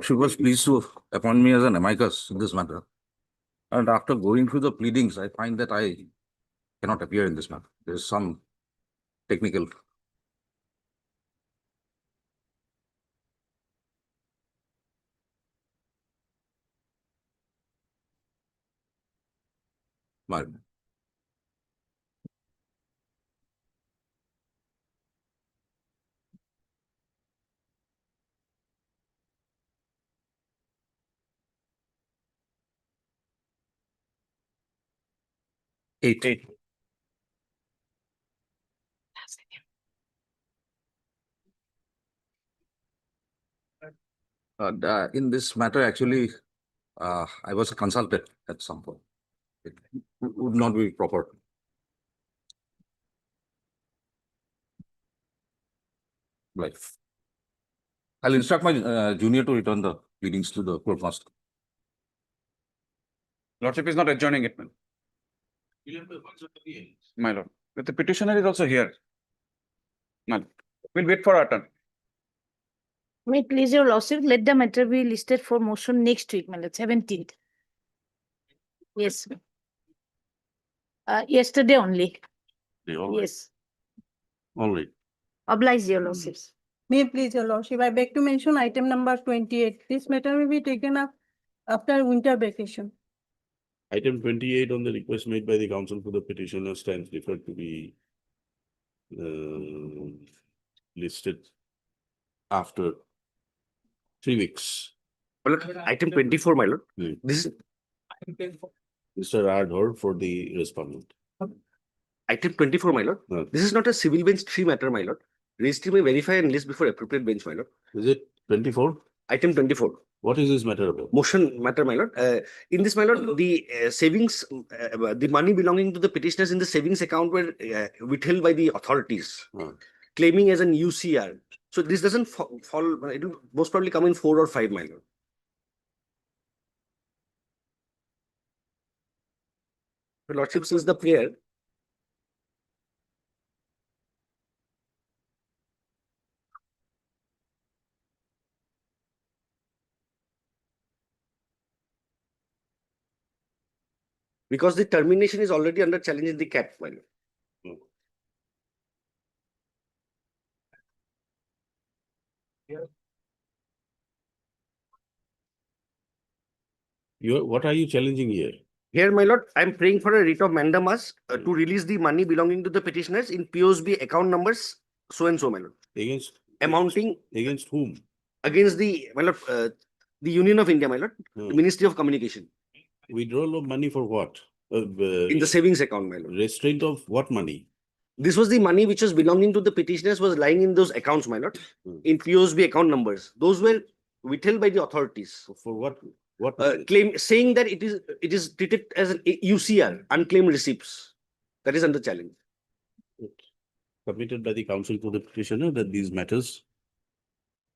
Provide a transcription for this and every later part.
She was pleased to appoint me as an amicus in this matter. And after going through the pleadings, I find that I cannot appear in this matter. There is some technical. My, 8. In this matter, actually, I was consulted at some point. It would not be proper. Right. I'll instruct my junior to return the pleadings to the court master. Lordship is not adjourning it, my lord. But the petitioner is also here. My lord. We'll wait for our turn. May it please your lordship, let the matter be listed for motion next week, my lord, 17th. Yes. Yesterday only. Yes. Only. Oblige your lordships. May it please your lordship, I beg to mention item number 28. This matter may be taken up after winter vacation. Item 28 on the request made by the counsel for the petitioner stands referred to be listed after 3 weeks. Item 24, my lord. Hmm. This is Mr. Ardhor for the respondent. item 24, my lord. Hmm. This is not a civil bench 3 matter, my lord. Registry may verify and list before appropriate bench, my lord. Is it 24? Item 24. What is this matter about? Motion matter, my lord. In this, my lord, the savings, the money belonging to the petitioners in the savings account were withheld by the authorities, Hmm. claiming as an UCR. So this doesn't fall, it will most probably come in 4 or 5, my lord. The lordship sees the prayer. Because the termination is already under challenge in the CAT, my lord. What are you challenging here? Here, my lord, I am praying for a writ of mandamus to release the money belonging to the petitioners in POSB account numbers so and so, my lord. Against Amounting against whom? against the, my lord, the Union of India, my lord, the Ministry of Communication, Withdrawal of money for what? in the savings account, my lord. Restraint of what money? This was the money which was belonging to the petitioners was lying in those accounts, my lord, in POSB account numbers. Those were withheld by the authorities. For what? What? Claim saying that it is treated as an UCR, unclaimed receipts. That is under challenge. Submitted by the counsel to the petitioner that these matters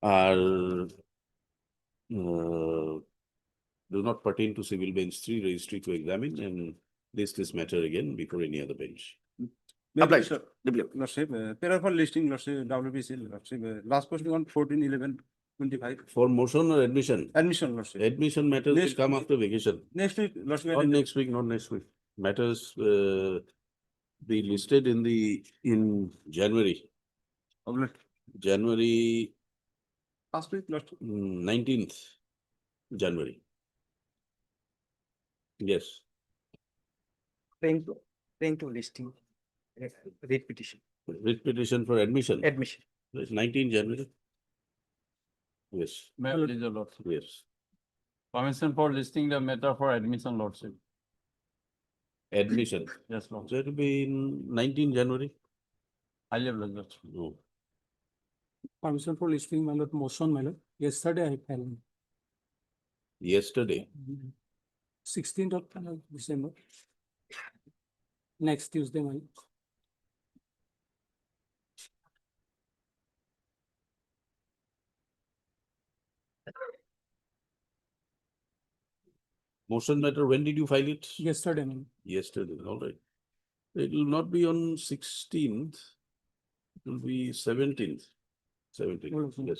are do not pertain to civil bench 3 registry to examine and list this matter again before any other bench. Applied. Lordship, pair for listing, lordship, WBC, lordship, last posting on 14/11/25. For motion or admission? Admission, lordship. Admission matters will come after vacation. Next week, lordship. Not next week, not next week. Matters be listed in January. January Last week, lordship. 19th January. Yes. Praying to listing writ petition, Writ petition for admission. admission. 19 January. Yes, May I please, your lordship. yes. Permission for listing the matter for admission, lordship. Admission. Yes, So lordship. it will be in 19 January. I have lordship. No. Permission for listing, my lord, motion, my lord. Yesterday I filed. Yesterday. 16th of December. Next Tuesday, my lord. Motion matter, when did you file it? Yesterday, my lord. Yesterday, all right. It will not be on 16th. It will be 17th. 17th, Okay. yes.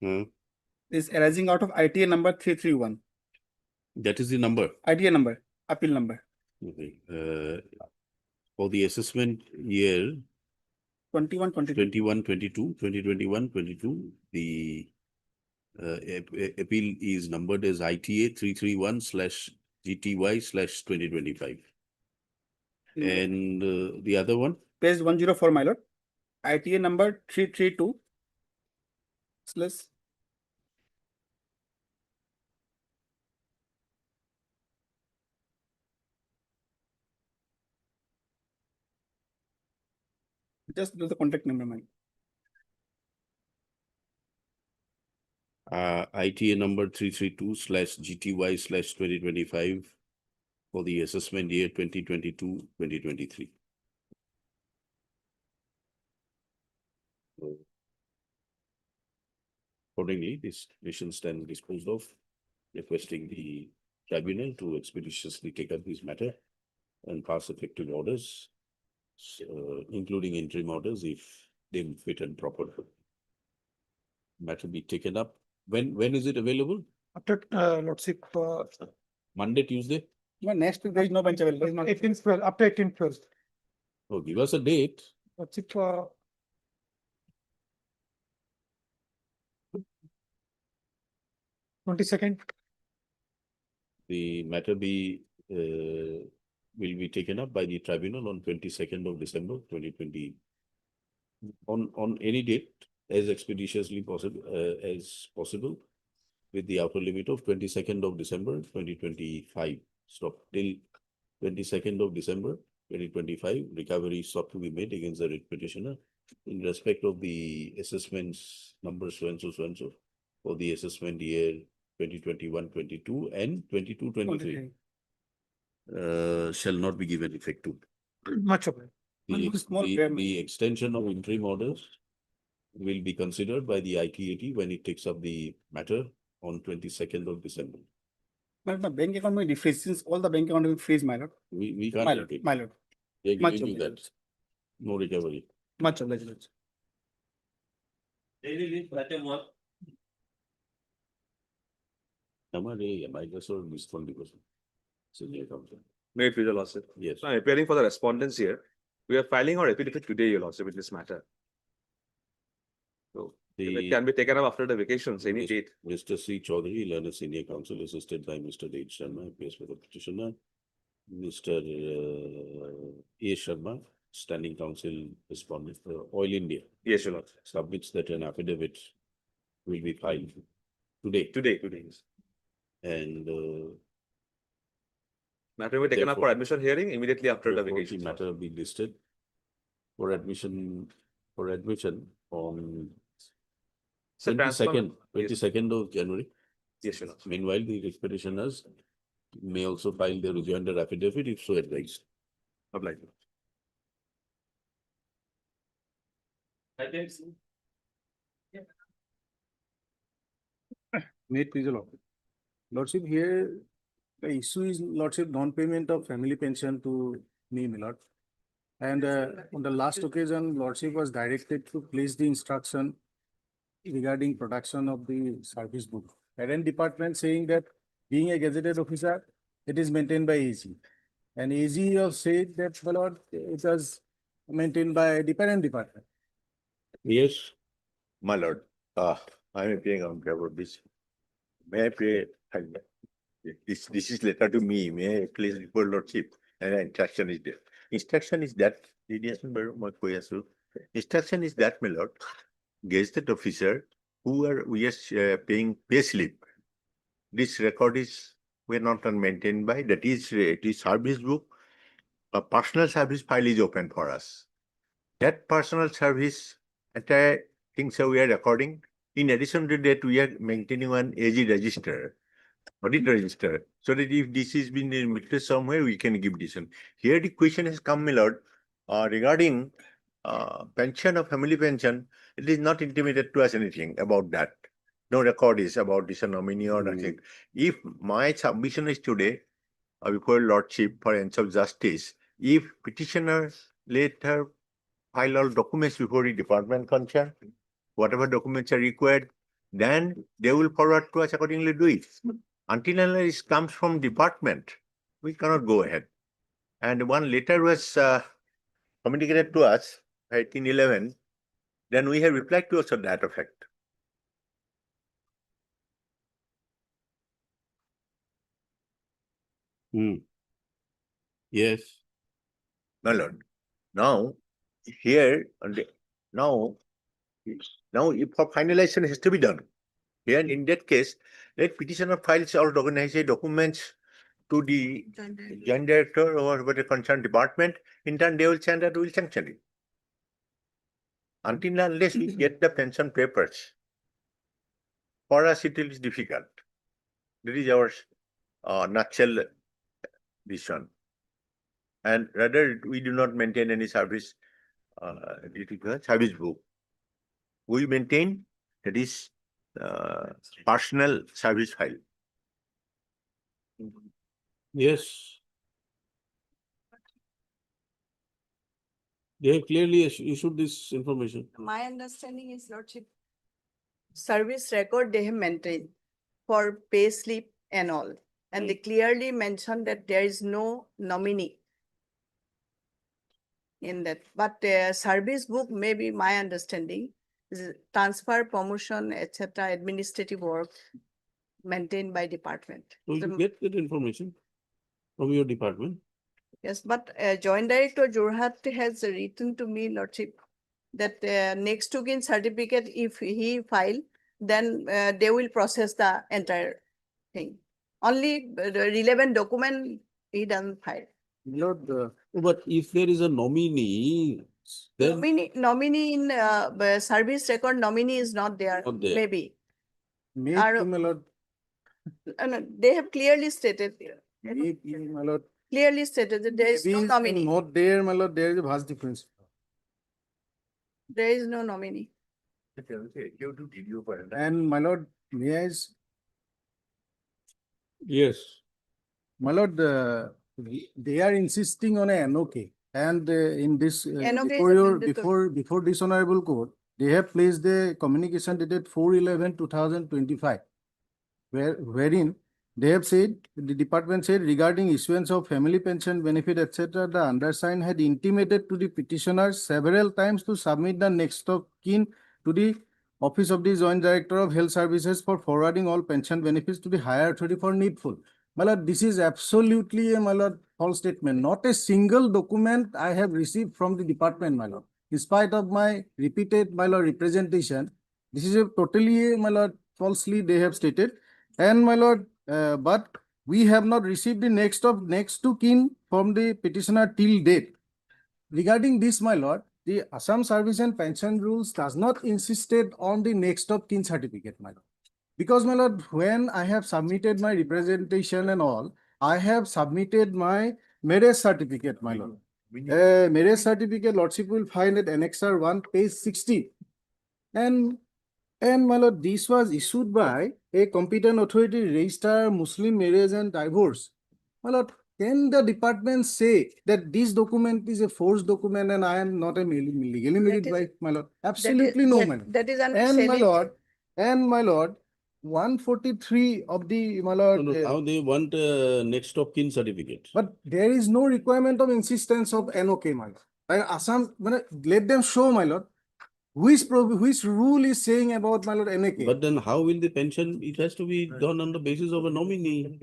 Hmm. is arising out of ITA number 331. That is the number. ITA number, appeal number Okay. For the assessment year 21, 22. 21, 22, 2021, 22, the appeal is numbered as ITA 331/GTY/2025. And the other one, Page 104, my lord. ITA number 332 slash just do the contact number, my ITA number 332/GTY/2025 for the assessment year 2022, 2023. Accordingly, this petition stand disposed of, requesting the tribunal to expeditiously take up this matter and pass effective orders, including interim orders if deemed fit and proper. Matter be taken up. When is it available? After Lordship, Monday, Tuesday? No, next week there is no bench available. There is not- 18th, 12, after 18th, 12. Oh, give us a date. Lordship, 22nd. The matter will be taken up by the tribunal on 22nd of December, 2020. On any date as expeditiously possible, with the outer limit of 22nd of December, 2025. Stop till 22nd of December, 2025. Recovery sought to be made against the writ petitioner in respect of the assessments number so and so for the assessment year 2021-22 and 22-23 shall not be given effect to. Much of it. One small grammar. The extension of interim orders will be considered by the ITAT when it takes up the matter on 22nd of December. My lord, my bank account may freeze since all the bank account will freeze, my lord. We can't My take lord, it. my lord. We are Much giving you that. obliged. No recovery. Much obliged. Microsoft respond because senior counsel. May it please your lordship. Yes. So I'm appearing for the respondents here. We are filing our affidavit today, your lordship, with this matter. So if it can be taken up after the vacations, any date. Mr. C. Chaudhary, learned senior counsel, assisted by Mr. Dave Sharma, appears for the petitioner. Mr. A. Sharma, standing counsel, respondent, Oil India, Yes, your lordship. submits that an affidavit will be filed today. Today. And Matter will be taken up for Therefore- admission hearing immediately after the therefore, the vacation. matter be listed for admission on So transfer- 22nd of January. Yes, your lordship. Meanwhile, the writ petitioners may also file their rejoinder affidavit if so advised. Obliged. May it please the Lordship. Lordship, here the issue is Lordship non-payment of family pension to me, my lord. And on the last occasion, Lordship was directed to place the instruction regarding production of the service book. Parent department saying that being a gazetted officer, it is maintained by AG. And AG have said that, my lord, it was maintained by the parent department. Yes. My lord, I am appearing on behalf of this. May I pray? This is letter to me. May I please report lordship? And instruction is there. Instruction is that, instruction is that, my lord, gazetted officer we are paying pay slip. This record is, we are not maintained by, that is, it is service book. A personal service file is open for us. That personal service, entire things we are recording. In addition to that, we are maintaining one AG register, audit register, so that if this is been admitted somewhere, we can give this one. Here the question has come, my lord, regarding pension or family pension. It is not intimated to us anything about that. No record is about this nominee or nothing. If my submission is today, before lordship for ends of justice, if petitioner let her file all documents before the department concerned, whatever documents are required, then they will forward to us accordingly do it. Until and unless it comes from department, we cannot go ahead. And one letter was communicated to us, 1811, then we have replied to us on that effect. Yes. My lord, now here now if for finalization has to be done, here in that case, let petitioner files or organize documents to the joint director or what a concerned department. In turn, they will send that we will sanction it. Until and unless we get the pension papers, for us it is difficult. That is our nutshell vision. And rather, we do not maintain any service service book. We maintain that is personal service file. Yes. They have clearly issued this information. My understanding is, Lordship, service record they have maintained for pay slip and all. And they clearly mentioned that there is no nominee in that. But service book, maybe my understanding, is transfer, promotion, etc., administrative work maintained by department. So you get that information from your department. Yes, but Joint Director Jorhat has written to me, Lordship, that next to kin certificate, if he file, then they will process the entire thing. Only the relevant document he doesn't file. Lord, But if there is a nominee, then Nominee in service record, nominee is not there, Not there. maybe. may Are- my lord, No, they have clearly stated, my lord, clearly stated that there is no maybe nominee. not there, my lord, there is a vast difference. There is no nominee. And my lord, may I yes. my lord, they are insisting on a NOK. And in this, NOK is before your, mandatory. before this honorable court, they have placed the communication dated 4/11/2025, wherein they have said, the department said regarding issuance of family pension benefit, etc., the undersigned had intimated to the petitioner several times to submit the next of kin to the Office of the Joint Director of Health Services for forwarding all pension benefits to the higher authority for needful. My lord, this is absolutely a, my lord, false statement. Not a single document I have received from the department, my lord. In spite of my repeated, my lord, representation, this is a totally, my lord, falsely they have stated. And my lord, but we have not received the next to kin from the petitioner till date. Regarding this, my lord, the Assam Service and Pension Rules does not insisted on the next of kin certificate, my lord. Because, my lord, when I have submitted my representation and all, I have submitted my marriage certificate, my lord. Marriage certificate, lordship will find it annexure 1, page 60. And my lord, this was issued by a competent authority, Registrar Muslim Marriage and Divorce. My lord, can the department say that this document is a forced document and I am not a legally married is- wife, my lord? Absolutely no, my lord. That is an And my selling- lord, 143 of the, my No, lord, no, now they want next of kin certificate. but there is no requirement of insistence of NOK, my lord. And Assam, let them show, my lord, which rule is saying about, my lord, NOK. But then how will the pension, it has to be done on the basis of a nominee.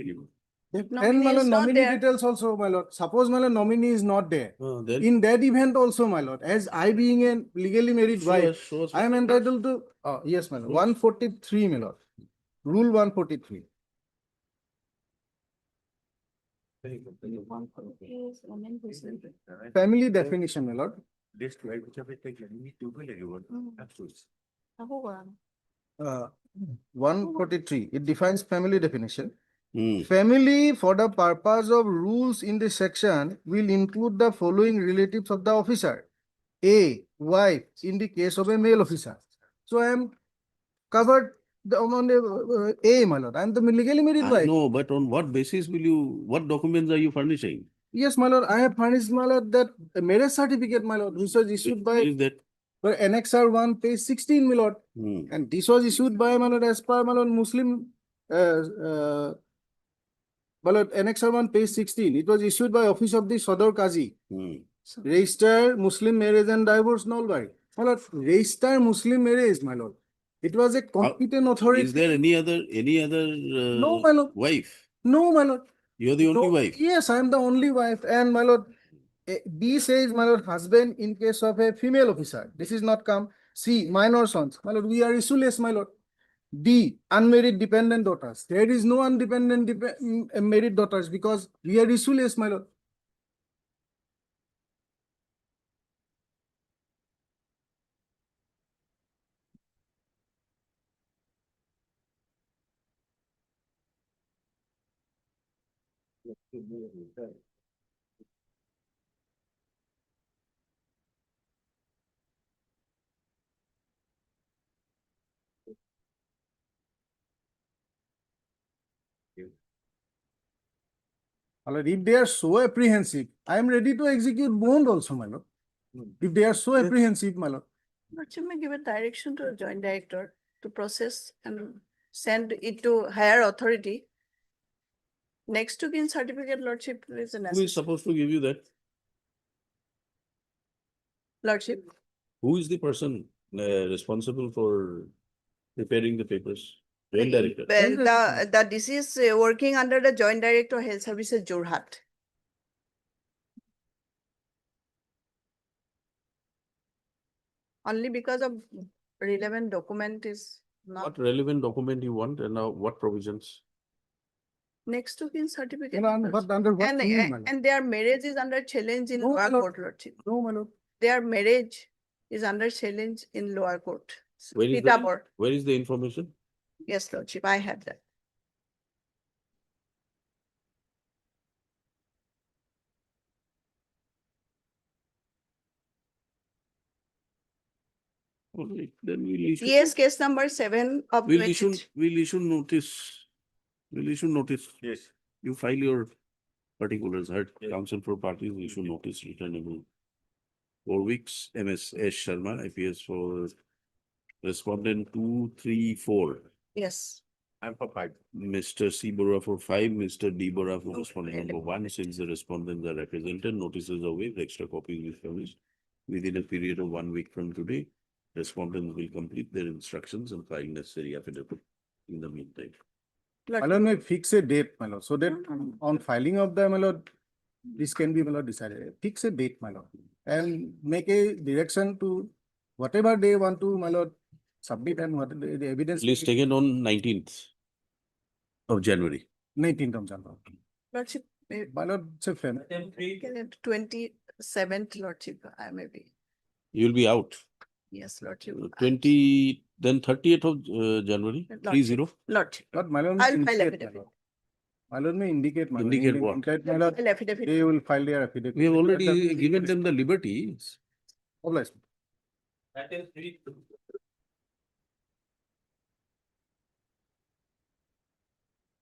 And Nominee my lord, is not nominee there. details also, my lord. Suppose, my lord, nominee is not there. Then In that event also, my lord, as I being a legally married wife, show us. I am entitled to, yes, my lord, 143, my lord. Rule 143. Family definition, my lord. Uh, 143, it defines family definition. Family for the purpose of rules in this section will include the following relatives of the officer. A, wife in the case of a male officer. So I am covered on the A, my lord. I am the legally married wife. No, but on what basis will you, what documents are you furnishing? Yes, my lord, I have furnished, my lord, that marriage certificate, my lord, which was issued by Is that But Annexer 1, page 16, my lord. Hmm. And this was issued by, my lord, as per, my lord, Muslim, my lord, Annexer 1, page 16. It was issued by Office of the Sadar Qazi. Hmm. Register Muslim Marriage and Divorce Nalbari. My lord, register Muslim marriage, my lord. It was a competent authority. Is there any other No, my lord. wife? No, my lord. You're the only No, wife. yes, I am the only wife. And my lord, B says, my lord, husband in case of a female officer. This is not come. C, minor sons. My lord, we are issueless, my lord. D, unmarried dependent daughters. There is no married daughters because we are issueless, my lord. My lord, if they are so apprehensive, I am ready to execute bond also, my lord. If they are so apprehensive, my lord. Lordship may give a direction to the joint director to process and send it to higher authority. Next to kin certificate, Lordship is a Who is necessary. supposed to give you that? Lordship, Who is the person responsible for preparing the papers? Joint director. well, the this is working under the joint director health services Jorhat. Only because of relevant document is not What relevant document you want and what provisions? next to kin certificate. You know, but under what And, theme, my lord? and their marriage is under challenge in No, my lower lord. court, Lordship. No, my lord. Their marriage is under challenge in lower court. Where is Pitapur. where is the information? Yes, Lordship, I have that. All right, then we'll issue. Yes, case number 7 of We'll 20. issue notice. We'll issue notice. Yes. You file your particulars, heard counsel for parties, issue notice returnable. 4 weeks, MS S. Sharma, IPS for respondent 2, 3, 4. Yes. I'm for 5. Mr. C. Bora for 5, Mr. D. Bora for respondent number 1. Since the respondents are represented, notices are waived, extra copies will be furnished. Within a period of 1 week from today, respondents will complete their instructions and file necessary affidavit in the meantime. My lord may fix a date, my lord, so that on filing of the, my lord, this can be, my lord, decided. Fix a date, my lord, and make a direction to whatever they want to, my lord, submit and what the evidence. List taken on 19th of January. 19th of January. Lordship, My lord, it's a fair. 27th, Lordship, I may be. You'll be out. Yes, Lordship. 20, then 30th of January, 30. Lordship. Lord, my lord may I'll file indicate, my affidavit. lord. My lord may indicate, my lord. Indicate what? Indicate, my lord, File affidavit. they will file their affidavit. We have already given them the liberty. Obliged.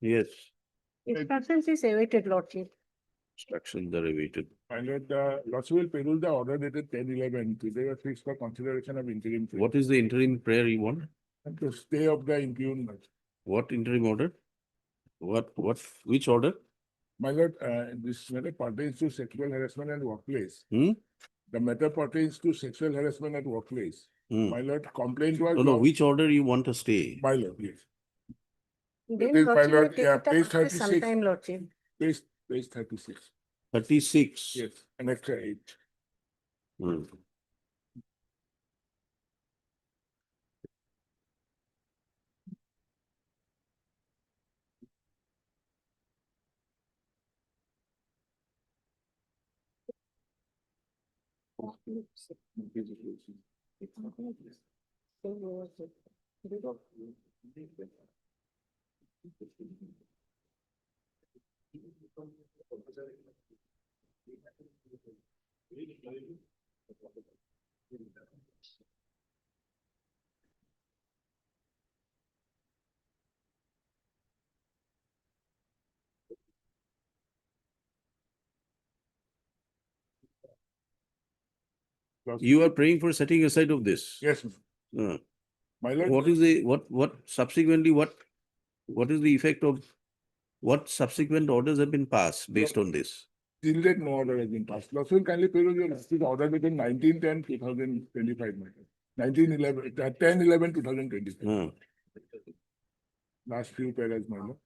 Yes, Instructions is awaited, Lordship. instructions are awaited. And the Lordship will peruse the order dated 10/11. Today was fixed for consideration of interim. What is the interim prayer you want? And to stay of the impugnment. What interim order? Which order? My lord, this matter pertains to sexual harassment at workplace. Hmm? The matter pertains to sexual harassment at workplace. Hmm. My lord, complaint was. No, no, lodged- which order you want to stay? My lord, yes. Then is, my Lordship will lord, take yeah, it up page after 36. some time, Lordship. Page 36. 36. Yes, and extra 8. Hmm. You are praying for setting aside of this. Yes, Uh, my lord. What is the, what subsequently, what is the effect of, what subsequent orders have been passed based on this? Till date, no order has been passed. Lordship will kindly peruse your lordship's order within 19/10/2025, my lord. 10/11/2025. Uh, Last few paras, my lord.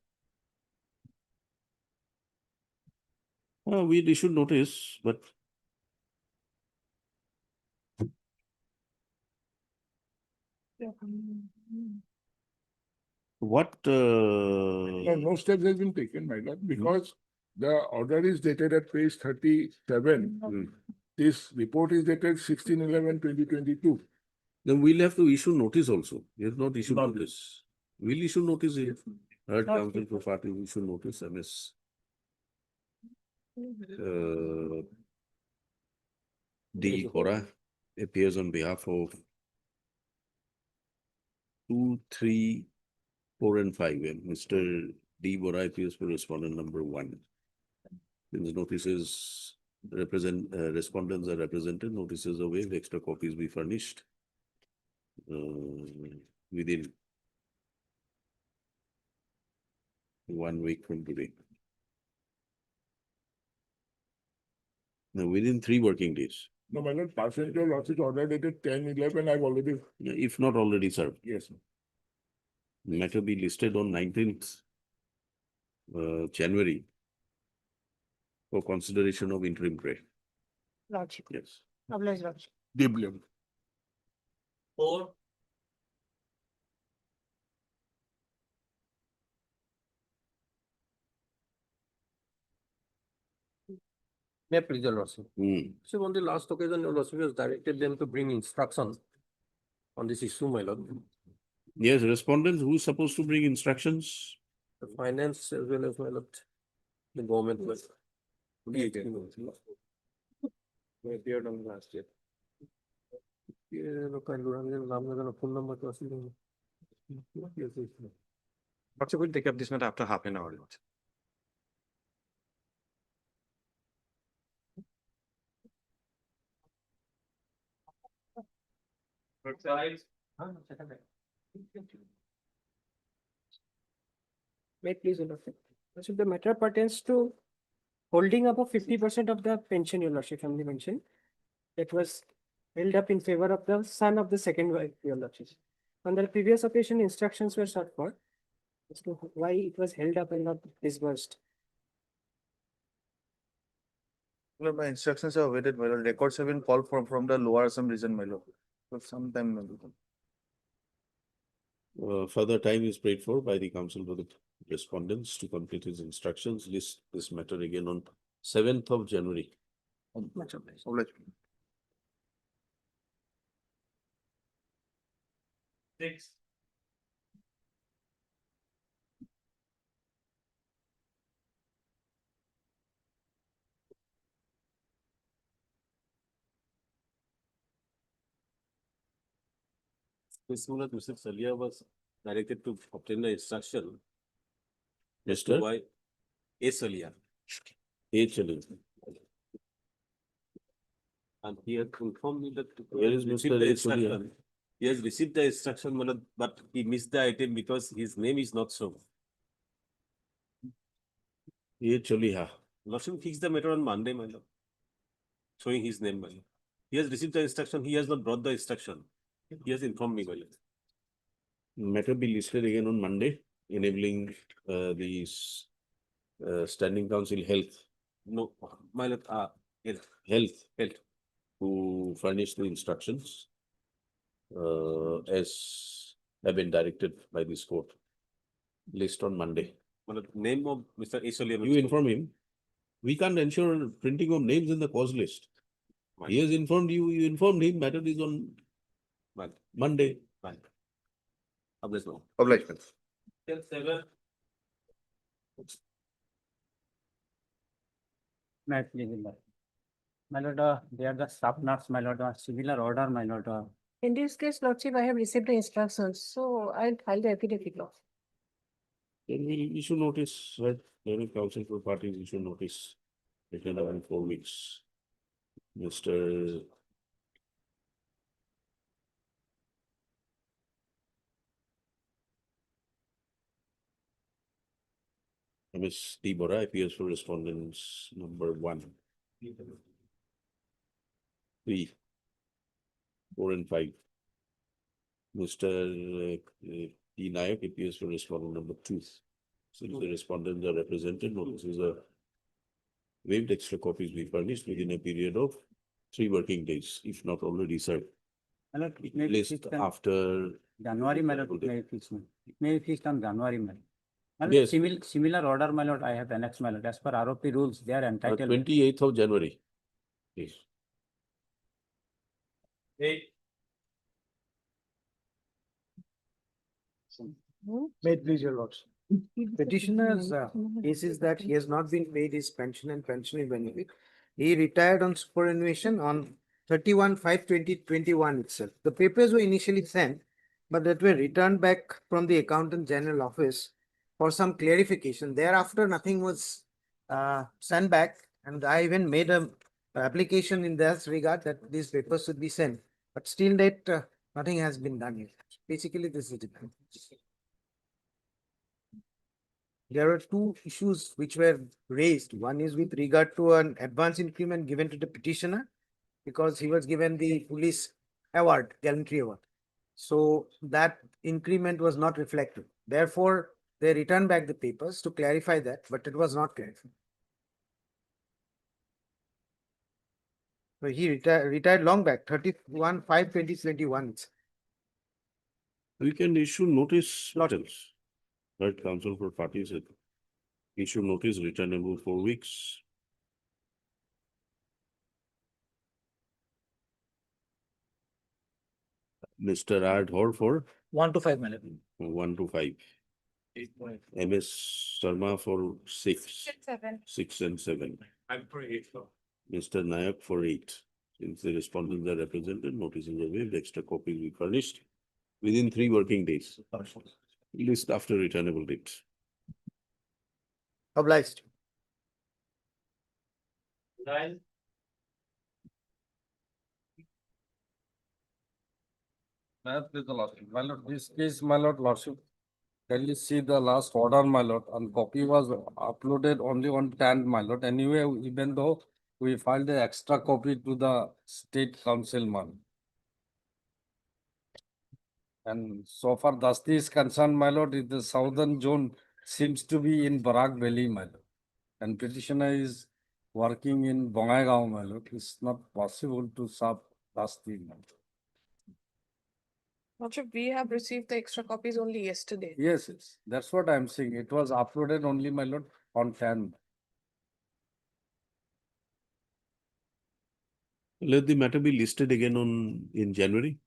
we issued notice, but what, No, no steps has been taken, my lord, because the order is dated at page 37. This report is dated 16/11/2022. then we'll have to issue notice also. We have not issued notice. We'll issue notice here. Heard council for party, we issue notice, MS. D. Bora appears on behalf of 2, 3, 4 and 5. And Mr. D. Bora appears for respondent number 1. Since notices respondents are represented, notices are waived, extra copies be furnished within 1 week from today. Now, within 3 working days, No, my lord, pursuant to your lordship's order dated 10/11, I've already, if not already served. yes. Matter be listed on 19th January for consideration of interim grade. Lordship, Yes. obliged lordship. Deeply. May I please, your lordship? Hmm. So on the last occasion, your lordship has directed them to bring instruction on this issue, my lord. Yes, respondents, who's supposed to bring instructions? The finance as well as my lord, the government. was- We appeared on last year. Yeah, look, I'll run the phone number to us. Lordship will take up this matter after half an hour, Lordship. May I please, your lordship? So the matter pertains to holding up of 50% of the pension, your lordship, family pension. That was held up in favor of the son of the second wife, your lordship. On the previous occasion, instructions were sought for as to why it was held up and not disbursed. Well, my instructions are awaited, my lord. Records have been called from the lower Assam region, my lord. For some time, my lord. Further time is prayed for by the council for the respondents to complete his instructions. List this matter again on 7th of January. Much obliged. This one that Mr. Salia was directed to obtain the instruction. Mr. Why? A. Salia. A. Salia. And he has informed me that. Where is Mr. A. Salia? He has received the instruction, but he missed the item because his name is not shown. A. Choliha. Lordship fixed the matter on Monday, my lord. Showing his name, my lord. He has received the instruction, he has not brought the instruction. He has informed me, my lord. Matter be listed again on Monday, enabling the standing council health. No, my lord, health to furnish the instructions as have been directed by this court. List on Monday. Name of Mr. Isolia. You inform him. We can't ensure printing of names in the cause list. He has informed you, you informed him, matter is on Monday. Obliged. My lord, they are the staff nurse, my lord, similar order, my lord. In this case, lordship, I have received the instructions, so I'll file the affidavit. Then we issue notice, right? Any council for parties issue notice. Within around 4 weeks. Mr. Ms. D. Bora appears for respondents number 1, 3, 4 and 5. Mr. T. Nayak appears for respondent number 2. Since the respondents are represented, notices are waived, extra copies be furnished within a period of 3 working days, if not already served. List after. January, my lord, it may be fixed. It may be fixed on January, my lord. My lord, Yes. Similar order, my lord, I have annexed, my lord. As per ROP rules, they are entitled. 28th of January. Yes. May it please your lords. Petitioner's case is that he has not been paid his pension and pensionary benefit. He retired on superannuation on 31/5/2021 itself. The papers were initially sent, but that were returned back from the Accountant General Office for some clarification. Thereafter, nothing was sent back, and I even made a application in that regard that these papers should be sent. But still that nothing has been done yet. Basically, this is it. There are two issues which were raised. One is with regard to an advance increment given to the petitioner because he was given the police award, gallantry award. So that increment was not reflected. Therefore, they returned back the papers to clarify that, but it was not clarified. So he retired long back, 31/5/2021. We can issue notice. Right, counsel for parties issue notice returnable 4 weeks. Mr. Ard Hall for 1 to 5 minutes. 1 to 5. MS Sharma for 6. 6 and 7. I'm for 8. Mr. Nayak for 8. Since the respondents are represented, notices are waived, extra copies will be furnished within 3 working days. List after returnable date. Obliged. My lord, this case, my lord, lordship. Can you see the last order, my lord, and copy was uploaded only on 10th, my lord. Anyway, even though we filed the extra copy to the state council, man. And so far, Dasti is concerned, my lord, is the southern zone seems to be in Barak Valley, my lord. And petitioner is working in Bongaigaon, my lord. It's not possible to serve Dasti, my lord. Lordship, we have received the extra copies only yesterday. Yes, yes, that's what I'm saying. It was uploaded only, my lord, on 10th. Let the matter be listed again in January.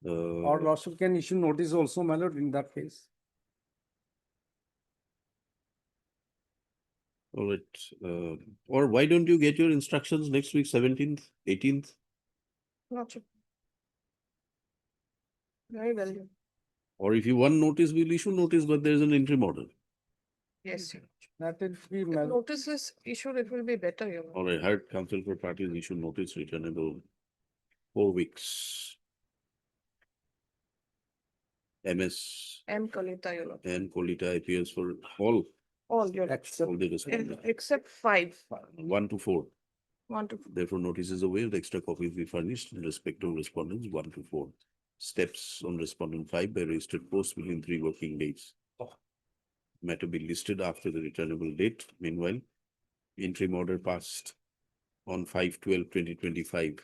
Or lordship can issue notice also, my lord, in that case. All right. Or why don't you get your instructions next week, 17th, 18th? Lordship. Very well. Or if you want notice, we'll issue notice, but there's an interim order. Yes, Your That will be, If my lord. notice is issued, it will be better, Your Lordship. All right, heard counsel for parties issue notice returnable 4 weeks. MS M. Kalita, Your Lordship. and Kolita appears for all All, Your Except the respondents, except 5. 1 to 4. 1 to Therefore, notices are waived, extra copies be furnished in respect to respondents 1 to 4. Steps on respondent 5 by registered post within 3 working days. Matter be listed after the returnable date. Meanwhile, interim order passed on 5/12/2025.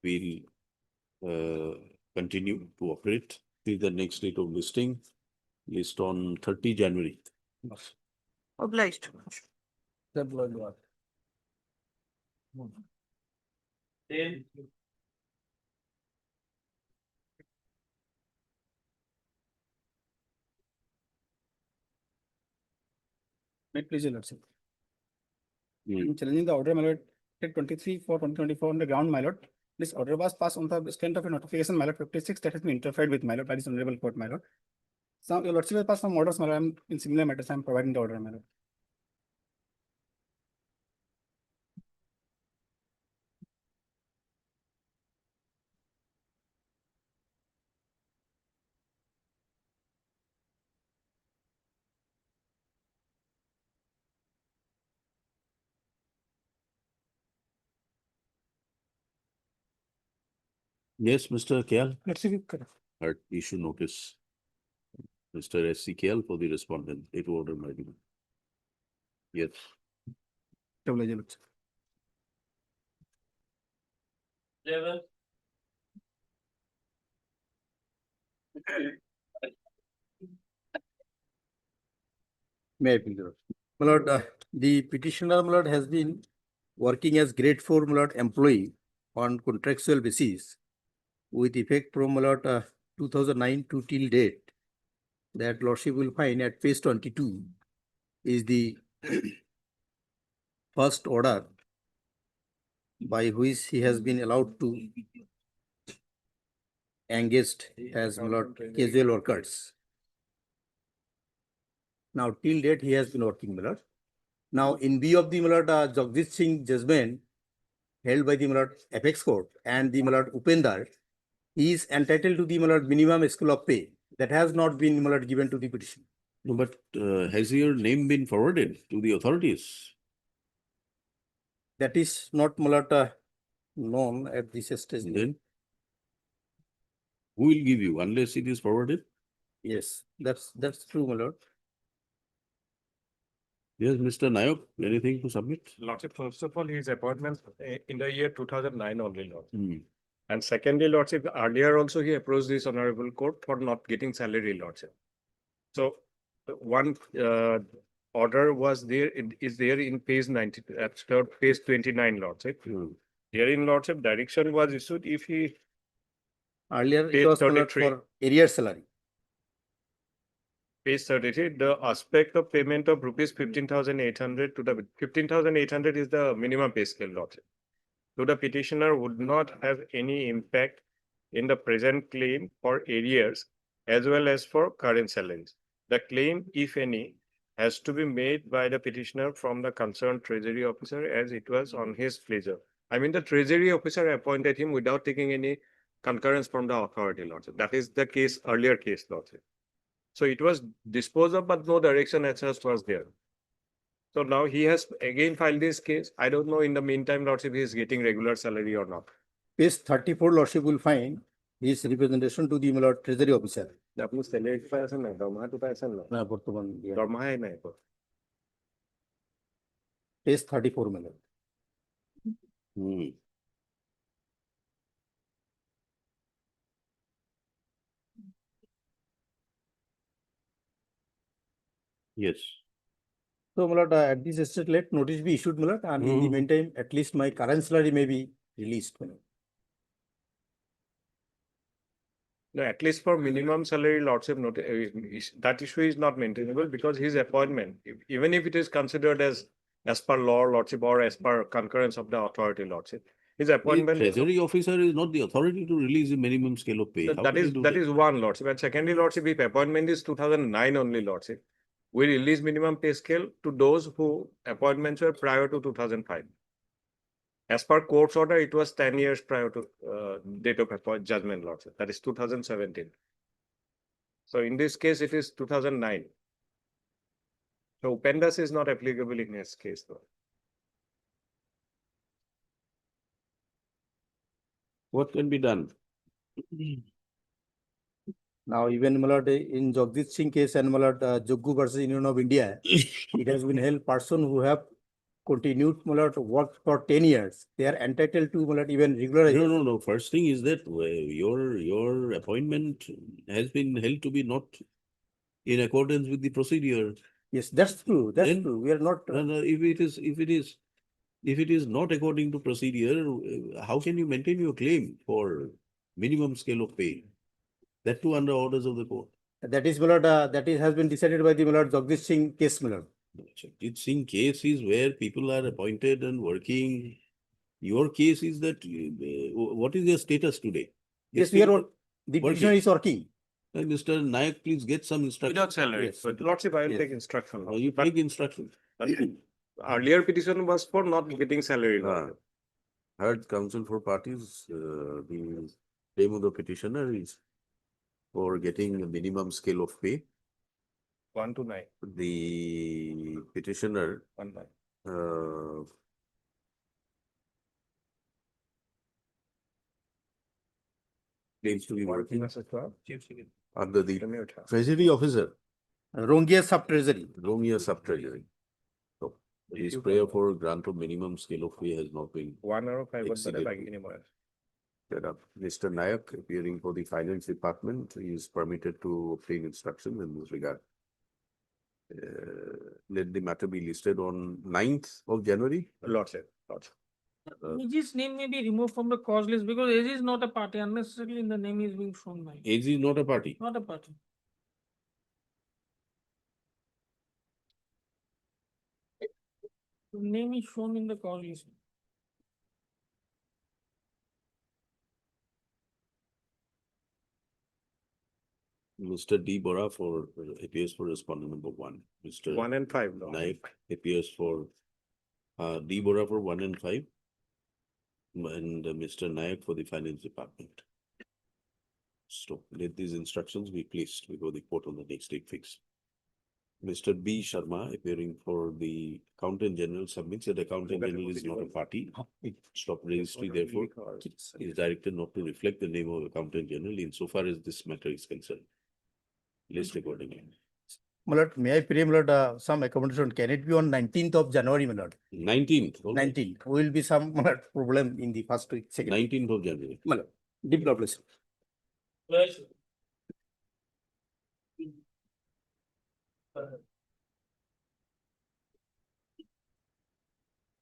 We'll continue to operate till the next date of listing, list on 30 January. Obliged. The blood work. May it please your lordship. Hmm. I'm challenging the order, my lord, 23/4/2024 on the ground, my lord. This order was passed on the strength of a notification, my lord, 56 that has been interfered with, my lord, by this honorable court, my lord. Some, your lordship has passed some orders, my lord. I'm in similar matters, I'm providing the order, my lord. Yes, Mr. KL, Let's see. heard issue notice. Mr. SC KL for the respondent, it order my view. Yes. May I please, Lord? My lord, the petitioner, my lord, has been working as grade 4, my lord, employee on contractual basis with effect from, my lord, 2009 to till date. That lordship will find at page 22 is the first order by which he has been allowed to engaged as, my lord, casual workers. Now till date he has been working, my lord. Now in view of the, my lord, Jagdish Singh judgment held by the, my lord, apex court and the, my lord, Upendar, he is entitled to the, my lord, minimum scale of pay that has not been, my lord, given to the petition. No, but has your name been forwarded to the authorities? That is not, my lord, known at this stage. Then who will give you unless it is forwarded? Yes, that's true, my lord. Yes, Mr. Nayak, anything to submit? Lordship, first of all, his appointment in the year 2009 only, Lord. Hmm. And secondly, Lordship, earlier also he approached this honorable court for not getting salary, Lordship. So one order was there, is there in page 90, page 29, Lordship. Herein, Lordship, direction was issued if he Earlier it page was, my lord, 33. for arrear salary. Page 33, the aspect of payment of rupees 15,800 to the 15,800 is the minimum pay scale, Lordship. To the petitioner would not have any impact in the present claim for arrears as well as for current salaries. The claim, if any, has to be made by the petitioner from the concerned treasury officer as it was on his pleasure. I mean, the treasury officer appointed him without taking any concurrence from the authority, Lordship. That is the case, earlier case, Lordship. So it was disposed of, but no direction as such was there. So now he has again filed this case. I don't know in the meantime, Lordship, he is getting regular salary or not. Page 34, lordship will find his representation to the, my lord, treasury officer. আপনি salary পাইছেন না দরমাটো পাইছেন না না, বর্তমান দরমাই নাই page 34, my lord. Hmm. Yes. So, my lord, at this stage, let notice be issued, my lord, and in the meantime, at least my current salary may be released, my lord. No, at least for minimum salary, Lordship, that issue is not maintainable because his appointment, even if it is considered as per law, Lordship, or as per concurrence of the authority, Lordship, his appointment. The treasury officer is not the authority to release the minimum scale of pay. That is one, Lordship. And secondly, Lordship, if appointment is 2009 only, Lordship, we release minimum pay scale to those who appointments were prior to 2005. As per court's order, it was 10 years prior to date of judgment, Lordship. That is 2017. So in this case, it is 2009. So Upendas is not applicable in his case, though. What can be done? Now, even, my lord, in Jagdish Singh case and, my lord, Joggu versus Union of India, it has been held person who have continued, my lord, work for 10 years. They are entitled to, my lord, even regular. No. First thing is that your appointment has been held to be not in accordance with the procedure. Yes, that's true. That's true. We are not. If it is not according to procedure, how can you maintain your claim for minimum scale of pay? That too under orders of the court. That is, my lord, that is has been decided by the, my lord, Jagdish Singh case, my lord. Jagdish Singh case is where people are appointed and working. Your case is that, what is your status today? Yes, we are, the petitioner is working. Mr. Nayak, please get some instruction. Without salary. Yes. But Lordship, I will take instruction. You take instruction. Earlier petition was for not getting salary. Heard counsel for parties, the name of the petitioner is for getting a minimum scale of pay. 1 to 9. The petitioner 1 9. claims to be working under the treasury officer, Rongia Sub Treasury. Romeo Sub Treasury. So his prayer for grant of minimum scale of fee has not been 1 hour 5 exceeded. Set up. Mr. Nayak, appearing for the finance department, is permitted to obtain instruction in this regard. Let the matter be listed on 9th of January. Lordship. AG's name may be removed from the cause list because AG is not a party. Unnecessarily the name is being shown by. AG is not a party. Not a party. The name is shown in the cause list. Mr. D. Bora for appears for respondent number 1. Mr. 1 and 5. Naik appears for D. Bora for 1 and 5. And Mr. Nayak for the finance department. So let these instructions be placed before the court on the next date fixed. Mr. B. Sharma appearing for the accountant general submits that accountant general is not a party. Stop registry therefore is directed not to reflect the name of accountant general insofar as this matter is concerned. List accordingly. My lord, may I pray, my lord, some accommodation? Can it be on 19th of January, my lord? 19th. 19th. Will be some my lord, problem in the first week, second. 19th of January. My lord, deep God bless you.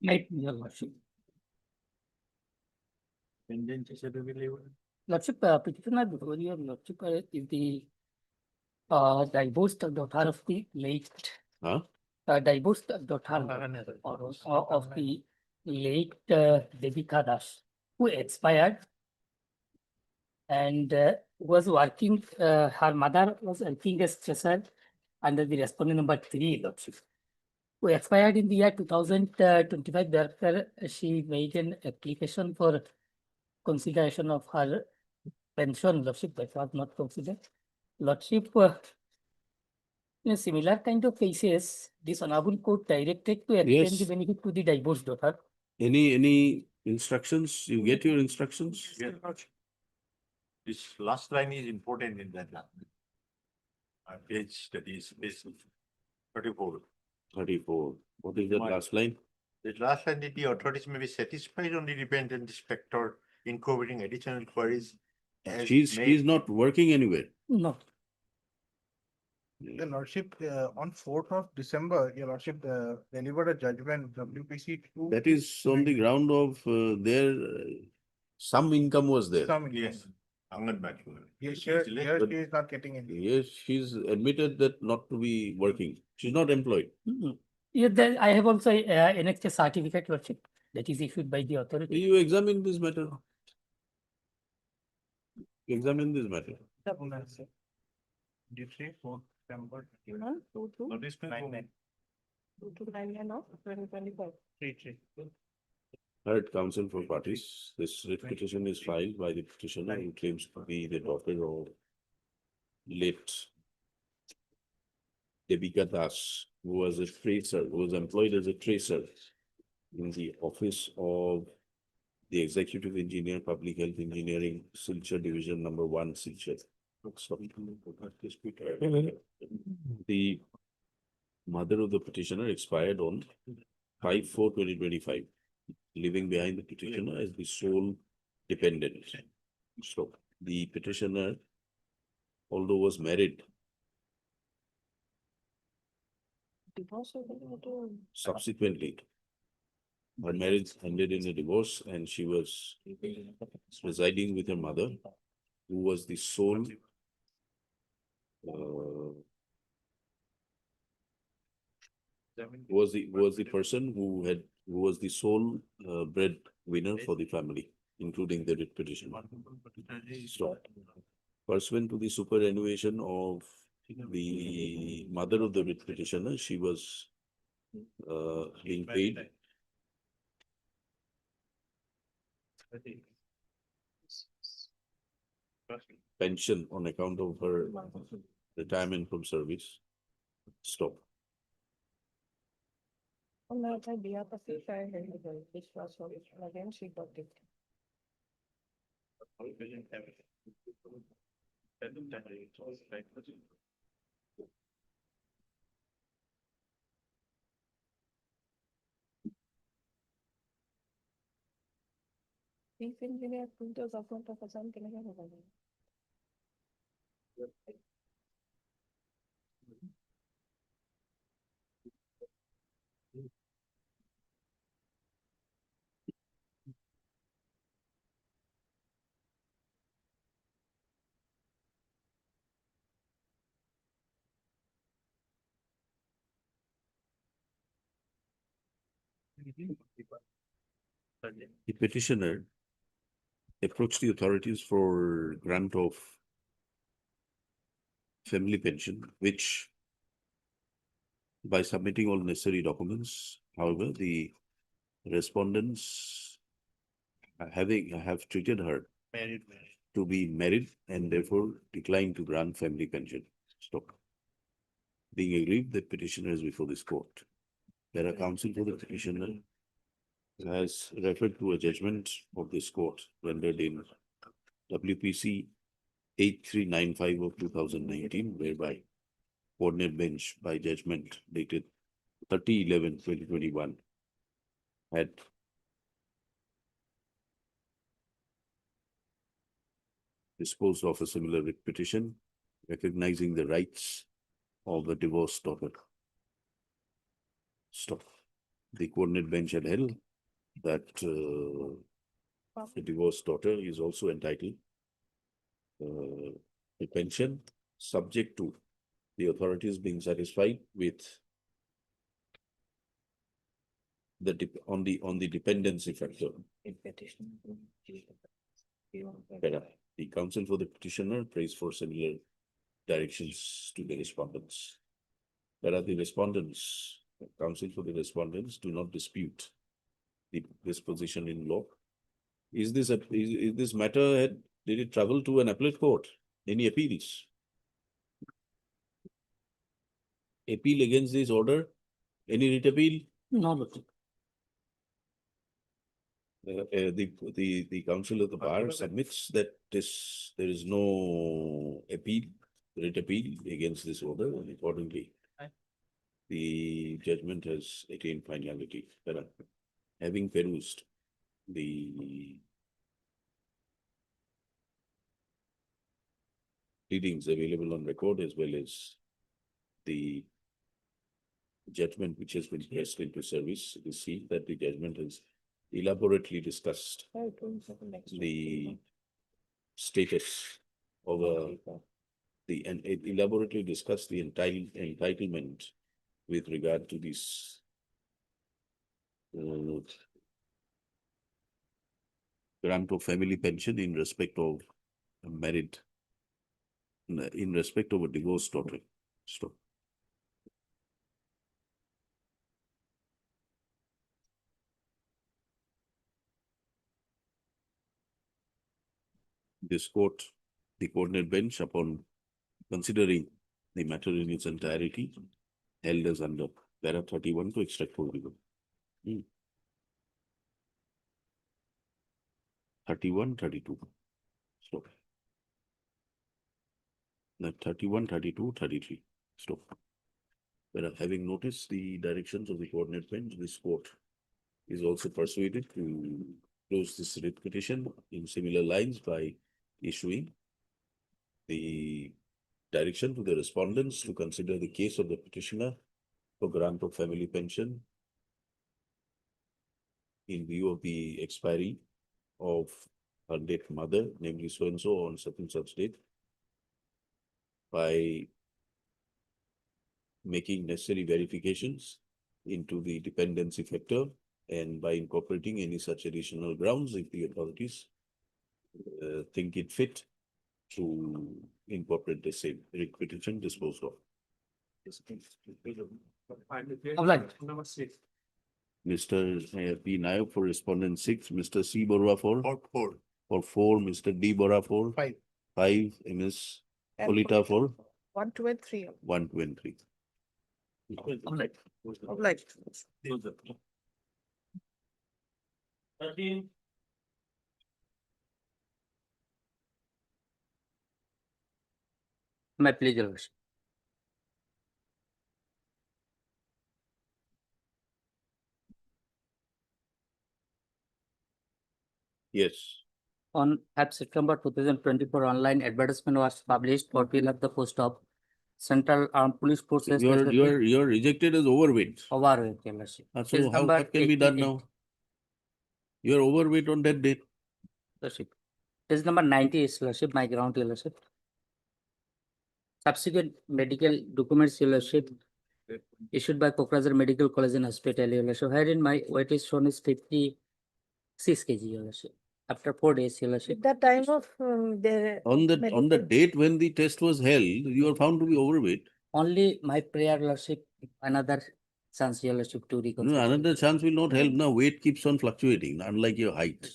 Night, your lordship. Lordship, petitioner before your lordship is the divorced daughter of the late Huh? divorced daughter of the late Devika Das, who expired and was working, her mother was working as treasurer under the respondent number 3, lordship, who expired in the year 2025. Therefore, she made an application for consideration of her pension, lordship, that was not considered. Lordship, in a similar kind of cases, this honorable court directed to extend the Yes. benefit to the divorced daughter. Any instructions? You get your instructions? This last line is important in that page, that is page 34. 34. What is that last line? The last line, that the authorities may be satisfied on the independent inspector incorporating additional queries. as She's may- not working anywhere. No. The lordship, on 4th of December, your lordship delivered a judgment, WPC two. That is on the ground of their some income was there. Yes. Anganwadi. Yes, here she is not getting any. Yes, she's admitted that not to be working. She's not employed. Yeah, then I have also annexed a certificate, lordship, that is issued by the authority. You examine this matter. Examine this matter. Did say 4th December. Notice to 9/9. 229 of 2025. 3/3. Heard counsel for parties. This writ petition is filed by the petitioner who claims to be the daughter of late Devika Das, who was a tracer, who was employed as a tracer in the office of the executive engineer, public health engineering, Silchar division number 1, Silchar. The mother of the petitioner expired on 5/4/2025, leaving behind the petitioner as the sole dependent. So the petitioner, although was married, Divorce or what? subsequently her marriage ended in a divorce and she was residing with her mother, who was the sole was the person who was the sole breadwinner for the family, including the writ petition. So, pursuant to the superannuation of the mother of the writ petitioner, she was being paid pension on account of her retirement from service. Stop. No, I behalf of the child and the girl, which was again she got it. Chief engineer approved the document of Assam Telangana. The petitioner approached the authorities for grant of family pension, which by submitting all necessary documents, however, the respondents have treated her to be married and therefore declined to grant family pension. Stop. Being aggrieved, the petitioner is before this court. There are counsel for the petitioner has referred to a judgment of this court rendered in WPC 8395 of 2019, whereby coordinate bench by judgment dated 30/11/2021 had disposed of a similar writ petition, recognizing the rights of the divorced daughter. Stop. The coordinate bench had held that the divorced daughter is also entitled a pension subject to the authorities being satisfied with the on the dependency factor. The counsel for the petitioner prays for similar directions to the respondents. Whereas the respondents, counsel for the respondents do not dispute this position in law. Is this matter, did it travel to an appellate court? Any appeals? Appeal against this order? Any writ appeal? No. The counsel of the bar submits that there is no writ appeal against this order, and accordingly, the judgment has attained finality. Having perused the pleadings available on record as well as the judgment which has been placed into service, you see that the judgment has elaborately discussed the status of and it elaborately discussed the entitlement with regard to this grant of family pension in respect of in respect of a divorced daughter. Stop. This court, the coordinate bench, upon considering the matter in its entirety, held as under para 31 to extract full legal. 31, 32. Stop. Now 31, 32, 33. Stop. Whereas having noticed the directions of the coordinate bench, this court is also persuaded to close this writ petition in similar lines by issuing the direction to the respondents to consider the case of the petitioner for grant of family pension in view of the expiry of her late mother, namely so-and-so on such and such date, by making necessary verifications into the dependency factor and by incorporating any such additional grounds if the authorities think it fit to incorporate the same writ petition disposed of. Mr. P. Nayak for respondent 6, Mr. C. Borua for 4, Mr. D. Bora for 5, Ms. Polita for 1, 2, and 3. 1, 2, and 3. My pleasure, Your Lordship. Yes. On 5 September 2024, online advertisement was published for fill up the post of Central Armed Police Forces. You're rejected as overweight. Overweight, Your Lordship. So Page how number what can be done 88, now? You're overweight on that date. Lordship. Page number 90 is, Lordship, my ground, Your Lordship. Subsequent medical documents, Your Lordship, issued by Kokrajhar Medical College and Hospital, Your Lordship, wherein my weight is shown is 56 kg, Your Lordship. After 4 days, Your Lordship. The time of the. On the medical- date when the test was held, you are found to be overweight. Only my prayer, Lordship, another chance, Your Lordship, to No, reconsider. another chance will not help. Now weight keeps on fluctuating, unlike your height.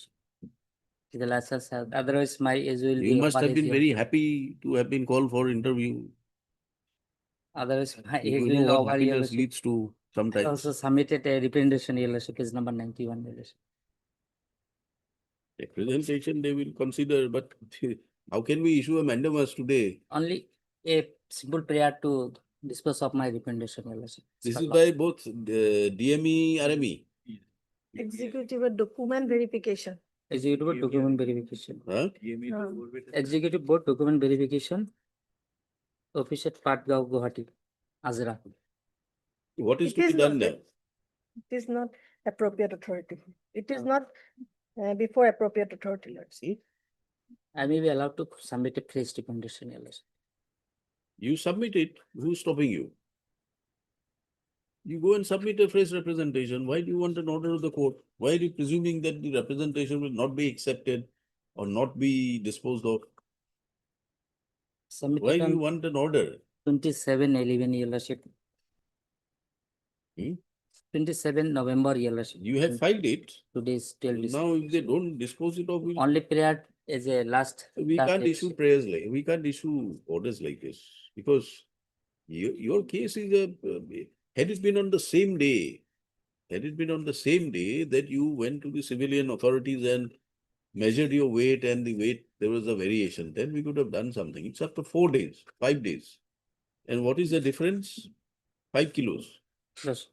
The last chance, otherwise my age will be. You must over have age, been Your very Lordship. happy to have been called for interview. Otherwise, my age You will know what over, Your happiness Lordship. leads to I sometimes. also submitted a representation, Your Lordship, is number 91, Your Lordship. Representation they will consider, but how can we issue a mandamus today? Only a simple prayer to dispose of my representation, Your Lordship. This is by both DME, RME. Executive document verification. Executive document verification. Huh? Executive board document verification. Office at Patgaon, Guwahati, Azra. What is It to be is done not- now? It is not appropriate authority. It is not before appropriate authority, Lordship. I may be allowed to submit a fresh recommendation, Your Lordship. You submit it, who's stopping you? You go and submit a fresh representation. Why do you want an order of the court? Why are you presuming that the representation will not be accepted or not be disposed of? Why Submitted do you on want an order? 27/11, Your Lordship. Hmm? 27 November, Your Lordship. You have filed it. Today is still Now, if they don't dispose it of, only prayer is a last. we last can't day. issue prayers like, we can't issue orders like this because your case is had it been on the same day, that you went to the civilian authorities and measured your weight and the weight, there was a variation, then we could have done something. It's after 4 days, 5 days. And what is the difference? 5 kilos. Yes.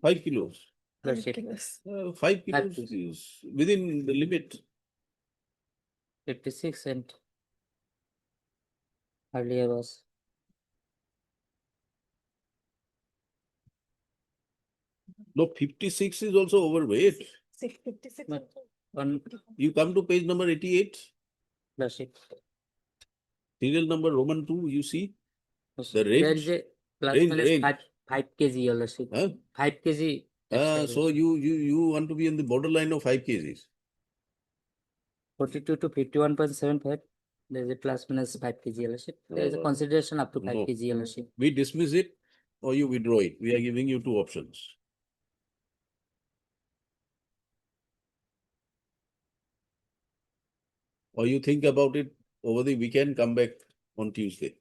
5 kilos. Lordship. 5 kilos is within the limit. 56 and earlier was. No, 56 is also overweight. 56. But on You come to page number 88, Lordship. serial number Roman 2, you see? The There range. is a plus range, minus range. 5 kg, Your Lordship. Huh? 5 kg. extra, So you want to be in the borderline of 5 kgs. 42 to 51.75. There is a plus minus 5 kg, Your Lordship. There is a No. consideration up to 5 No. kg, Your Lordship. We dismiss it or you withdraw it. We are giving you 2 options. Or you think about it over the weekend, come back on Tuesday.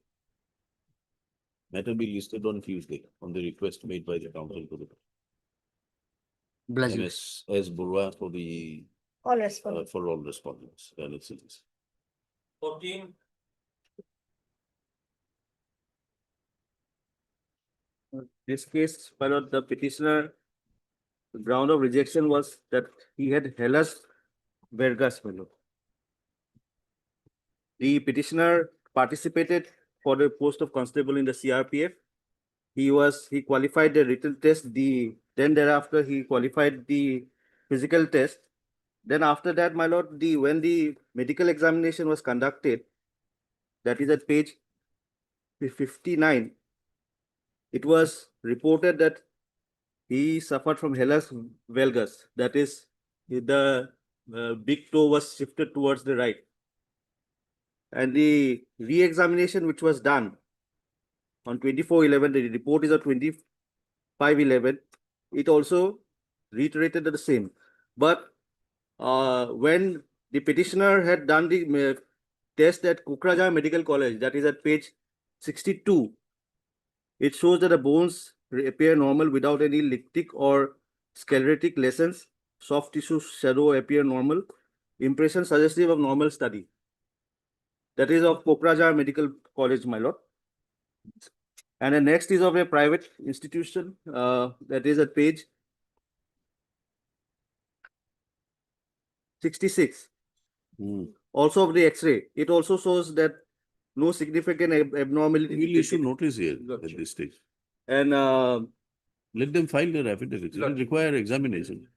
Matter be listed on Tuesday on the request made by the council to the Bless you. MS Burwa for the All respondents. for all respondents. And it's 14. This case, my lord, the petitioner, the ground of rejection was that he had Hellas Vergas, my lord. The petitioner participated for the post of constable in the CRPF. He qualified the written test, then thereafter he qualified the physical test. Then after that, my lord, when the medical examination was conducted, that is at page 59, it was reported that he suffered from Hellas valgus, that is, the big toe was shifted towards the right. And the re-examination which was done on 24/11, the report is on 25/11, it also reiterated the same. But when the petitioner had done the test at Kokrajhar Medical College, that is at page 62, it shows that the bones appear normal without any lytic or sclerotic lesions. Soft tissue shadow appear normal. Impression suggestive of normal study. That is of Kokrajhar Medical College, my lord. And the next is of a private institution, that is at page 66. Also of the X-ray, it also shows that no significant abnormality. We'll issue notice here at this stage. And Let them file their affidavits. It will require examination.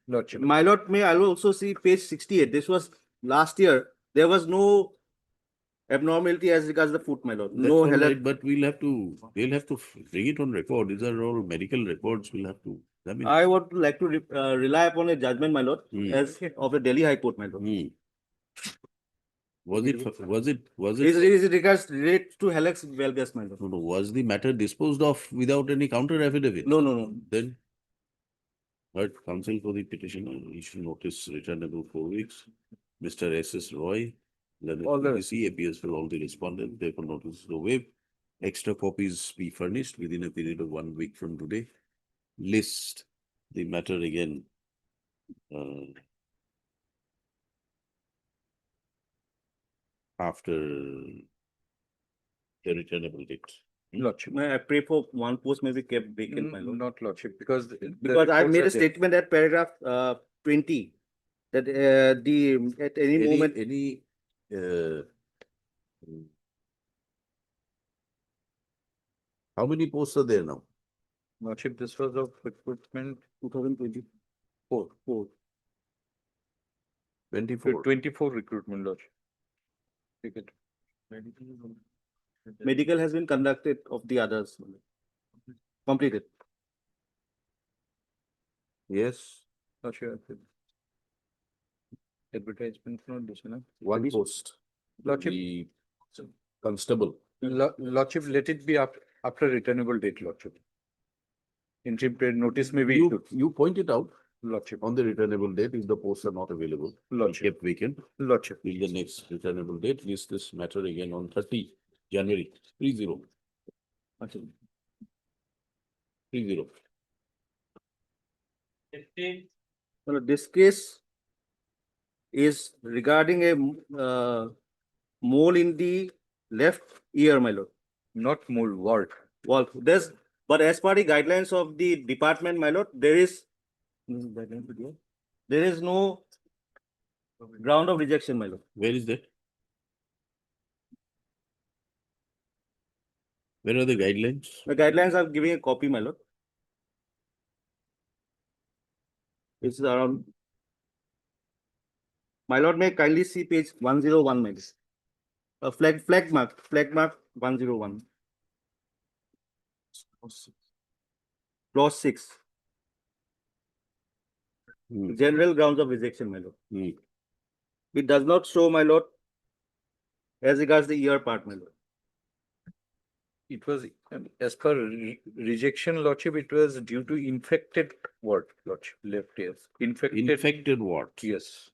my lord, may I also see page 68. This was last year. There was no abnormality as regards the foot, my lord. That's No all hella- right, but we'll have to bring it on record. These are all medical records. We'll have to examine. I would like to rely upon a judgment, my lord, Hmm. as of the Delhi High Court, my lord. Was it? Is it regards relates to Helix valgus, my lord? No, no. Was the matter disposed of without any counter affidavit? No. Then, heard counsel for the petitioner issue notice returnable 4 weeks. Mr. S.S. Roy, Leonard PVC appears for all the respondents. Therefore, notice is waived. Extra copies be furnished within a period of 1 week from today. List the matter again. After the returnable date. Lordship. May I pray for one post may be kept vacant, my lord? Not lordship, because. Because I made a statement at paragraph 20 that at any moment. How many posts are there now? Lordship, this was of recruitment 2024. 24. 24 recruitment, lordship. Ticket. Medical has been conducted of the others. Completed. Yes. Not sure. Advertisement not this enough. One post. Lordship. The constable. Lordship, let it be after returnable date, lordship. Interim period notice may be issued. You point it out. Lordship. On the returnable date, if the posts are not available. Lordship. Kept vacant. Lordship. Till the next returnable date, list this matter again on 30 January 30. 30. Well, this case is regarding a mole in the left ear, my lord. Not mole, wart. Well, but as per the guidelines of the department, my lord, there is no ground of rejection, my lord. Where is that? Where are the guidelines? The guidelines are giving a copy, my lord. It's around. My lord, may kindly see page 101, my lord. Flag mark 101. Clause 6. General grounds of rejection, my lord. It does not show, my lord, as regards the ear part, my lord. It was, as per rejection, lordship, it was due to infected wart, lordship, left ear. Infected wart. Yes.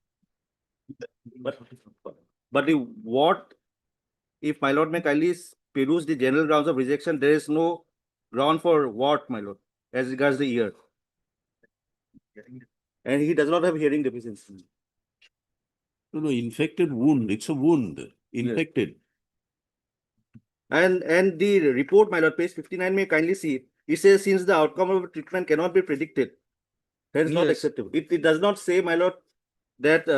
But the what, if my lord may kindly peruse the general grounds of rejection, there is no ground for what, my lord, as regards the ear. And he does not have hearing deficiency. No, infected wound. It's a wound. Infected. And the report, my lord, page 59 may kindly see. It says since the outcome of treatment cannot be predicted, hence not acceptable. It does not say, my lord, that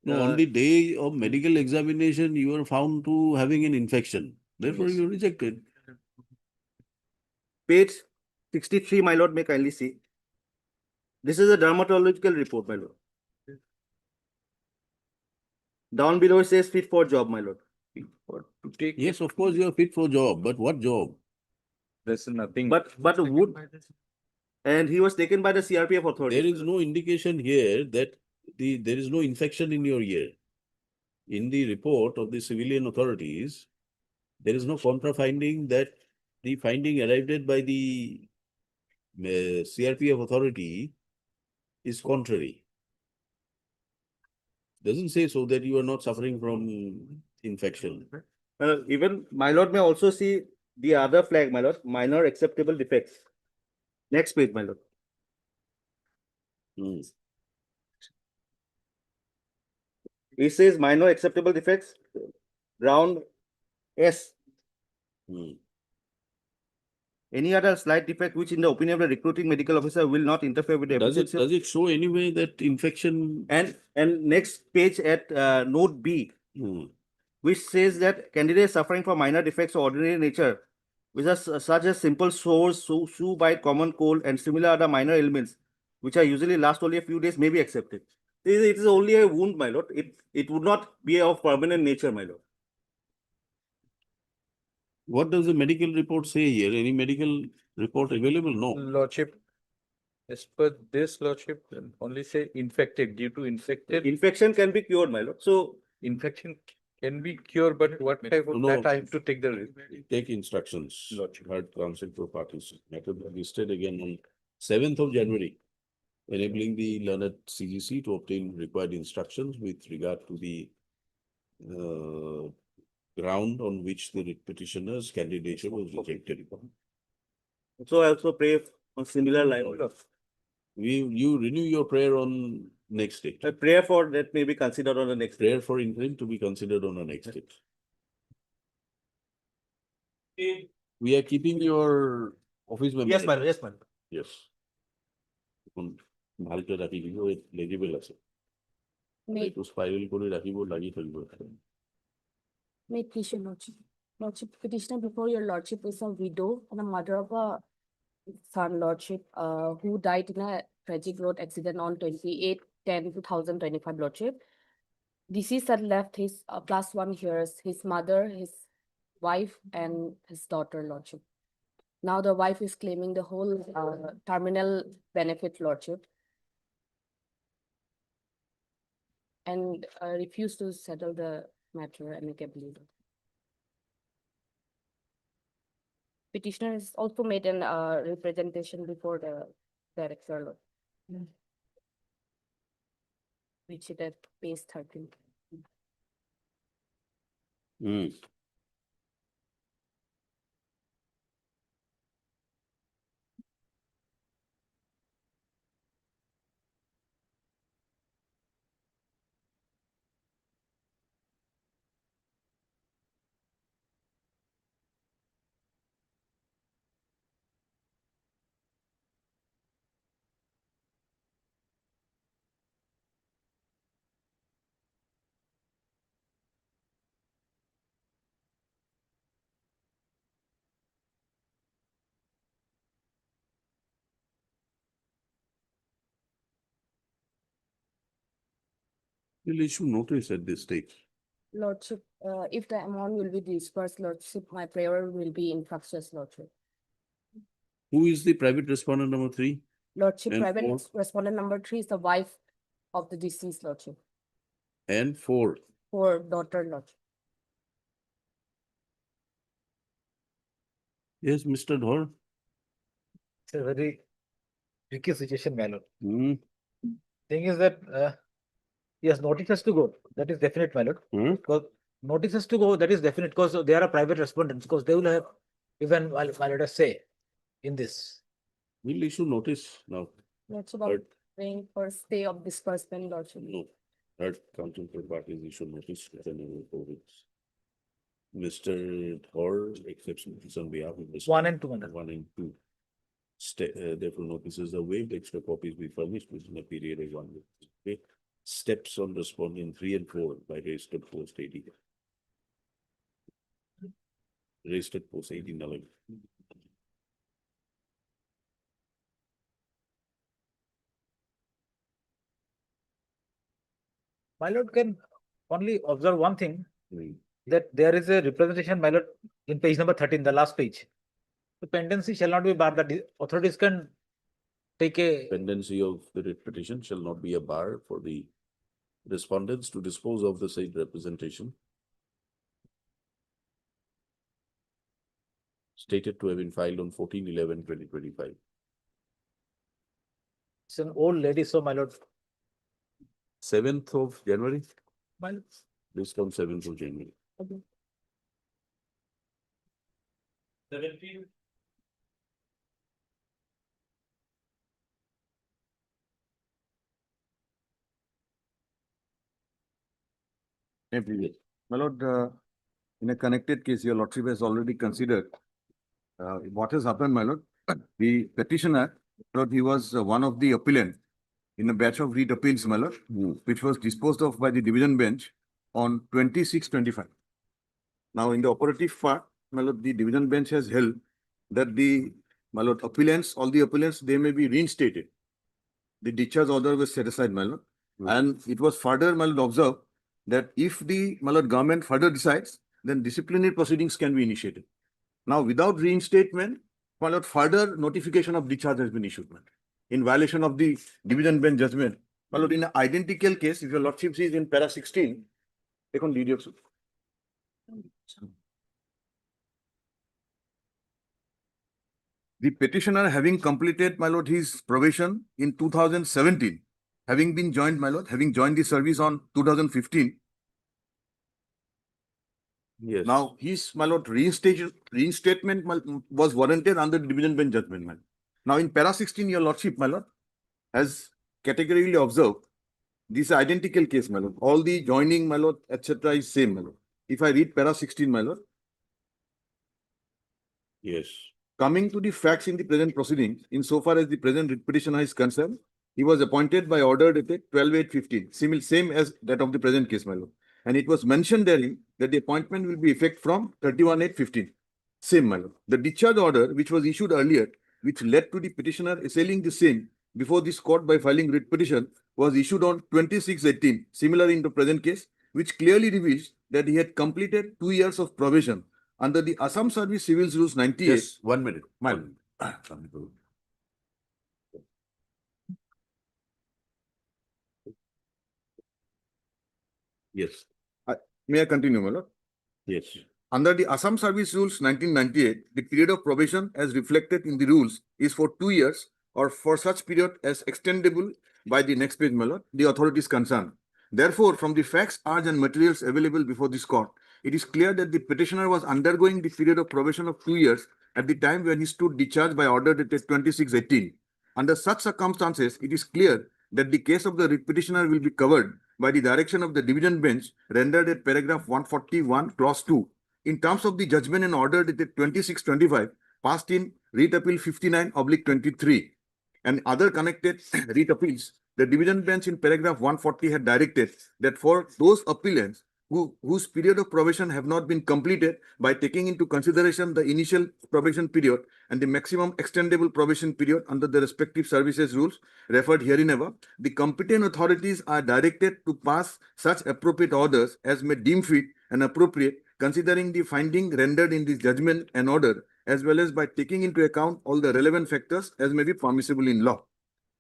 On the day of medical examination, you are found to having an infection. Therefore, you are rejected. Page 63, my lord, may kindly see. This is a dermatological report, my lord. Down below it says fit for job, my lord. Yes, of course, you are fit for job, but what job? There's nothing. But would, and he was taken by the CRPF authority. There is no indication here that there is no infection in your ear. In the report of the civilian authorities, there is no contra finding that the finding arrived at by the CRPF authority is contrary. Doesn't say so that you are not suffering from infection. Even my lord may also see the other flag, my lord, minor acceptable defects. Next page, my lord. It says minor acceptable defects, round S. Any other slight defect which in the opinion of the recruiting medical officer will not interfere with the efficiency. Does it show anyway that infection? And next page at note B, which says that candidates suffering from minor defects of ordinary nature, which are such as simple sores, shoe bite, common cold, and similar other minor ailments, which are usually last only a few days, may be accepted. It is only a wound, my lord. It would not be of permanent nature, my lord. What does the medical report say here? Any medical report available? No. Lordship, as per this lordship, only say infected due to infected. Infection can be cured, my lord. So Infection can be cured, but what type of No, that I have to take the risk. Take instructions. Lordship. Heard counsel for parties. Matter listed again on 7th of January, enabling the learned CGC to obtain required instructions with regard to the ground on which the petitioner's candidature was rejected. I also pray on similar line. You renew your prayer on next date. A prayer for that may be considered on the next Prayer for interim to be considered on the next date. We are keeping your office member. Yes, madam. Yes, madam. Yes. ভালকে রাখি দিব legible আছে একটু spiral করে রাখিব লাগি থাকিব May it please your lordship. Lordship, petitioner before your lordship is a widow and a mother of a son, lordship, who died in a tragic road accident on 28/10/2025, lordship. Deceased had left his +1 heirs, his mother, his wife, and his daughter, lordship. Now the wife is claiming the whole terminal benefit, lordship, and refused to settle the matter amicably. Petitioner has also made an representation before the director, lord. Which it at page 13. We'll issue notice at this stage. Lordship, if the amount will be dispersed, lordship, my prayer will be infructuous, lordship. Who is the private respondent number 3? Lordship, And private 4? respondent number 3 is the wife of the deceased, lordship. And 4. For daughter, lordship. Yes, Mr. Dhar. It's a very tricky situation, my lord. Hmm. Thing is that yes, notices to go. That is definite, my lord. Because notices to go, that is definite because they are a private respondents, because they will have even my let us say in this. We'll issue notice now. Lordship, I'm praying for stay of disbursement, lordship. No. Heard counsel for parties issue notice. Mr. Thor accepts notice on behalf of Mr. 1 and 2, my lord. 1 and 2. Therefore, notices are waived. Extra copies be furnished within a period of 1 week. Okay. Steps on responding 3 and 4 by registered post 80. Registered post 1811. My lord can only observe one thing, that there is a representation, my lord, in page number 13, the last page. The pendency shall not be barred. The authorities can take a Pendency of the writ petition shall not be a bar for the respondents to dispose of the said representation. Stated to have been filed on 14/11/2025. It's an old lady, so my lord. 7th of January. My lord. List on 7th of January. Okay. 17. My lord, in a connected case, your lordship has already considered what has happened, my lord. The petitioner, lord, he was one of the appellant in a batch of writ appeals, my lord, which was disposed of by the division bench on 26/25. Now, in the operative part, my lord, the division bench has held that the, my lord, appellants, all the appellants, they may be reinstated. The discharge order was set aside, my lord. And it was further, my lord, observed that if the, my lord, government further decides, then disciplinary proceedings can be initiated. Now, without reinstatement, my lord, further notification of discharge has been issued, my lord, in violation of the division bench judgment. My lord, in an identical case, if your lordship sees in para 16, take on DD. The petitioner having completed, my lord, his probation in 2017, having been joined, my lord, having joined the service on 2015. Yes. Now, his, my lord, reinstatement was warranted under the division bench judgment, my lord. Now, in para 16, your lordship, my lord, has categorically observed this identical case, my lord. All the joining, my lord, etc. is same, my lord. If I read para 16, my lord. Yes. Coming to the facts in the present proceedings, insofar as the present writ petitioner is concerned, he was appointed by order dated 12/8/15, same as that of the present case, my lord. And it was mentioned therein that the appointment will be effect from 31/8/15. Same, my lord. The discharge order, which was issued earlier, which led to the petitioner assailing the same before this court by filing writ petition, was issued on 26/18, similar in the present case, which clearly reveals that he had completed 2 years of probation under the Assam Service Civils Rules 98. Just 1 minute. My One minute. Yes. May I continue, my lord? Yes. Under the Assam Service Rules 1998, the period of probation as reflected in the rules is for 2 years or for such period as extendable by the next page, my lord, the authorities concerned. Therefore, from the facts, urge and materials available before this court, it is clear that the petitioner was undergoing the period of probation of 2 years at the time when he stood discharged by order dated 26/18. Under such circumstances, it is clear that the case of the writ petitioner will be covered by the direction of the division bench rendered at paragraph 141, clause 2. In terms of the judgment and order dated 26/25, passed in writ appeal 59/23 and other connected writ appeals, the division bench in paragraph 140 had directed that for those appellants whose period of probation have not been completed by taking into consideration the initial probation period and the maximum extendable probation period under the respective services rules referred herein above, the competent authorities are directed to pass such appropriate orders as may deem fit and appropriate, considering the finding rendered in this judgment and order, as well as by taking into account all the relevant factors as may be permissible in law.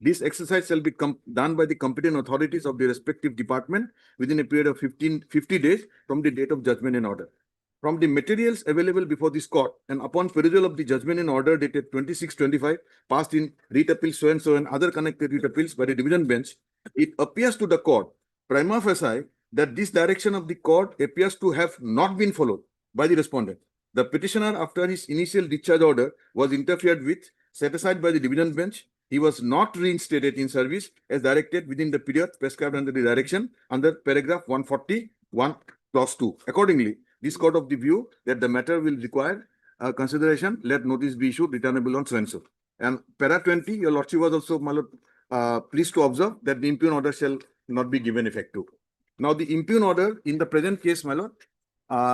This exercise shall be done by the competent authorities of the respective department within a period of 50 days from the date of judgment and order. From the materials available before this court and upon perusal of the judgment and order dated 26/25, passed in writ appeal so and other connected writ appeals by the division bench, it appears to the court prima facie that this direction of the court appears to have not been followed by the respondent. The petitioner, after his initial discharge order was interfered with, set aside by the division bench, he was not reinstated in service as directed within the period prescribed under the direction under paragraph 141, clause 2. Accordingly, this court of the view that the matter will require consideration, let notice be issued returnable on so and so. And para 20, your lordship was also, my lord, pleased to observe that the impugn order shall not be given effect to. Now, the impugn order in the present case, my lord,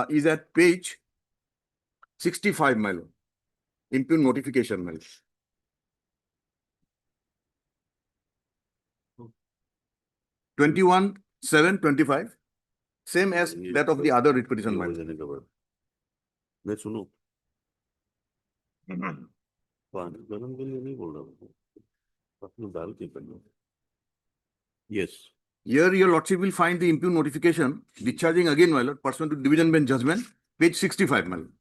is at page 65, my lord. Impugn notification, my lord. 21/7/25, same as that of the other writ petition, my lord. Let's know. Yes. Here, your lordship will find the impugn notification discharging again, my lord, pursuant to division bench judgment, page 65, my lord.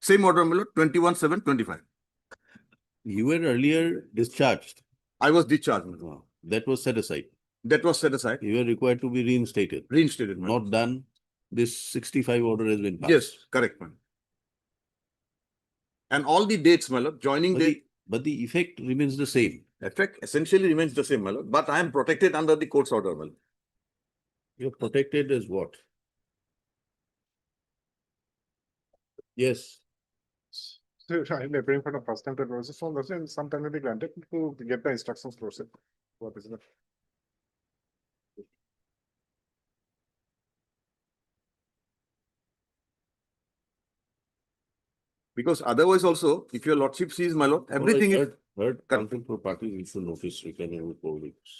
Same order, my lord, 21/7/25. You were earlier discharged. I was discharged, my lord. That was set aside. That was set aside. You were required to be reinstated. Reinstated, my lord. Not done. This 65 order has been passed. Yes, correct, man. And all the dates, my lord, joining date. But the effect remains the same. Effect essentially remains the same, my lord, but I am protected under the court's order, my lord. You're protected as what? Yes. So I'm appearing for the first time to process, so some time will be granted to get the instructions process. What is that? Because otherwise also, if your lordship sees, my lord, everything is. Heard counsel for parties issue notice returnable 4 weeks.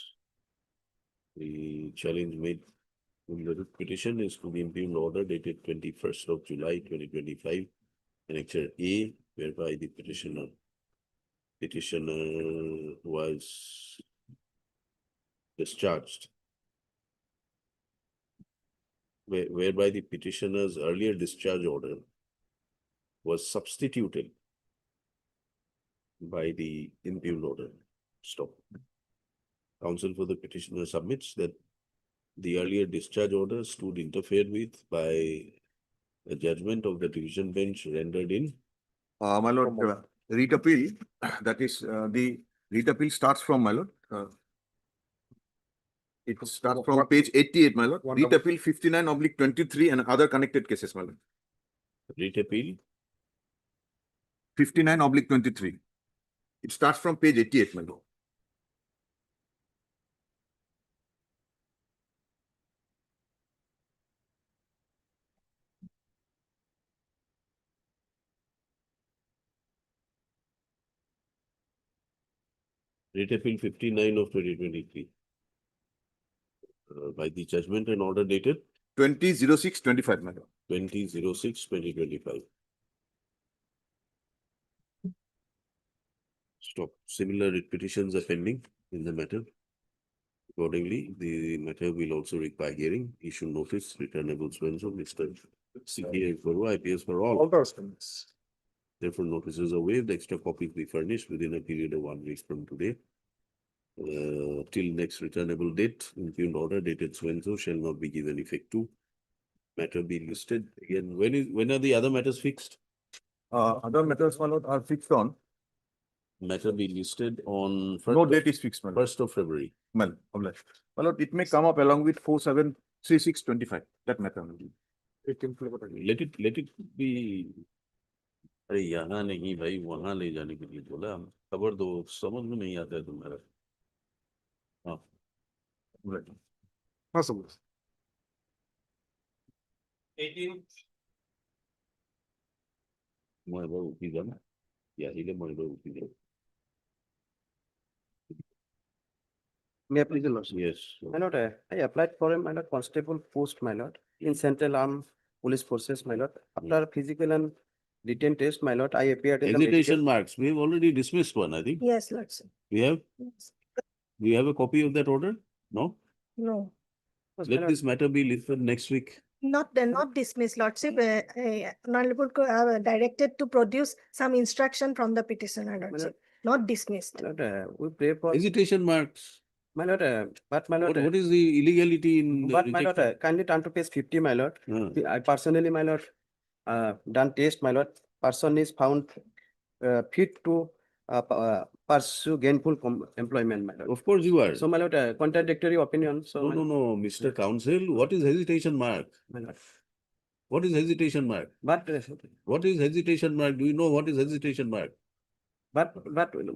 The challenge made in the writ petition is to the impugned order dated 21st of July 2025, annexure A, whereby the petitioner was discharged, whereby the petitioner's earlier discharge order was substituted by the impugned order. Stop. Counsel for the petitioner submits that the earlier discharge order stood interfered with by a judgment of the division bench rendered in. My lord, writ appeal, that is, the writ appeal starts from, my lord. It starts from page 88, my lord. Writ appeal 59/23 and other connected cases, my lord. Writ appeal 59/23. It starts from page 88, my lord. Writ appeal 59 of 2023. By the judgment and order dated 20/06/25, my lord. 20/06/2025. Stop. Similar writ petitions are pending in the matter. Accordingly, the matter will also require hearing, issue notice, returnable Swenson, Mr. C.K. Guru, IPS for all. All those things. Therefore, notices are waived, extra copies be furnished within a period of 1 week from today. Till next returnable date, impugned order dated Swenson shall not be given effect to. Matter be listed. Again, when are the other matters fixed? Other matters, my lord, are fixed on. Matter be listed on. No date is fixed, my lord. 1st of February. My lord, it may come up along with 4736/25, that matter. Let it be. अरे यहाँ नहीं भाई वहां ले जाने के लिए बोला खबर दो समझ में नहीं आता है तुम्हारा हाँ Possible. 18 মই এবাৰ উঠি যাম আহিলে মই এবাৰ উঠি যাম May I please, your lordship? Yes. My lord, I applied for a my lord constable post, my lord, in Central Armed Police Forces, my lord. After physical and written test, my lord, I appeared in the Hesitation marks. We have already dismissed one, I think. Yes, Lordship. We have? Do you have a copy of that order? No? No. Let this matter be listed next week. Not dismissed, Lordship. Honorable directed to produce some instruction from the petitioner, Lordship. Not dismissed. My lord, we pray for. Hesitation marks. My lord, but my lord. What is the illegality in? But my lord, kindly turn to page 50, my lord. I personally, my lord, done test, my lord. Person is found fit to pursue gainful employment, my lord. Of course you are. So, my lord, contradictory opinion. So, No, Mr. Counsel, what is hesitation mark? My lord. What is hesitation mark? But what is hesitation mark? Do you know what is hesitation mark? But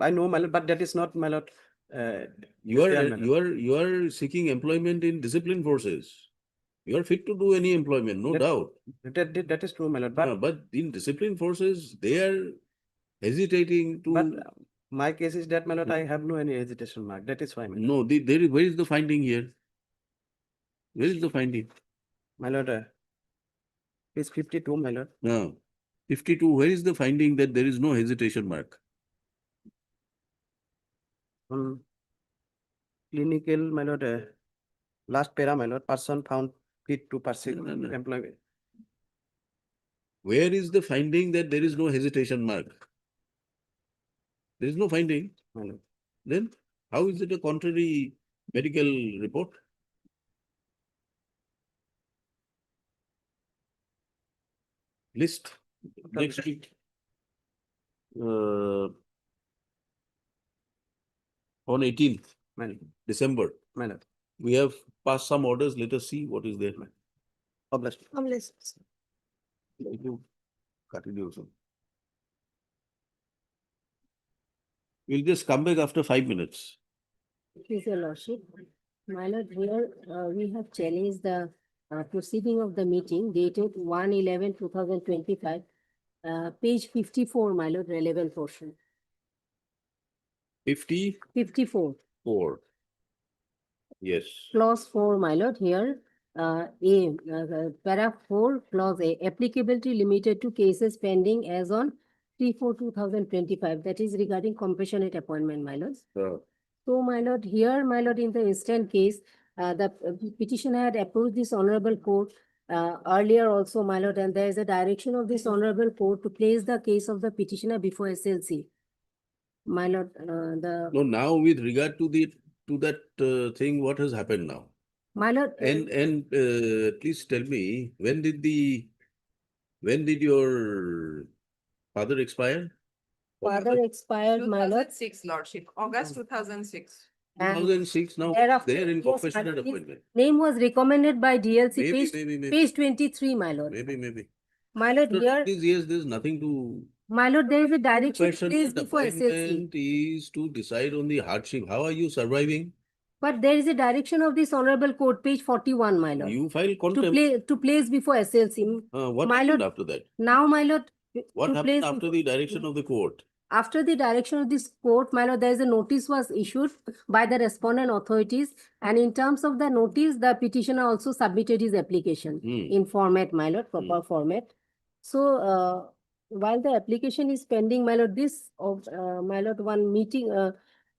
I know, my lord, but that is not, my lord. You are seeking employment in discipline forces. You are fit to do any employment, no doubt. That is true, my lord. But in discipline forces, they are hesitating to. But my case is that, my lord, I have no any hesitation mark. That is why. No, where is the finding here? Where is the finding? My lord, page 52, my lord. No, 52. Where is the finding that there is no hesitation mark? Clinical, my lord, last para, my lord, person found fit to pursue employment. Where is the finding that there is no hesitation mark? There is no finding. My lord. Then how is it a contrary medical report? List next week. On 18th December. My lord. We have passed some orders. Let us see what is there. Obliged. Obliged. Thank you. continue. We'll just come back after 5 minutes. Please, Your Lordship. My lord, here we have challenged the proceeding of the meeting dated 1/11/2025, page 54, my lord, relevant portion. 54. 54. Yes. Clause 4, my lord, here, paragraph 4, clause A, applicability limited to cases pending as on 3/4/2025. That is regarding compassionate appointment, my lord. So, my lord, here, my lord, in the instant case, the petitioner had approached this honorable court earlier also, my lord, and there is a direction of this honorable court to place the case of the petitioner before SLC. My lord, No, now with regard to that thing, what has happened now? my lord, And please tell me, when did your father expire? father expired, my lord. 2006, Lordship, August 2006. 2006, now Thereafter, there in yes, compassionate his appointment. name was recommended by DLC, Maybe. page 23, my lord. Maybe. My lord, So here, these years, there's nothing to. my lord, there is a direction Compassionate placed before SLC. appointment is to decide on the hardship. How are you surviving? But there is a direction of this honorable court, page 41, my lord. You file contempt. To place before SLC. What My happened lord, after that? now, my lord. What to happened place after before- the direction of the court? After the direction of this court, my lord, there is a notice was issued by the respondent authorities. And in terms of the notice, the petitioner also submitted his application in format, my lord, proper format. So, while the application is pending, my lord, my lord, one meeting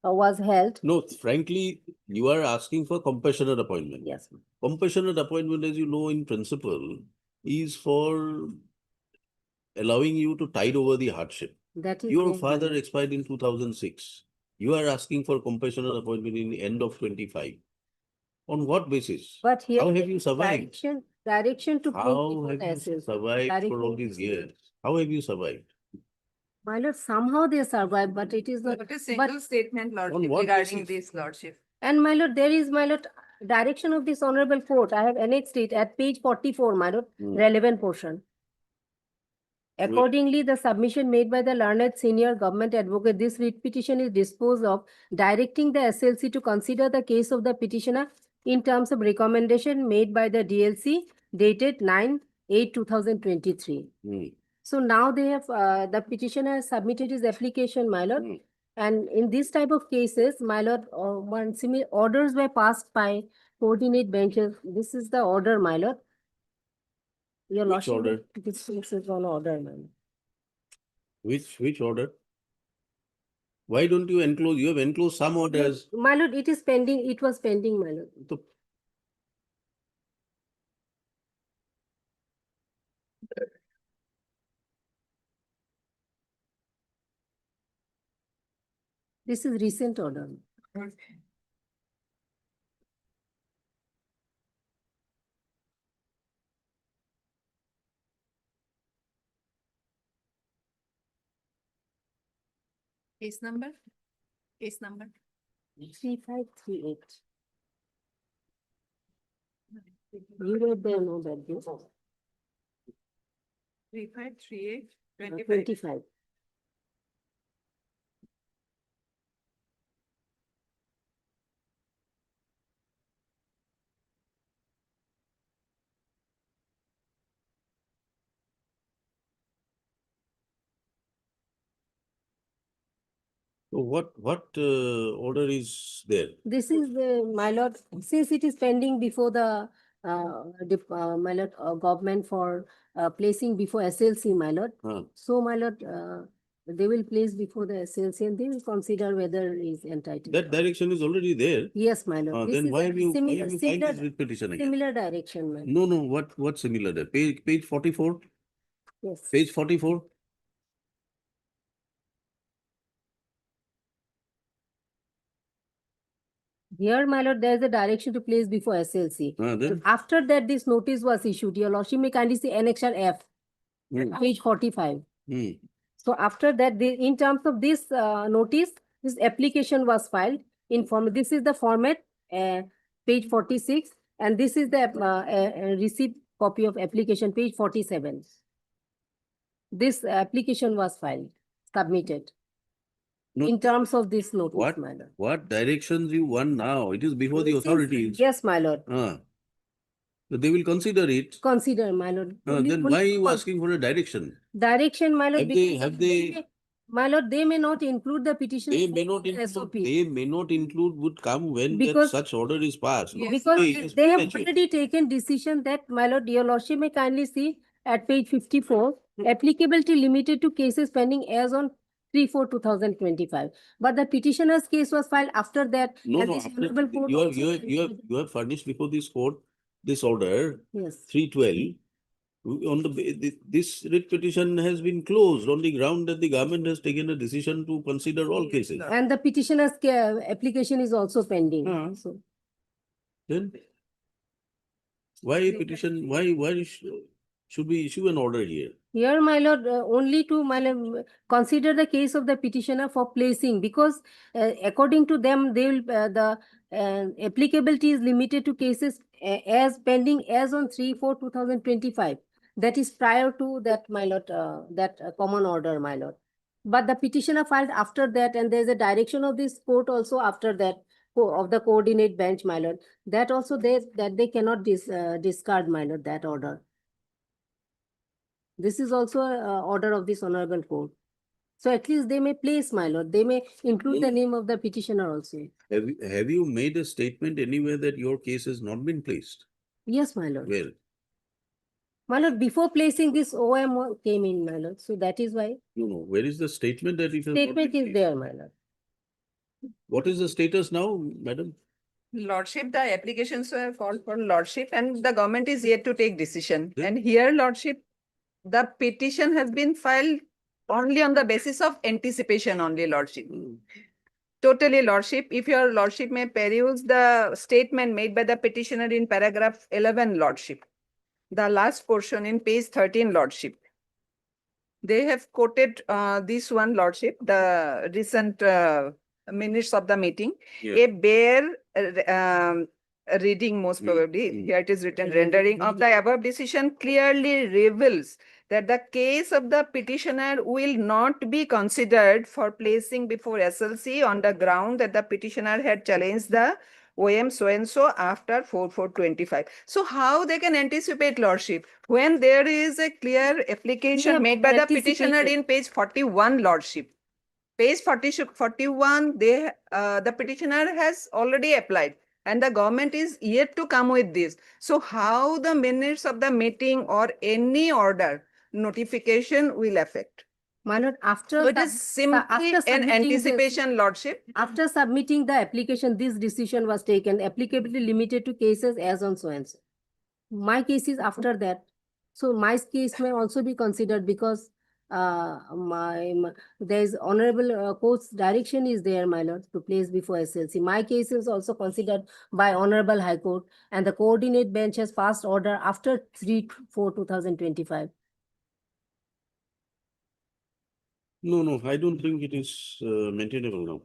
was held. No, frankly, you are asking for compassionate appointment. Yes. Compassionate appointment, as you know, in principle, is for allowing you to tide over the hardship. That is Your there, my father lord. expired in 2006. You are asking for compassionate appointment in the end of 25. On what basis? But here, How have you survived? direction to place How before have the you SLC. survived for Direction all to these place- years? How have you survived? My lord, somehow they survive, but it is not. Not a But single statement, Lordship, what regarding basis? this, Lordship. And my lord, there is, my lord, direction of this honorable court. I have annexed it at page 44, my lord, relevant portion. Accordingly, the submission made by the learned senior government advocate, this writ petition is disposed of, directing the SLC to consider the case of the petitioner in terms of recommendation made by the DLC dated 9/8/2023. So now they have, the petitioner has submitted his application, my lord. And in this type of cases, my lord, orders were passed by coordinate benches. This is the order, my lord. Your Which lordship, order? this is on order, my lord. Which order? Why don't you enclose? You have enclosed some orders. My lord, it is pending, it was pending, my lord. This is recent order. Case number? Case number? 3538. You were there, no, that day. 3538, 25. 25. So what order is there? This is the, my lord, since it is pending before the, my lord, government for placing before SLC, my lord. So, my lord, they will place before the SLC and they will consider whether is entitled. That direction is already there. Yes, my lord. This Then is why have you similar, filed this writ petition again? similar direction, my lord. No, what similar there? Page 44? Yes. Page 44? Here, my lord, there is a direction to place before SLC. Then? After that, this notice was issued. Your lordship may kindly see annexure F, page 45. So after that, in terms of this notice, this application was filed in form. This is the format, page 46, and this is the receipt copy of application, page 47. this application was filed, submitted. No. In terms of this notice, What, my lord. what directions you want now? It is before the This is- authorities. Yes, my lord. So they will consider it. Consider, my lord. Then why are you asking for a direction? Direction, my lord. Have they, My lord, they may not include the petition. they may not SOP. include, they may not include would come when that Because- such order is passed. Not Because today, it is they have premature. already taken decision that, my lord, your lordship may kindly see at page 54, applicability limited to cases pending as on 3/4/2025. But the petitioner's case was filed after that. No, and no, this after, honorable court you have, also you have furnished before this court, this order, Yes. 312. On this writ petition has been closed on the ground that the government has taken a decision to consider all cases. And the petitioner's application is also pending. So Then why petition, why should we issue an order here? here, my lord, only to, my lord, consider the case of the petitioner for placing, because according to them, they will, the applicability is limited to cases as pending as on 3/4/2025. That is prior to that, my lord, that common order, my lord. But the petitioner filed after that, and there is a direction of this court also after that, of the coordinate bench, my lord. That also they cannot discard, my lord, that order. This is also a order of this honorable court. So at least they may place, my lord. They may include the name of the petitioner also. Have you made a statement anywhere that your case has not been placed? Yes, my lord. Well, My lord, before placing this OM came in, my lord. So that is why where is the statement that it has not statement been is placed? there, my lord. What is the status now, madam? Lordship, the applications were called for lordship and the government is yet to take decision. And here, lordship, the petition has been filed only on the basis of anticipation only, lordship. Totally, lordship. If your lordship may peruse the statement made by the petitioner in paragraph 11, lordship. The last portion in page 13, lordship. They have quoted this one, lordship, the recent minutes of the meeting. Yeah. A bare reading, most probably, here it is written, rendering of the above decision clearly reveals that the case of the petitioner will not be considered for placing before SLC on the ground that the petitioner had challenged the OM so-and-so after 4/4/25. So how they can anticipate, lordship, when there is a clear application have made by the petitioner anticipated. in page 41, lordship. Page 41, the petitioner has already applied and the government is yet to come with this. So how the minutes of the meeting or any order notification will affect? My lord, after So it is simply an submitting this- anticipation, lordship. After submitting the application, this decision was taken, applicability limited to cases as on so and so. My case is after that. So my case may also be considered because there is honorable court's direction is there, my lord, to place before SLC. My case is also considered by honorable high court and the coordinate bench has passed order after 3/4/2025. No, I don't think it is maintainable now.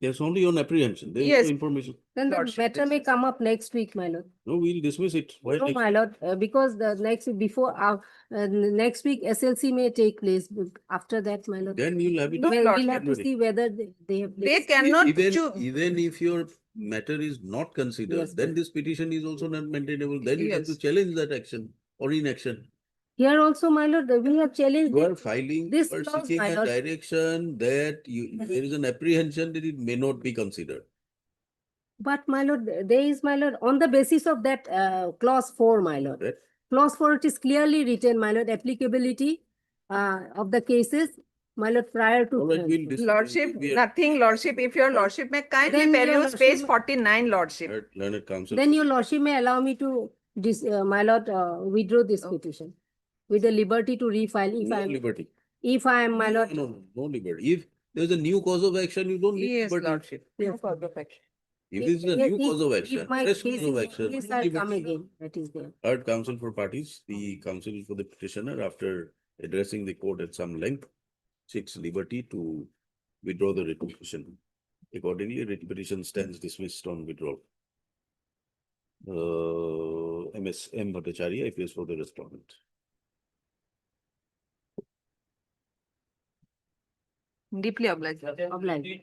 There's only on apprehension. There is Yes. no information. Then the matter may come up next week, my lord. No, we'll dismiss it. Why No, next- my lord, because the next, next week SLC may take place. After that, my lord. Then you'll have it. We'll have to see whether they have. They placed- cannot Even if your matter is not considered, Yes, then this petition is also not maintainable. Then you have to Yes. challenge that action or inaction. Here also, my lord, we have challenged. You are filing, This you are clause, seeking my a lord. direction that there is an apprehension that it may not be considered. But my lord, there is, my lord, on the basis of that clause 4, my lord. Right. Clause 4, it is clearly written, my lord, applicability of the cases, my lord, prior to. All right, we'll discuss. Lordship, nothing, lordship. If your lordship may kindly Then your peruse page lordship- 49, lordship. Learned counsel. Then your lordship may allow me to, my lord, withdraw this petition with the liberty to refile if No I am, liberty. if I am, my lord. No liberty. If there's a new cause of action, you don't need Yes, liberty. lordship. No further action. If this is a new cause of action, If my fresh case cause of is action, dismissed, no I'll come liberty. again, that is there. Heard counsel for parties, the counsel for the petitioner, after addressing the court at some length, seeks liberty to withdraw the writ petition. Accordingly, writ petition stands dismissed on withdrawal. MS M. Bhattacharya appears for the respondent. Deeply obliged. Obliged.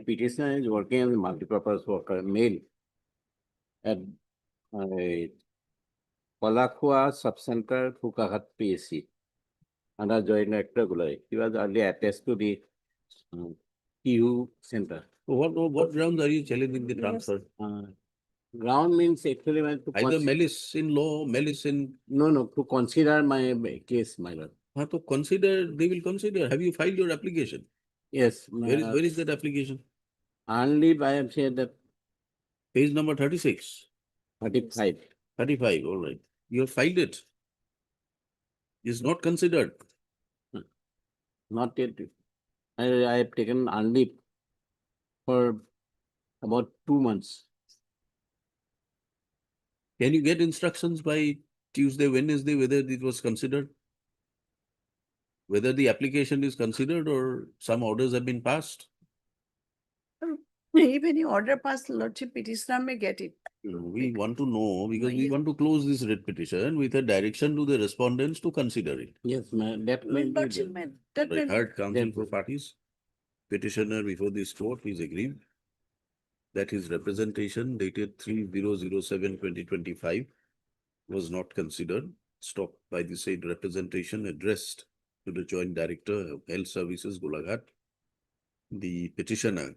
Petitioner is working as a multipurpose worker, male, at Palakua Subcenter, Fukahat PSC, under Joint Director Gulai. He was earlier attached to the TU Center. What grounds are you challenging the transfer? Ground means actually when to Either malice in law, malice in. No, to consider my case, my lord. To consider, they will consider. Have you filed your application? Yes. Where is that application? Only I have said that. Page number 36. 35. 35, all right. You have filed it. Is not considered. Not yet. I have taken only for about 2 months. Can you get instructions by Tuesday, Wednesday, whether it was considered? Whether the application is considered or some orders have been passed? If any order passed, Lordship petitioner may get it. We want to know because we want to close this writ petition with a direction to the respondents to consider it. Yes, ma'am. That may be. Lordship may, that I may. heard counsel for parties. Petitioner before this court is agreed that his representation dated 3007-2025 was not considered, stopped by the said representation addressed to the Joint Director of Health Services, Golaghat. The petitioner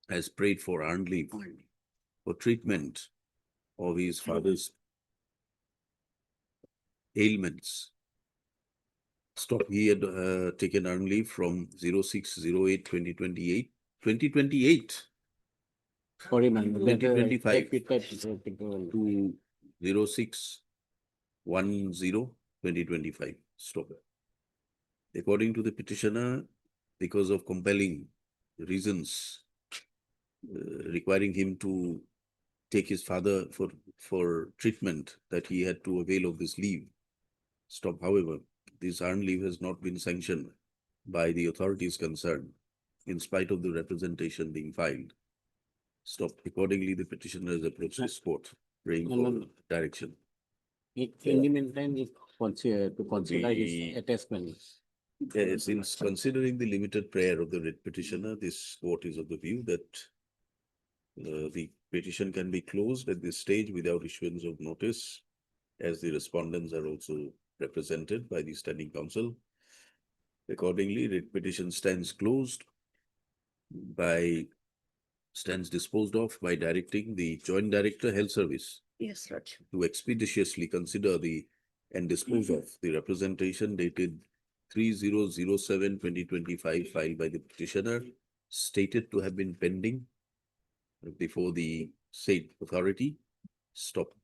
has prayed for earned leave for treatment of his father's ailments. Stop. He had taken earned leave from 06/08/2028. 2028. Sorry, ma'am. 2025 to 06/10/2025. Stop. According to the petitioner, because of compelling reasons requiring him to take his father for treatment, that he had to avail of this leave. Stop. However, this earned leave has not been sanctioned by the authorities concerned, in spite of the representation being filed. Stop. Accordingly, the petitioner has approached this court, praying for direction. In the meantime, to consider his attachment. Since considering the limited prayer of the writ petitioner, this court is of the view that the petition can be closed at this stage without issuance of notice, as the respondents are also represented by the standing counsel. Accordingly, writ petition stands disposed of by directing the Joint Director Health Service Yes, Lordship. to expeditiously consider and dispose of the representation dated 3007-2025 filed by the petitioner, stated to have been pending before the said authority. Stop.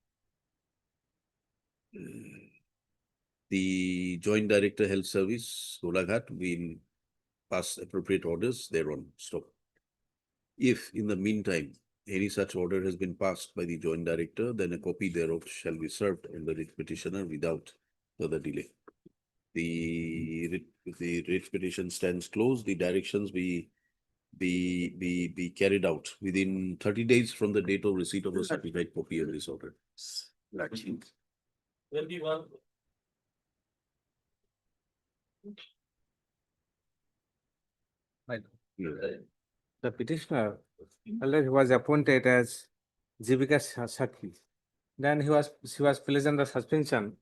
The Joint Director Health Service, Golaghat, will pass appropriate orders thereon. Stop. If in the meantime any such order has been passed by the Joint Director, then a copy thereof shall be served on the writ petitioner without further delay. The writ petition stands closed. The directions be carried out within 30 days from the date of receipt of a certified copy of this order. 21. The petitioner, earlier he was appointed as Jivika Sakhi. Then she was placed under suspension.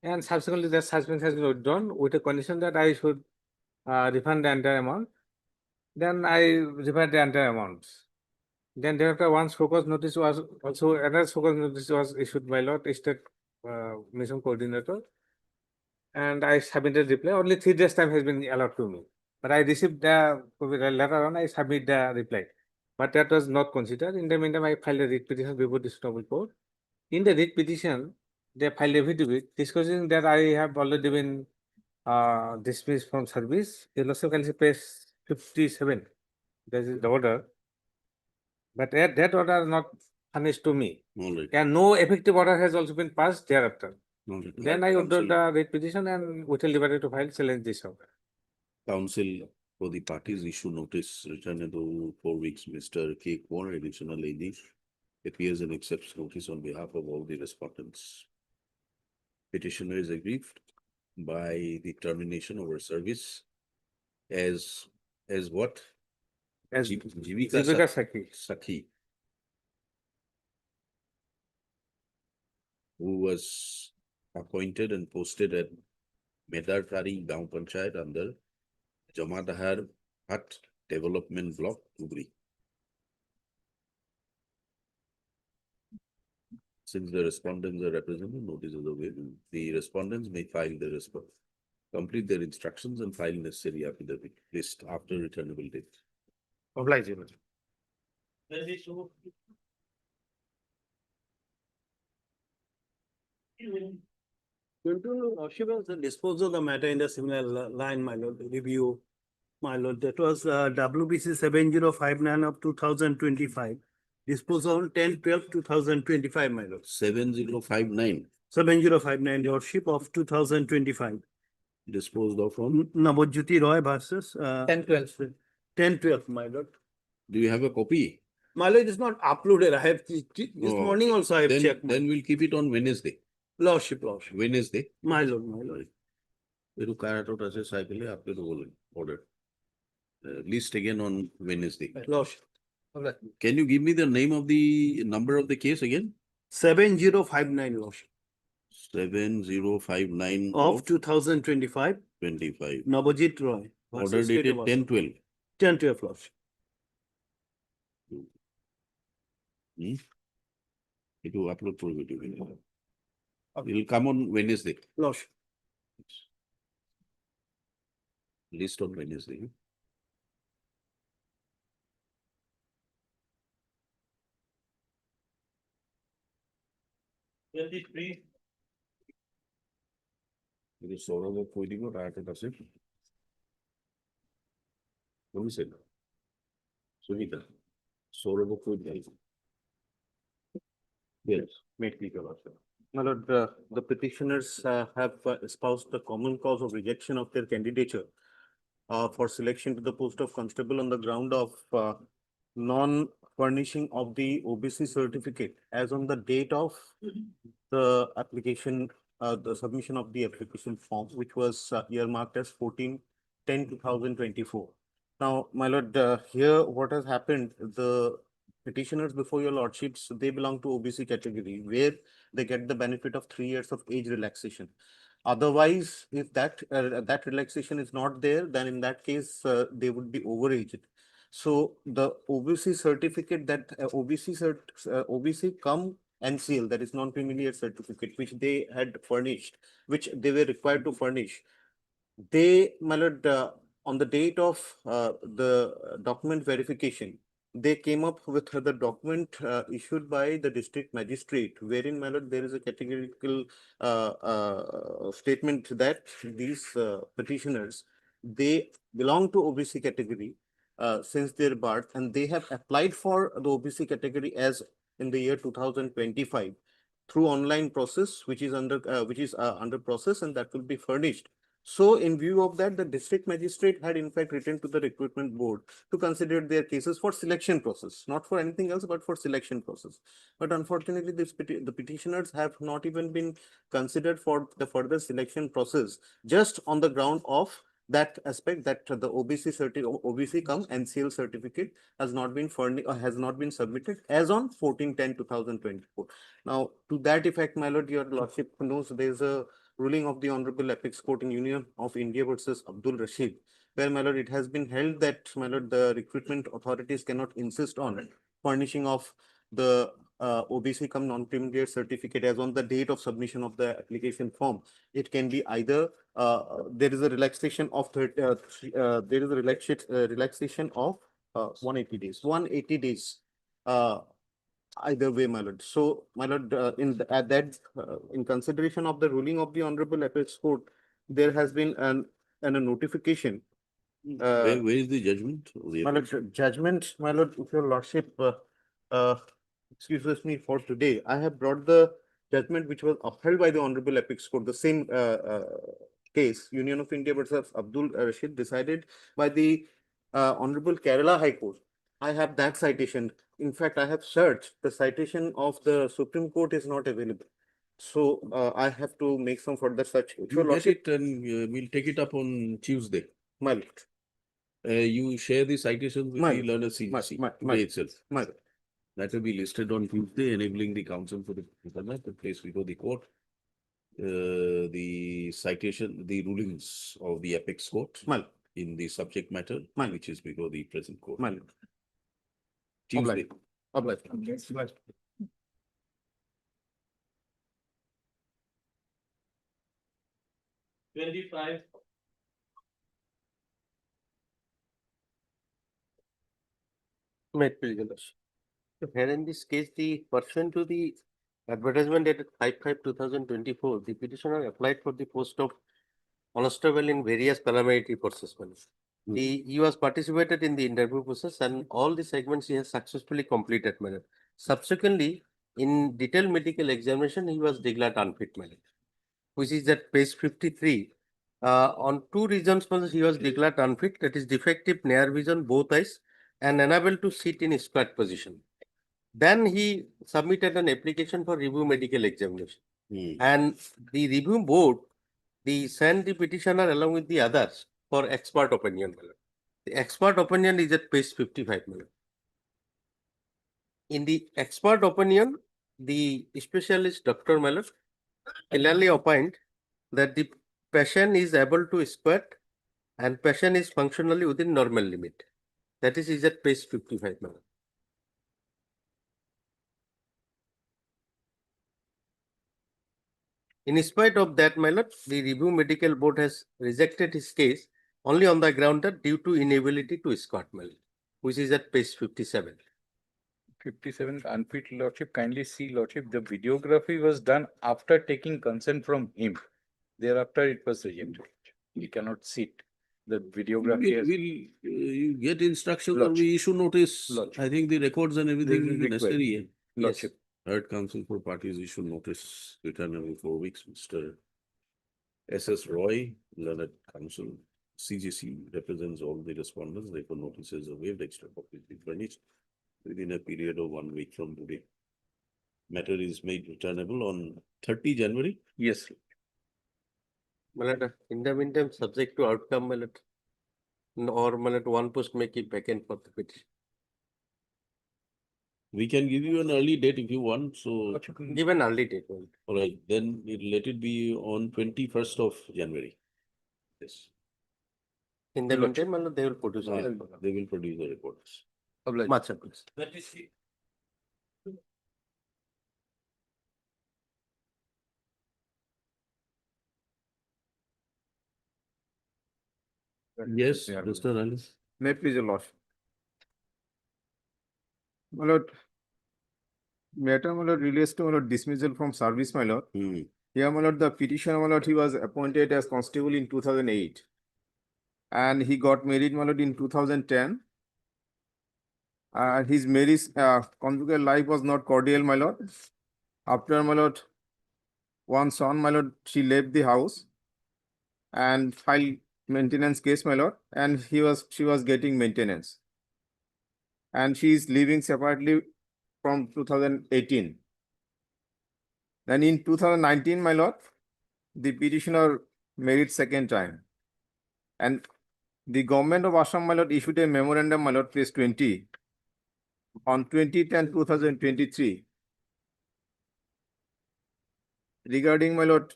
And subsequently the suspension has been withdrawn with a condition that I should refund the entire amount. Then I refunded the entire amount. Then thereafter one focus notice was also, another focus notice was issued by State Mission Coordinator. And I submitted reply. Only 3 days time has been allowed to me. But I received the later on, I submit the reply. But that was not considered. In the meantime, I filed a writ petition before this noble court. In the writ petition, they filed a affidavit discussing that I have already been dismissed from service. You also can see page 57. That is the order. But that order is not furnished to me. And no effective order has also been passed thereafter. Then I ordered the writ petition and withheld liberty to file challenge this order. Counsel For the parties issue notice returned to 4 weeks, Mr. K. Kumar, additional AD, appears and accepts notice on behalf of all the respondents. Petitioner is aggrieved by the termination of her service as what? As Jivika Jivika Sakhi. Sakhi. Who was appointed and posted at Medartari Gaon Panchayat under Jamadahar Hut Development Block, Dhubri. Since the respondents are represented, notice is available. The respondents may file their response, complete their instructions and file necessary affidavit list after returnable date. Oblige. She was disposed of the matter in the similar line, my lord, review. My lord, that was WBC 7059 of 2025. Disposed on 10/12/2025, my lord. 7059. 7059, lordship of 2025. Disposed of on Navajyoti Roy versus 10/12. 10/12, my lord. Do you have a copy? My lord, it is not uploaded. I have this Oh, morning also I have then, checked. Then we'll keep it on Wednesday. Lordship. Wednesday. My lord, my lord. Peru Karatot as a cycle after the whole order. List again on Wednesday. Lordship. Can you give me the name of the number of the case again? 7059, lordship. 7059 Of 2025. 25. Navajit Roy. Order versus State dated of 10/12. 10/12, lordship. It will upload for video. It will come on Wednesday. Lordship. List on Wednesday. It is Saurabh of Koidigo, Rayate Tasif. What is it? Sunita. Saurabh of Koidigo. Yes. Make legal lordship. My lord, the petitioners have espoused the common cause of rejection of their candidature for selection to the post of constable on the ground of non-furnishing of the OBC certificate as on the date of the application, the submission of the application form, which was earmarked as 14/10/2024. Now, my lord, here what has happened, the petitioners before your lordships, they belong to OBC category where they get the benefit of 3 years of age relaxation. Otherwise, if that relaxation is not there, then in that case, they would be overaged. So the OBC certificate that OBC come NCL, that is non-familiar certificate, which they had furnished, which they were required to furnish. They, my lord, on the date of the document verification, they came up with the document issued by the district magistrate, wherein, my lord, there is a categorical statement that these petitioners, they belong to OBC category since their birth, and they have applied for the OBC category as in the year 2025 through online process, which is under process, and that will be furnished. So in view of that, the district magistrate had in fact written to the recruitment board to consider their cases for selection process, not for anything else, but for selection process. But unfortunately, the petitioners have not even been considered for the further selection process, just on the ground of that aspect that the OBC come NCL certificate has not been submitted as on 14/10/2024. Now, to that effect, my lord, your lordship knows there is a ruling of the Honorable Apex Court in Union of India versus Abdul Rashid, where, my lord, it has been held that, my lord, the recruitment authorities cannot insist on furnishing of the OBC come non-premier certificate as on the date of submission of the application form. It can be either there is a relaxation of relaxation of 180 days. 180 days. Either way, my lord. So, my lord, in consideration of the ruling of the Honorable Apex Court, there has been a notification. Where is the judgment? My lord, judgment, my lord, if your lordship excuses me for today, I have brought the judgment which was upheld by the Honorable Apex Court, the same case, Union of India versus Abdul Rashid, decided by the Honorable Kerala High Court. I have that citation. In fact, I have searched. The citation of the Supreme Court is not available. So I have to make some further search. Your You get Lordship, it and we'll take it up on Tuesday. my lord. You share the citations with My the lord. learner CGC my today itself. my lord. That will be listed on Tuesday, enabling the council for the internet to place before the court the citation, the rulings of the apex court My lord. in the subject matter, My lord. which is before the present court. My lord. Tuesday. Obliged. Obliged. 25. May please, your Lordship. So here in this case, the pursuant to the advertisement dated 5/5/2024, the petitioner applied for the post of constable in various paramilitary forces. He was participated in the interview process and all the segments he has successfully completed. Subsequently, in detailed medical examination, he was declared unfit, which is at page 53. On two reasons, he was declared unfit, that is defective near vision, both eyes, and unable to sit in squat position. Then he submitted an application for review medical examination. And the review board, they sent the petitioner along with the others for expert opinion. The expert opinion is at page 55. In the expert opinion, the specialist Dr. clearly opined that the patient is able to squat and patient is functionally within normal limit. That is at page 55. In spite of that, the review medical board has rejected his case only on the ground that due to inability to squat, which is at page 57. 57 unfit, Lordship, kindly see, Lordship, the videography was done after taking consent from him. Thereafter, it was rejected. He cannot sit. The videography has. You get instructions or we issue notice. Lordship. I think the records and everything This will is be required. necessary. Lordship. Third council for parties issue notice return every 4 weeks. Mr. S.S. Roy, learned counsel, CGC represents all the respondents. Therefore, notices are waived, extra copies be furnished within a period of 1 week from today. Matter is made returnable on 30 January. Yes. In the meantime, subject to outcome, or one post may keep vacant for the petition. We can give you an early date if you want. So Give an early date. all right, then let it be on 21st of January. Yes. In the meantime, they will produce. They will produce the reports. Much appreciated. Let me see. Yes, Mr. Alice. May please, your lordship. My lord, matter, my lord, relates to my lord dismissal from service, my lord. Here, my lord, the petitioner, my lord, he was appointed as constable in 2008. And he got married, my lord, in 2010. His marriage, conjugal life was not cordial, my lord. After, my lord, one son, my lord, she left the house and filed maintenance case, my lord, and she was getting maintenance. And she is living separately from 2018. Then in 2019, my lord, the petitioner married second time. And the government of Assam, my lord, issued a memorandum, my lord, page 20, on 20/10/2023, regarding, my lord,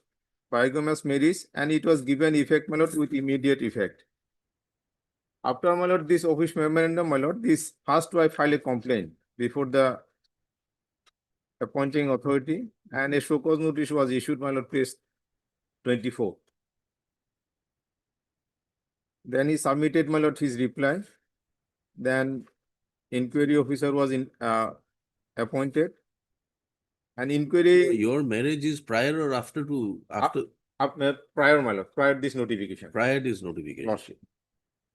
bigamous marriage, and it was given effect, my lord, with immediate effect. After, my lord, this office memorandum, my lord, this first wife filed a complaint before the appointing authority, and a show cause notice was issued, my lord, page 24. Then he submitted, my lord, his reply. Then inquiry officer was appointed. And inquiry. Your marriage is prior or after Prior, my lord, prior this notification. Prior this notification. Lordship.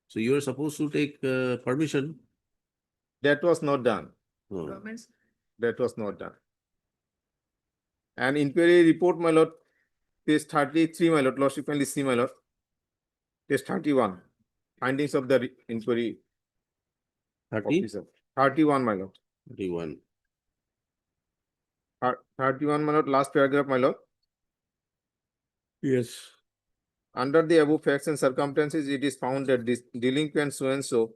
So you are supposed to take permission. That was not done. Hmm. That was not done. And inquiry report, my lord, page 33, my lord, lordship kindly see, my lord. Page 31, findings of the inquiry 30, officer. 31, my lord. 31. 31, my lord, last paragraph, my lord. Yes. Under the above facts and circumstances, it is found that this delinquent so and so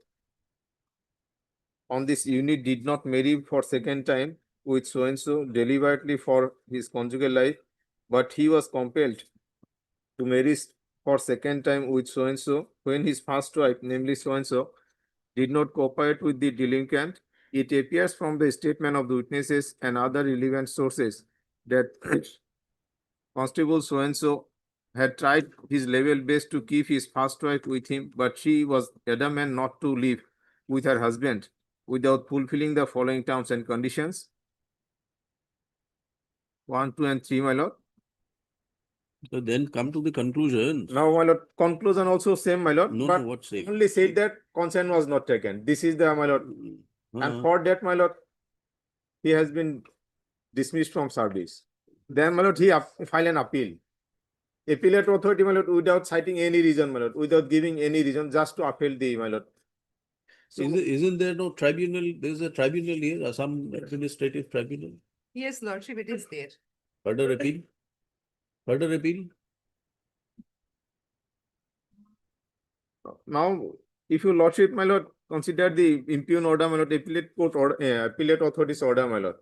on this unit did not marry for second time with so and so deliberately for his conjugal life, but he was compelled to marry for second time with so and so when his first wife, namely so and so, did not cooperate with the delinquent. It appears from the statement of the witnesses and other relevant sources that Constable so and so had tried his level best to keep his first wife with him, but she was adamant not to live with her husband without fulfilling the following terms and conditions. 1, 2, and 3, my lord. So then come to the conclusion. Now, my lord, conclusion also same, my lord. No, but no, what say? only said that consent was not taken. This is the, my lord. And for that, my lord, he has been dismissed from service. Then, my lord, he filed an appeal. Appellate authority, my lord, without citing any reason, my lord, without giving any reason, just to appeal the, my lord. So, Isn't there no tribunal? There's a tribunal here, Assam Administrative Tribunal. Yes, Lordship, it is there. Further appeal? Further appeal? now, if your lordship, my lord, consider the impugn order, my lord, appellate court order, appellate authority's order, my lord,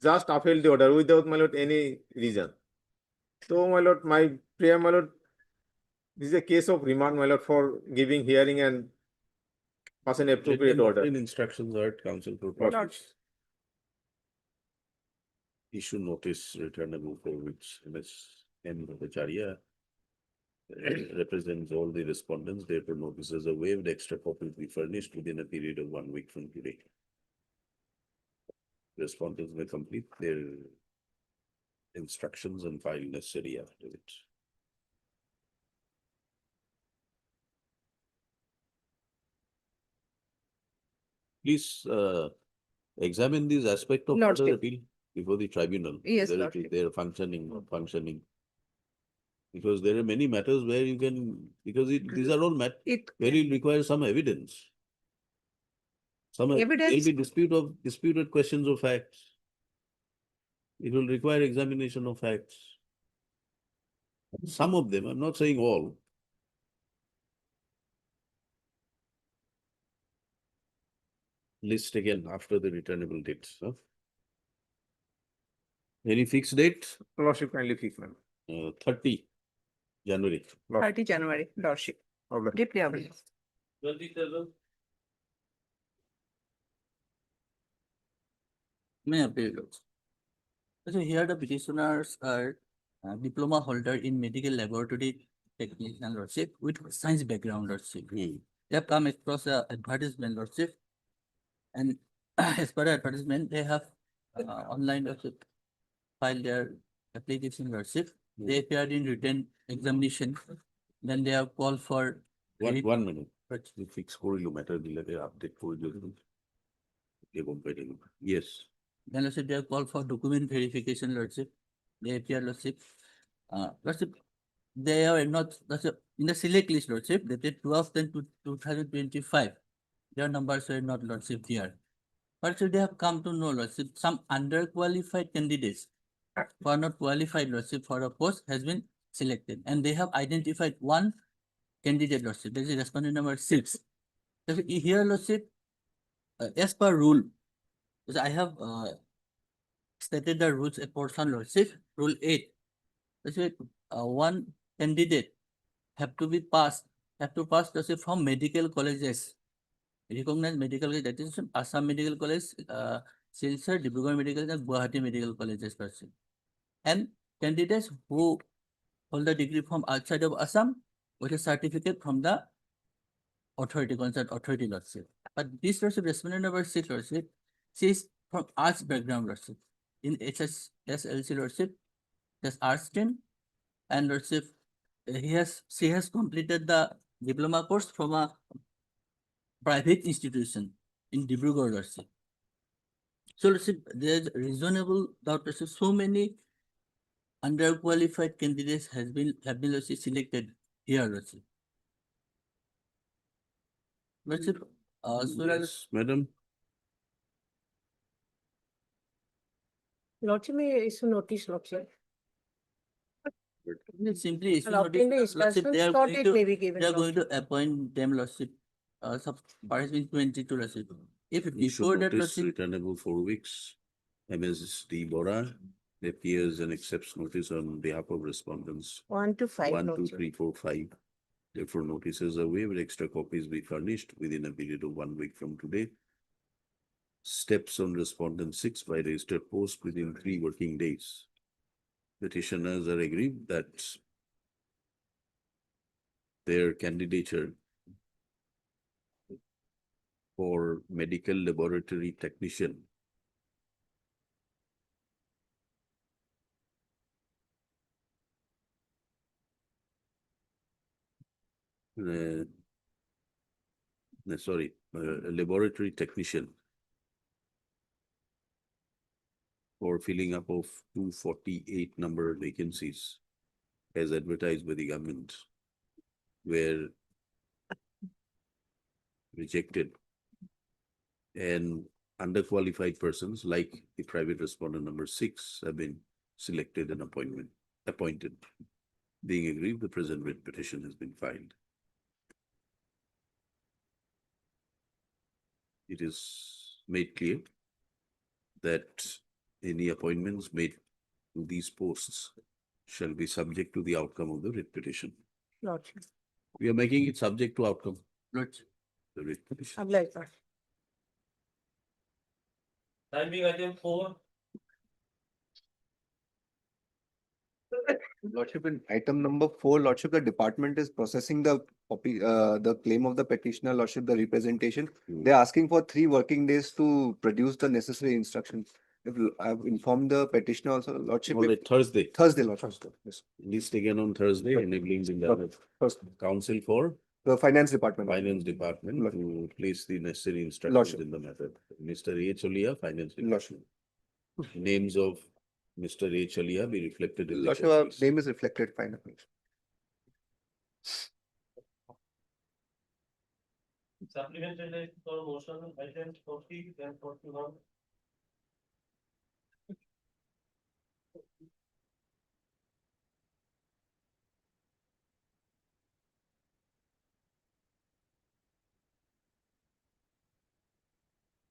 just appeal the order without, my lord, any reason. So, my lord, my prayer, my lord, this is a case of remand, my lord, for giving hearing and pass an appropriate order. In instructions are at council for issue notice returnable for which Ms. M. Bhattacharya represents all the respondents. Therefore, notices are waived. Extra copy will be furnished within a period of 1 week from today. Respondents may complete their instructions and file necessary after it. Please examine this aspect of further Lordship. appeal before the tribunal. Yes, whether Lordship. they are functioning or functioning. Because there are many matters where you can, because these are all where you require some evidence. There'll Evidence? be disputed questions of facts. It will require examination of facts. Some of them, I'm not saying all. List again after the returnable dates. Huh? Any fixed date? Lordship kindly fix, ma'am. 30 January. 30 January, Lordship. Okay. Deeply obliged. 27. May appeal. So here the petitioners are diploma holder in medical laboratory technician lordship with science background lordship. They have come across a advertisement lordship, and as per the advertisement, they have online lordship filed their application lordship. They appeared in written examination. Then they have called for 1 minute. Fix matter update for yes. Then lordship, they have called for document verification lordship. They appear lordship. Lordship, they are not lordship in the select list lordship dated 12/10/2025. Their numbers are not lordship here. But they have come to know lordship some underqualified candidates who are not qualified lordship for a post has been selected, and they have identified one candidate lordship. This is respondent number 6. So here lordship, as per rule, because I have stated the rules a portion lordship. Rule 8. One candidate have to pass lordship from medical colleges, recognized medical college, that is Assam Medical College, Silchar, Dibrugarh Medical College, and Guwahati Medical Colleges lordship. And candidates who hold the degree from outside of Assam with a certificate from the authority, concerned authority lordship. But this lordship, respondent number 6 lordship, she is from arts background lordship. In HSLC lordship, there's arts stream, and lordship, she has completed the diploma course from a private institution in Dibrugarh lordship. So lordship, there's reasonable doubt lordship, so many underqualified candidates have been Lordship selected here, Lordship. Lordship, as well as Yes, madam. Lordship may issue notice, Lordship. simply issue And obtain the notice, Lordship, instructions, they are slot going date to, may be given. they are going Lordship. to appoint them, Lordship, participant 22, Lordship. If Issue before that, notice Lordship, returnable 4 weeks. MSD Bora appears and accepts notice on behalf of respondents 1 to 5. 1, 2, Lordship. 3, 4, 5. Therefore, notices are waived, extra copies be furnished within a period of 1 week from today. Steps on respondent 6 by registered post within 3 working days. Petitioners are agreed that their candidature for medical laboratory technician a laboratory technician for filling up of 248 number of vacancies as advertised by the government were rejected, and underqualified persons like the private respondent number 6 have been selected and appointed. Being agreed, the present writ petition has been filed. It is made clear that any appointments made to these posts shall be subject to the outcome of the writ petition. Lordship. We are making it subject to outcome. Lordship. The writ petition. Obliged, Lordship. Timing item 4. Lordship, in item number 4, Lordship, the department is processing the copy, the claim of the petitioner, Lordship, the representation. They're asking for 3 working days to produce the necessary instructions. If I've informed the petitioner also, Lordship. All right, Thursday. Thursday, Lordship. Yes. List taken on Thursday, enabling the council for the finance department. Finance department to place the necessary instructions Lordship. in the matter. Mr. A. Cholia, finance Lordship. department. Names of Mr. A. Cholia be reflected in the Lordship, our checklist. name is reflected, fine. Supplementary for motion item 40, then 41.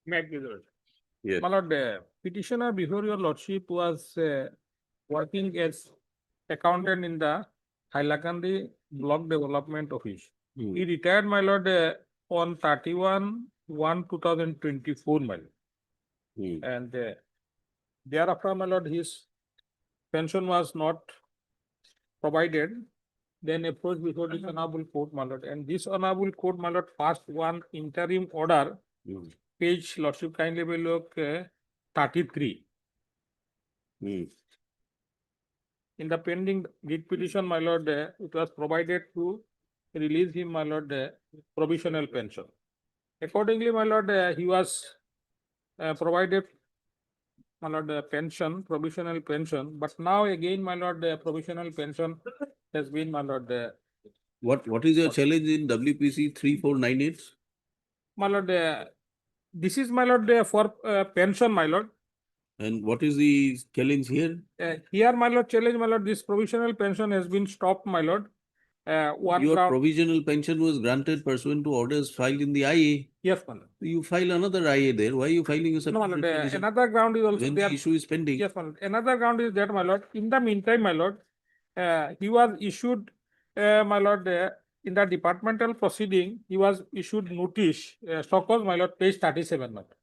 Make the word. Yes. My lord, petitioner before your lordship was working as accountant in the Hailakandi Block Development Office. He retired, my lord, on 31/1/2024, my lord. And thereafter, my lord, his pension was not provided. Then approached before this honorable court, my lord, and this honorable court, my lord, passed one interim order. Page, lordship, kindly will look 33. In the pending writ petition, my lord, it was provided to release him, my lord, provisional pension. Accordingly, my lord, he was provided, my lord, pension, provisional pension, but now again, my lord, the provisional pension has been, my lord. What is your challenge in WPC 3498? My lord, this is, my lord, for pension, my lord. And what is the challenge here? Here, my lord, challenge, my lord, this provisional pension has been stopped, my lord. Your provisional pension was granted pursuant to orders filed in the IA. Yes, my lord. You file another IA there. Why are you filing a No, my separate lord, petition? another ground is also When there. the issue is pending. Yes, my lord. Another ground is that, my lord. In the meantime, my lord, he was issued, my lord, in the departmental proceeding, he was issued notice, so-called, my lord, page 37, my lord.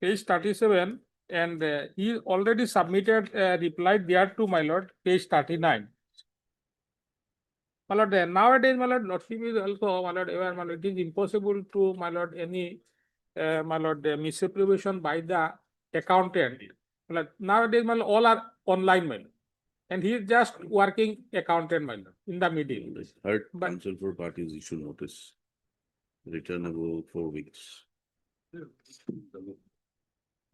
Page 37, and he already submitted a reply there to, my lord, page 39. My lord, nowadays, my lord, lordship is also, my lord, aware, my lord, it is impossible to, my lord, any, my lord, misappropriation by the accountant. My lord, nowadays, my lord, all are online, my lord. And he is just working accountant, my lord, in the middle. Heard counsel for parties issue notice. Returnable 4 weeks.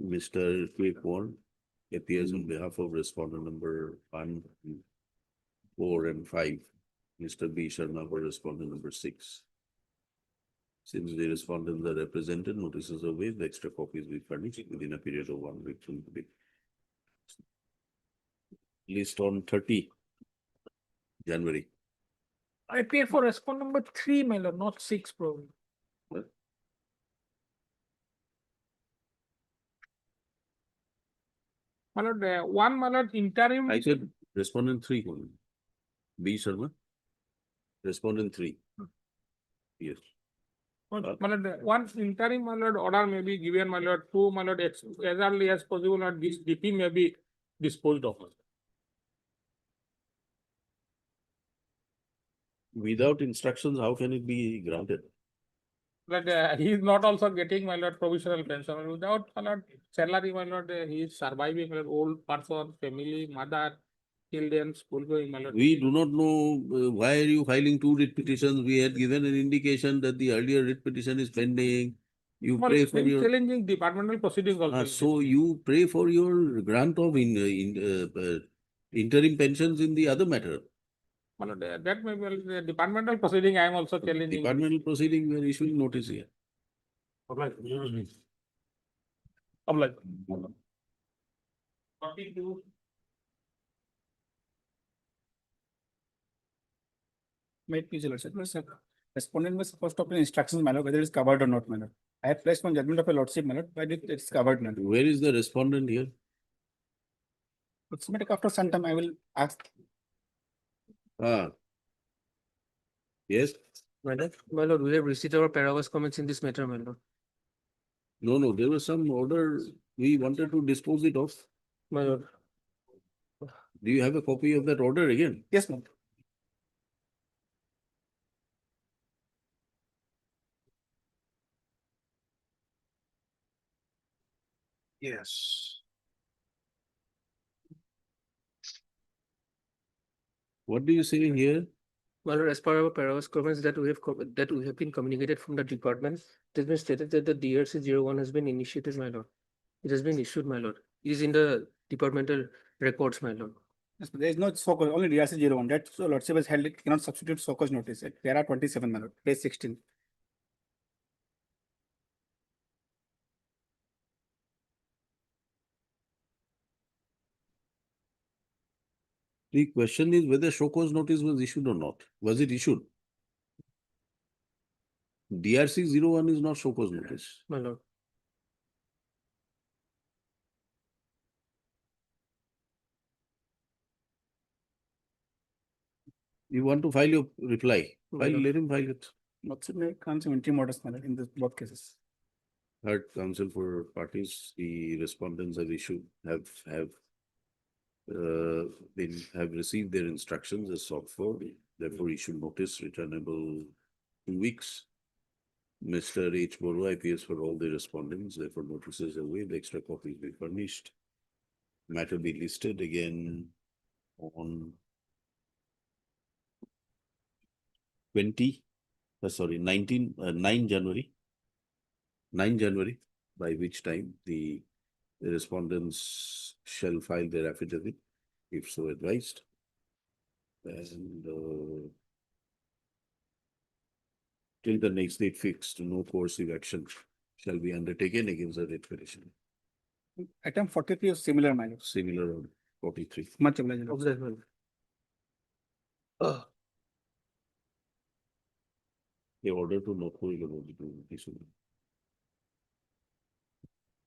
Mr. Quakeborn appears on behalf of respondent number 1, 4 and 5. Mr. B. Sharma for respondent number 6. Since the respondents are represented, notices are waived, extra copies will be furnished within a period of 1 week from today. List on 30 January. I appear for respondent number 3, my lord, not 6 probably. What? My lord, one, my lord, interim. I said respondent 3 only. B. Sharma. Respondent 3. Yes. My lord, one interim, my lord, order may be given, my lord, 2, my lord, as early as possible, my lord, this DP may be disposed of. Without instructions, how can it be granted? But he is not also getting, my lord, provisional pension. Without, my lord, salary, my lord, he is surviving, my lord, old person, family, mother, children, school going, my lord. We do not know why are you filing 2 writ petitions. We had given an indication that the earlier writ petition is pending. You Well, pray for very your challenging departmental proceeding also. so you pray for your grant of interim pensions in the other matter. My lord, that may be the departmental proceeding, I am also challenging. Departmental proceeding, we are issuing notice here. Oblige. 42. May it please your lordship, respondent was supposed to obtain instructions, my lord, whether it is covered or not, my lord. I have placed one judgment of a lordship, my lord, but it's covered, my lord. Where is the respondent here? It's after some time, I will ask. Yes? My lord, we have received our paragraph comments in this matter, my lord. No, there was some order we wanted to dispose it of. My lord. Do you have a copy of that order again? Yes, ma'am. Yes. What do you say here? My lord, as per our paragraph comments that we have been communicated from the department, it has been stated that the DRC 01 has been initiated, my lord. It has been issued, my lord. It is in the departmental records, my lord. Yes, there is no SOCOS, only DRC 01. That lordship has held, it cannot substitute SOCOS notice. There are 27, my lord, page 16. The question is whether show cause notice was issued or not. Was it issued? DRC 01 is not show cause notice. My lord. You want to file your reply? My lord. Let him file it. Lordship may cancel interim orders, my lord, in both cases. Heard counsel for parties, the respondents have issued, have received their instructions as sought for, therefore issued notice returnable 2 weeks. Mr. H. Borua appears for all the respondents, therefore notices are waived, extra copies be furnished. Matter be listed again on 9 January. 9 January, by which time the respondents shall file their affidavit, if so advised. And till the next date fixed, no coercive action shall be undertaken against the writ petition. Item 43 is similar, my lord. Similar on 43. Much obliged. Observe, my lord. The order to not hold to issue.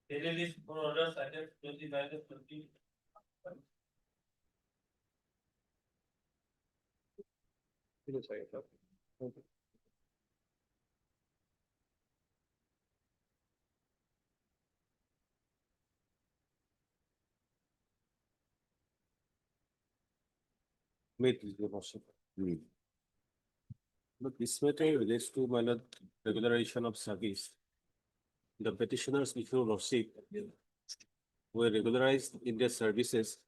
Daily list for orders, item 29 and 30. But this matter relates to my lord regularization of service. The petitioners before lordship were regularized in their services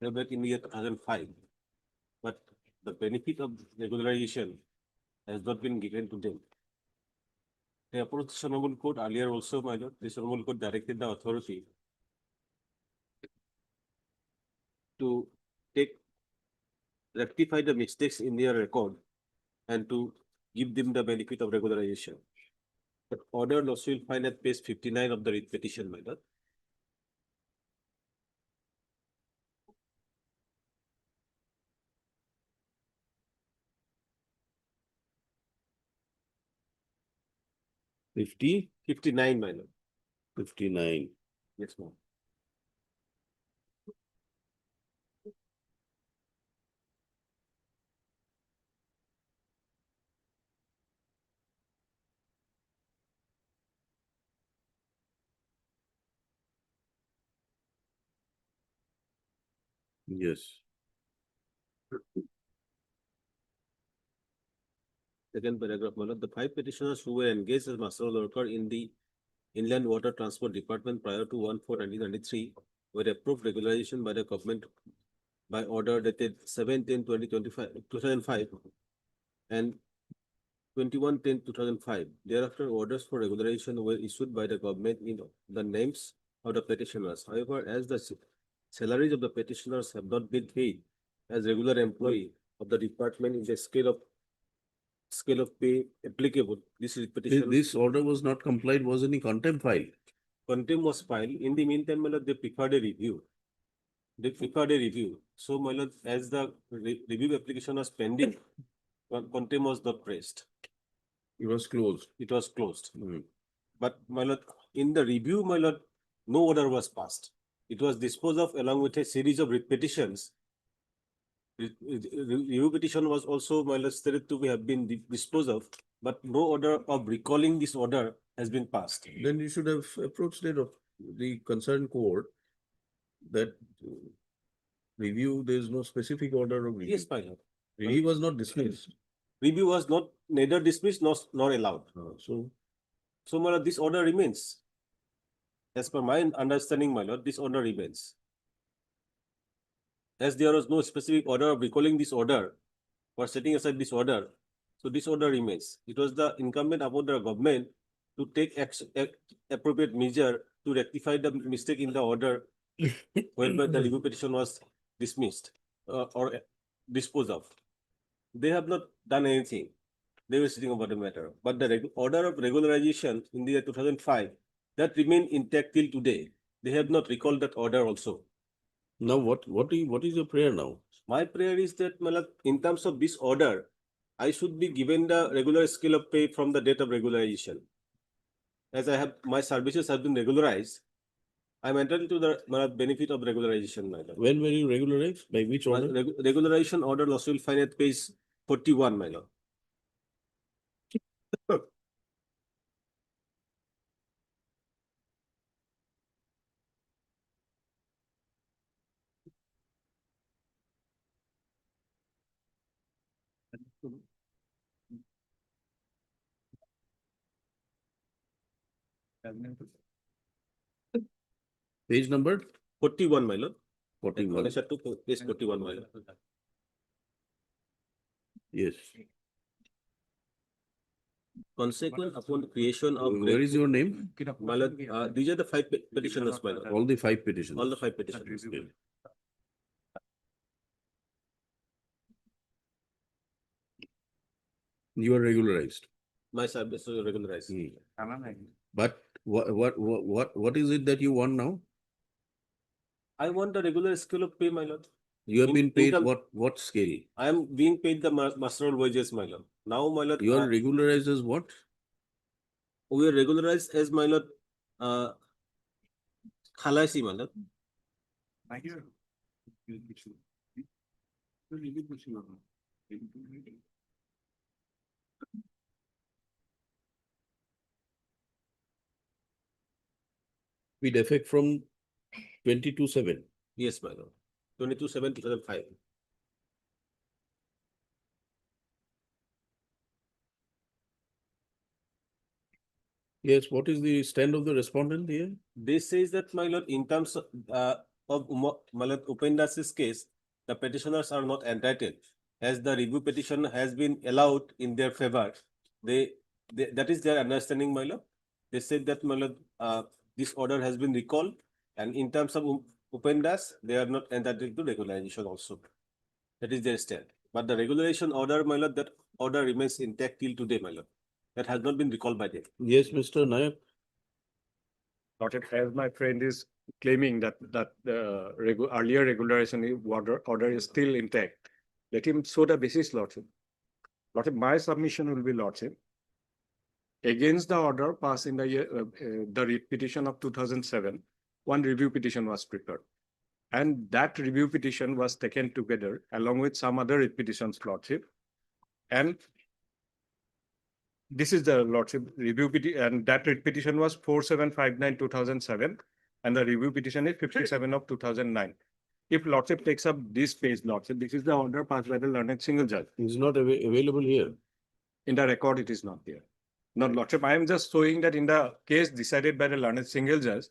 back in the year 2005. But the benefit of regularization has not been given to them. They approached the Honorable Court earlier also, my lord. This Honorable Court directed the authority to rectify the mistakes in their record and to give them the benefit of regularization. The order also will find at page 59 of the writ petition, my lord. Fifty, 59, my lord. 59. Yes, ma'am. Yes. Second paragraph, my lord, the 5 petitioners who were engaged as master worker in the Inland Water Transport Department prior to 1/4/1993 were approved regularization by the government by order dated 7/10/2005 and 21/10/2005. Thereafter, orders for regularization were issued by the government in the names of the petitioners. However, as the salaries of the petitioners have not been paid as regular employee of the department in the scale of pay applicable, this petition. This order was not complied, was any contempt filed? Contempt was filed. In the meantime, my lord, they preferred a review. So, my lord, as the review application was pending, contempt was not pressed. It was closed. It was closed. But, my lord, in the review, my lord, no order was passed. It was disposed of along with a series of writ petitions. Review petition was also, my lord, stated to have been disposed of, but no order of recalling this order has been passed. Then you should have approached it of the concerned court that review, there is no specific order of review. Yes, my lord. Review was not dismissed. Review was not neither dismissed nor allowed. So my lord, this order remains. As per my understanding, my lord, this order remains. As there was no specific order of recalling this order or setting aside this order, so this order remains. It was the incumbent upon the government to take appropriate measure to rectify the mistake in the order whereby the review petition was dismissed or disposed of. They have not done anything. They were sitting about the matter. But the order of regularization in the year 2005, that remained intact till today. They have not recalled that order also. now what is your prayer now? My prayer is that, my lord, in terms of this order, I should be given the regular scale of pay from the date of regularization. As my services have been regularized, I am entitled to the benefit of regularization, my lord. When were you regularized? By which order? Regularization order also will find at page 41, my lord. Page number? 41, my lord. 41. Page 41, my lord. Yes. Consequent upon creation of. Where is your name? My lord, these are the 5 petitioners, my lord. All the 5 petitions. All the 5 petitions. Okay. You are regularized. My service is regularized. But what is it that you want now? I want the regular scale of pay, my lord. You have been paid income- what scale? I am being paid the masteral wages, my lord. Now, my lord. You are regularized as what? We are regularized as, my lord, Khalasi, my lord. With effect from 22/7. Yes, my lord. 22/7/2005. Yes, what is the stand of the respondent here? This says that, my lord, in terms of my lord Upendas's case, the petitioners are not entitled. As the review petition has been allowed in their favor, that is their understanding, my lord. They said that, my lord, this order has been recalled, and in terms of open dash, they are not entitled to regularization also. That is their stand. But the regulation order, my lord, that order remains intact till today, my lord. That has not been recalled by them. Yes, Mr. Nayak. Lordship, as my friend is claiming that the earlier regularization order is still intact, let him show the basis, Lordship. Lordship, my submission will be, Lordship, against the order passed in the year, the writ petition of 2007, one review petition was prepared. And that review petition was taken together along with some other writ petitions, Lordship. And this is the Lordship review petition, and that writ petition was 4759/2007, and the review petition is 57 of 2009. If Lordship takes up this page, Lordship, this is the order passed by the learned single judge. It's not available here. In the record, it is not there. No, Lordship, I am just showing that in the case decided by the learned single judge,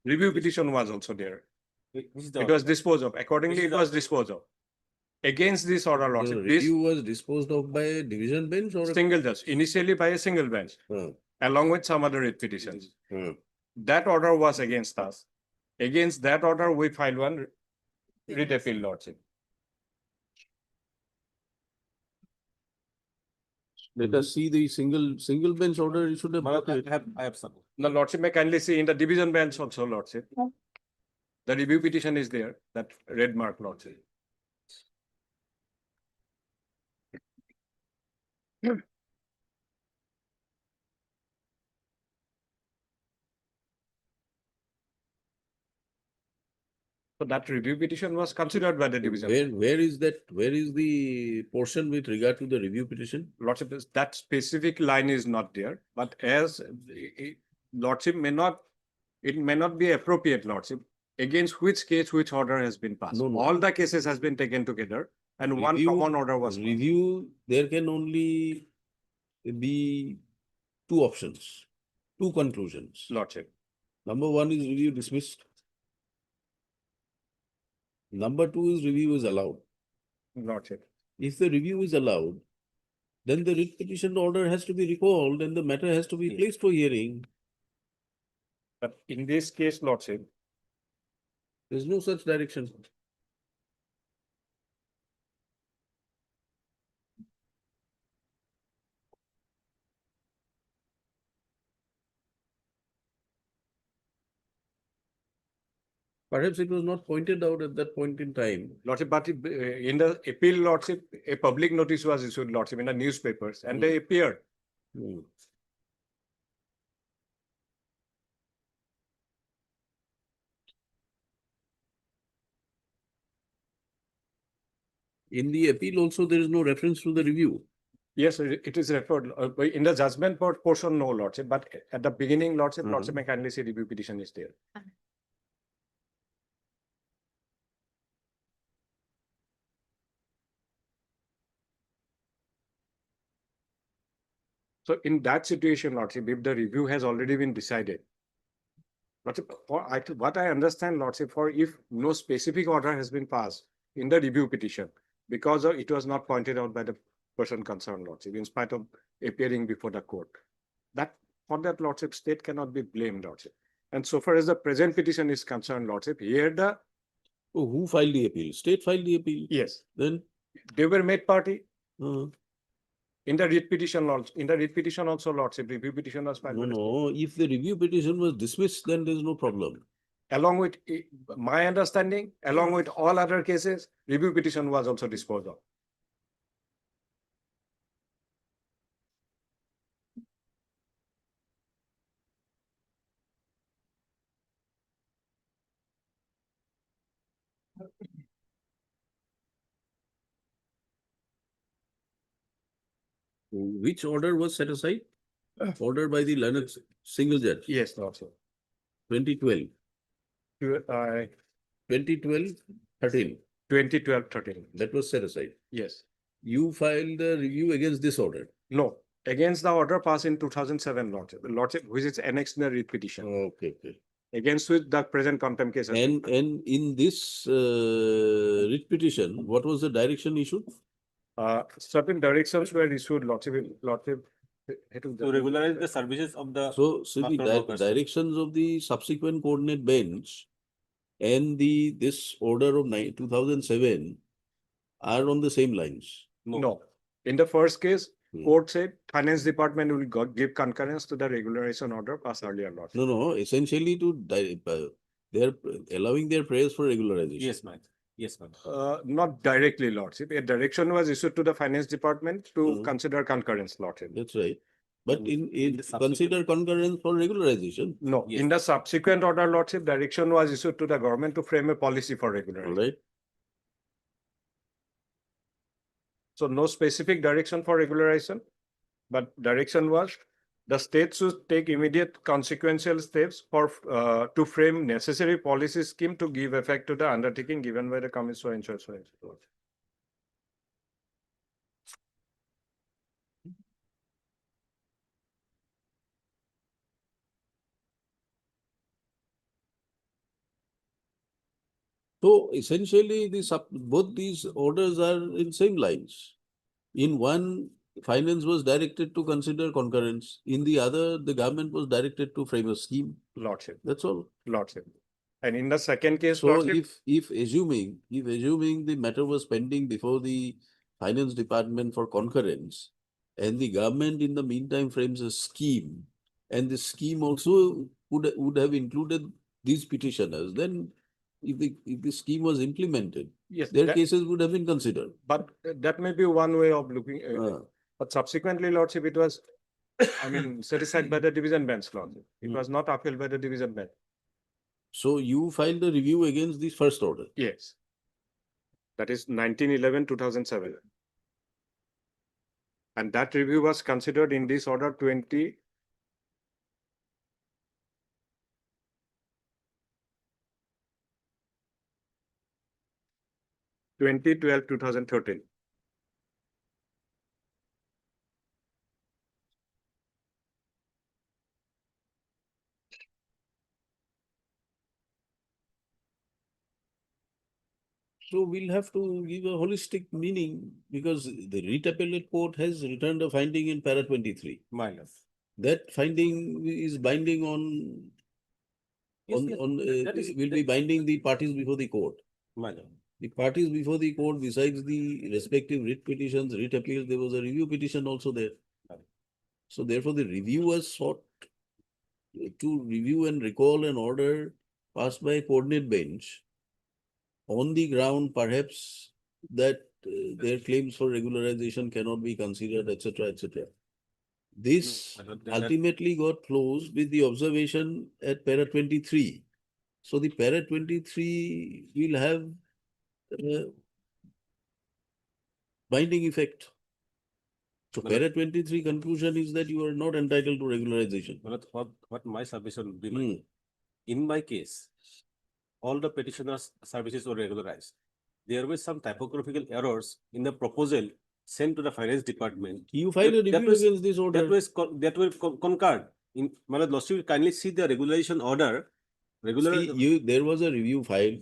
review petition was also there. It was disposed of. Accordingly, it was disposed of. Against this order, The Lordship, this review was disposed of by a division bench or a single judge, initially by a single bench, along with some other writ petitions. That order was against us. Against that order, we filed one writ appeal, Lordship. Let us see the single bench order. You should have. I have some. The Lordship may kindly see in the division bench also, Lordship. The review petition is there, that red mark, Lordship. So that review petition was considered by the division. Where is that? Where is the portion with regard to the review petition? Lordship, that specific line is not there, but as Lordship may not, it may not be appropriate, Lordship, against which case, which order has been passed. No, no. All the cases has been taken together and one common order was passed. Review, there can only be two options, two conclusions. Lordship. Number one is review dismissed. Number two is review is allowed. Lordship. If the review is allowed, then the writ petition order has to be recalled and the matter has to be placed for hearing. But in this case, Lordship, there is no such direction. Perhaps it was not pointed out at that point in time. Lordship, but in the appeal, Lordship, a public notice was issued, Lordship, in the newspapers and they appeared. In the appeal also, there is no reference to the review. Yes, it is referred in the judgment portion, no, Lordship, but at the beginning, Lordship, Lordship may kindly say review petition is there. So in that situation, Lordship, if the review has already been decided, Lordship, what I understand, Lordship, for if no specific order has been passed in the review petition, because it was not pointed out by the person concerned, Lordship, in spite of appearing before the court, that for that, Lordship, state cannot be blamed, Lordship. And so far as the present petition is concerned, Lordship, here the... Oh, who filed the appeal? State filed the appeal? Yes. Then? They were made party. In the writ petition also, Lordship, review petition was filed. No, if the review petition was dismissed, then there is no problem. Along with my understanding, along with all other cases, review petition was also disposed of. Which order was set aside? Ordered by the learned single judge. Yes, Lordship. 2012. 2012, 13. 2012, 13. That was set aside. Yes. You filed a review against this order? No, against the order passed in 2007, Lordship, which is annexed in the writ petition. Okay, okay. Against which the present contempt case. And in this writ petition, what was the direction issued? Certain directions were issued, Lordship. To regularize the services of the. So, the directions of the subsequent coordinate bench and this order of 2007 are on the same lines. No. In the first case, Hmm. court said finance department will give concurrence to the regularization order passed earlier, Lord. No, essentially they are allowing their prayers for regularization. Yes, ma'am. Yes, ma'am. Not directly, Lordship. A direction was issued to the finance department to consider concurrence, Lordship. That's right. But in the subsequent- consider concurrence for regularization. No, Yes. in the subsequent order, Lordship, direction was issued to the government to frame a policy for All regularization. right. So no specific direction for regularization, but direction was the state should take immediate consequential steps for to frame necessary policy scheme to give effect to the undertaking given by the Commission Insurance. So essentially, both these orders are in same lines. In one, finance was directed to consider concurrence. In the other, the government was directed to frame a scheme. Lordship, That's all. Lordship. And in the second case, So Lordship, if assuming the matter was pending before the finance department for concurrence, and the government in the meantime frames a scheme, and the scheme also would have included these petitioners, then if the scheme was implemented, yes, their that- cases would have been considered. but that may be one way of looking. But subsequently, Lordship, it was, I mean, set aside by the division bench, Lordship. It was not upheld by the division bench. So you filed a review against the first order. Yes. That is 1911-2007. And that review was considered in this order 2012-2013. So we'll have to give a holistic meaning because the writ appellate court has returned a finding in para 23. Minus. That finding is binding on will be binding the parties before the court. Minus. The parties before the court, besides the respective writ petitions, writ appeals, there was a review petition also there. So therefore, the review was sought to review and recall an order passed by a coordinate bench on the ground perhaps that their claims for regularization cannot be considered, etc., etc. This ultimately got closed with the observation at para 23. So the para 23 will have binding effect. So para 23 conclusion is that you are not entitled to regularization. What my submission would be like, in my case, all the petitioners' services were regularized. There were some typographical errors in the proposal sent to the finance department. You filed a review against this order. That were concurred. In Malad Lordship will kindly see the regulation order. There was a review file.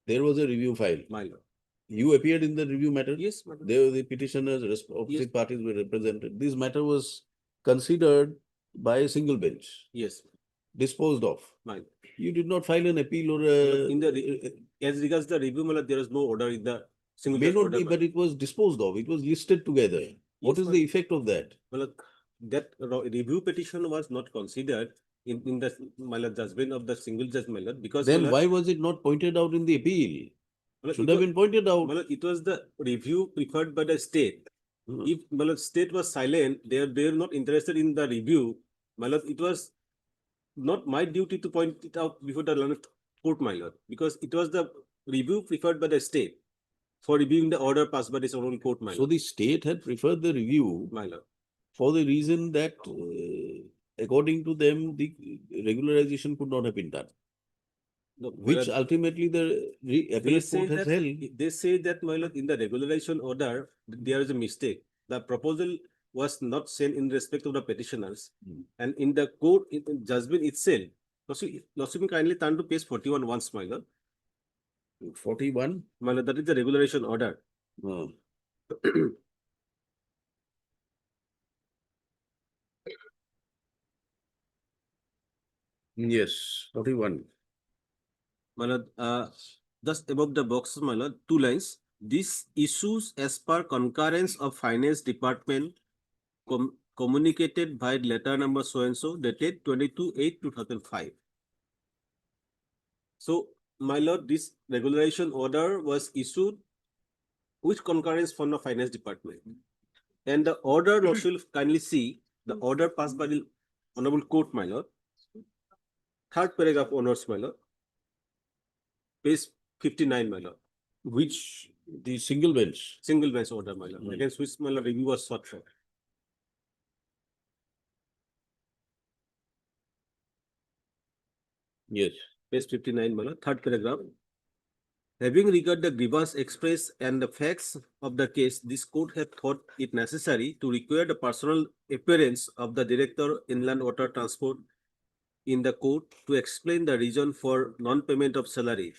There was a review file. My lord. You appeared in the review matter? Yes, madam. There the petitioners, opposite parties were represented. This matter was considered by a single bench. Yes. Disposed of. My lord. You did not file an appeal or a... As regards the review, Malad, there is no order in the single May judge not order. be, but it was disposed of. It was listed together. What is the effect of that? Well, that review petition was not considered in the judgment of the single judge, because Then why was it not pointed out in the appeal? Should have been pointed out. It was the review preferred by the state. If state was silent, they are not interested in the review. It was not my duty to point it out before the court, my lord, because it was the review preferred by the state for reviewing the order passed by this own court, my lord. So the state had preferred the review, my lord, for the reason that according to them, the regularization could not have been done. No, Which ultimately the appellate court has held. They say that, my lord, in the regularization order, there is a mistake. The proposal was not sent in respect of the petitioners. And in the court in judgment itself, Lordship, kindly turn to page 41 once, my lord. 41? My lord, that is the regularization order. Yes, 41. my lord, just above the box, my lord, two lines. These issues as per concurrence of finance department communicated by letter number so and so dated 22/8/2005. So, my lord, this regulation order was issued with concurrence from the finance department. And the order, Lord, will kindly see the order passed by the honorable court, my lord. Third paragraph honors, my lord. Page 59, my lord. Which the single bench? Single bench order, my lord, against which, my lord, review was sought for. Yes. Page 59, my lord, third paragraph. Having regard the grievance expressed and the facts of the case, this court had thought it necessary to require the personal appearance of the Director Inland Water Transport in the court to explain the reason for non-payment of salary.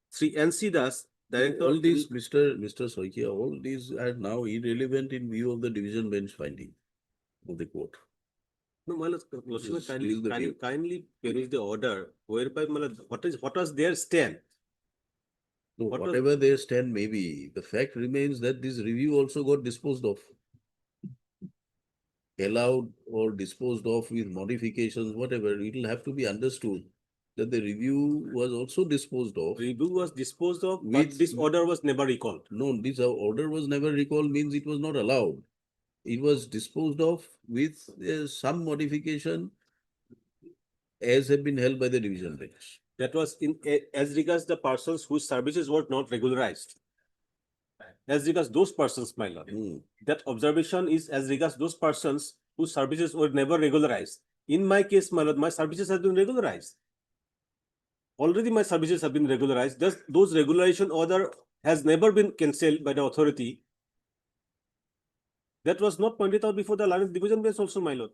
Sri N.C. Das, Director. All these, Mr. Soikia, all these are now irrelevant in view of the division bench finding of the court. No, my lord, Yes, kindly, is the kindly, view. kindly peruse the order whereby, my lord, what was their stand? No, What was- whatever their stand may be, the fact remains that this review also got disposed of. Allowed or disposed of with modifications, whatever, it will have to be understood that the review was also disposed of. Review was disposed of, but With- this order was never recalled. No, this order was never recalled means it was not allowed. It was disposed of with some modification as have been held by the division bench. That was in as regards the persons whose services were not regularized. As regards those persons, my lord, that observation is as regards those persons whose services were never regularized. In my case, my lord, my services have been regularized. Already my services have been regularized. Those regularization order has never been cancelled by the authority. That was not pointed out before the London division bench also, my lord.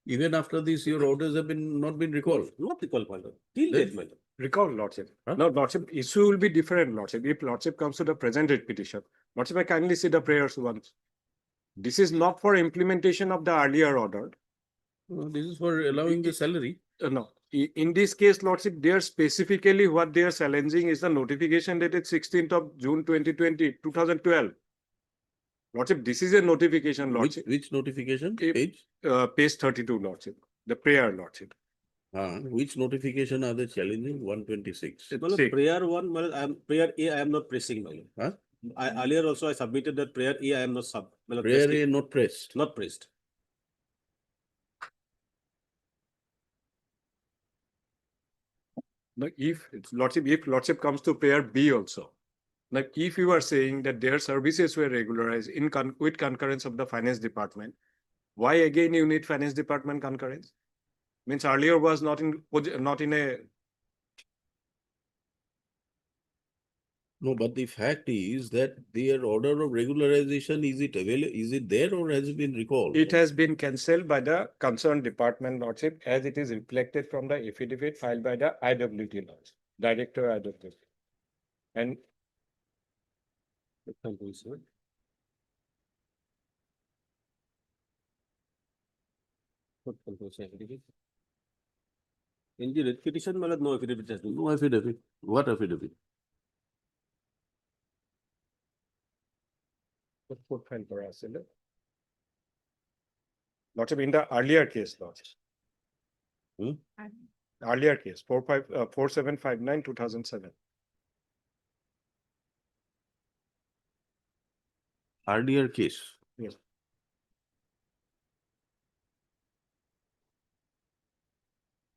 Even after this, your orders have not been recalled. Not recalled, my lord. Till Then- date, my lord. Recall, Lordship. Huh? No, Lordship, issue will be different, Lordship. If Lordship comes to the present writ petition, Lordship, I kindly see the prayers once. This is not for implementation of the earlier order. This is for allowing the salary. No, in this case, Lordship, they are specifically what they are challenging is the notification dated 16th of June 2012. Lordship, this is a notification, Lordship. Which notification? Page? Page 32, Lordship. The prayer, Lordship. Which notification are they challenging? 126. My lord, prayer one, my lord, prayer A, I am not pressing, my lord. Huh? Earlier also I submitted that prayer A, I am not my lord, Prayer pressing. A not pressed. Not pressed. Like if Lordship comes to prayer B also, like if you are saying that their services were regularized with concurrence of the finance department, why again you need finance department concurrence? Means earlier was not in a. No, but the fact is that their order of regularization, is it available? Is it there or has it been recalled? It has been cancelled by the concerned department, Lordship, as it is reflected from the affidavit filed by the IWT, Lordship, Director IWT. And In the writ petition, my lord, no affidavit has been. No affidavit. What affidavit? Put file for us, Lordship, in the earlier case, Lordship. Earlier case, 4759/2007. Earlier case. Yes.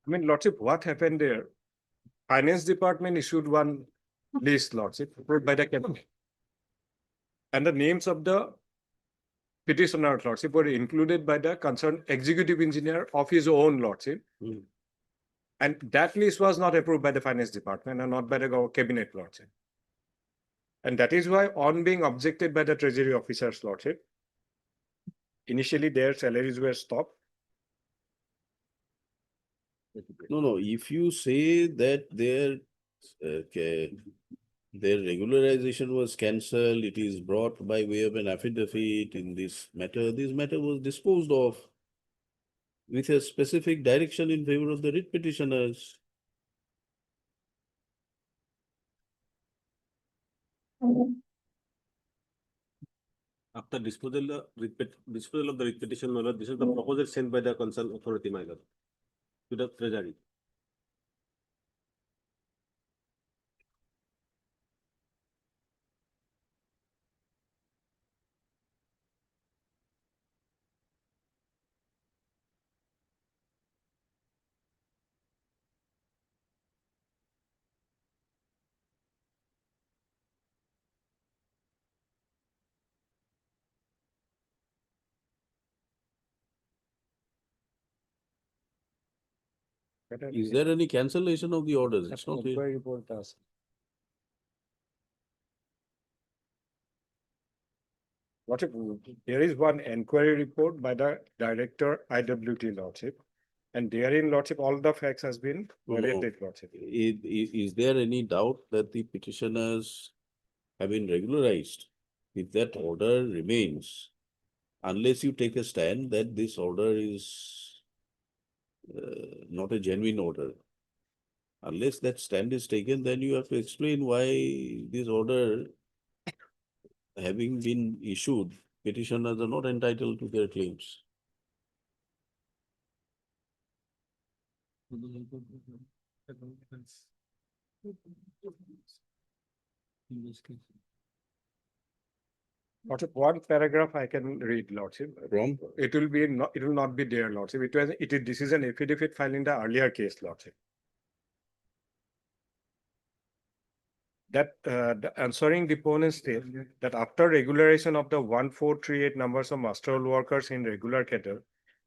I mean, Lordship, what happened there? Finance department issued one list, Lordship, approved by the cabinet. And the names of the petitioner, Lordship, were included by the concerned executive engineer of his own, Lordship. And that list was not approved by the finance department and not by the cabinet, Lordship. And that is why on being objected by the treasury officers, Lordship, initially their salaries were stopped. No. If you say that their regularization was cancelled, it is brought by way of an affidavit in this matter. This matter was disposed of with a specific direction in favor of the writ petitioners. After disposal of the writ petition, my lord, this is the proposal sent by the concerned authority, my lord, to the treasury. Is there any cancellation of the orders? It's not here. Inquiry report does. Lordship, there is one inquiry report by the director IWT, Lordship. And therein, Lordship, all the facts has been No, no. narrated, Lordship. Is there any doubt that the petitioners have been regularized? If that order remains, unless you take a stand that this order is not a genuine order, unless that stand is taken, then you have to explain why this order having been issued, petitioners are not entitled to their claims. Lordship, one paragraph I can read, Lordship. From? It will not be there, Lordship. This is an affidavit filed in the earlier case, Lordship. That the answering deponent state that after regularization of the 1438 numbers of master roll workers in regular cadre,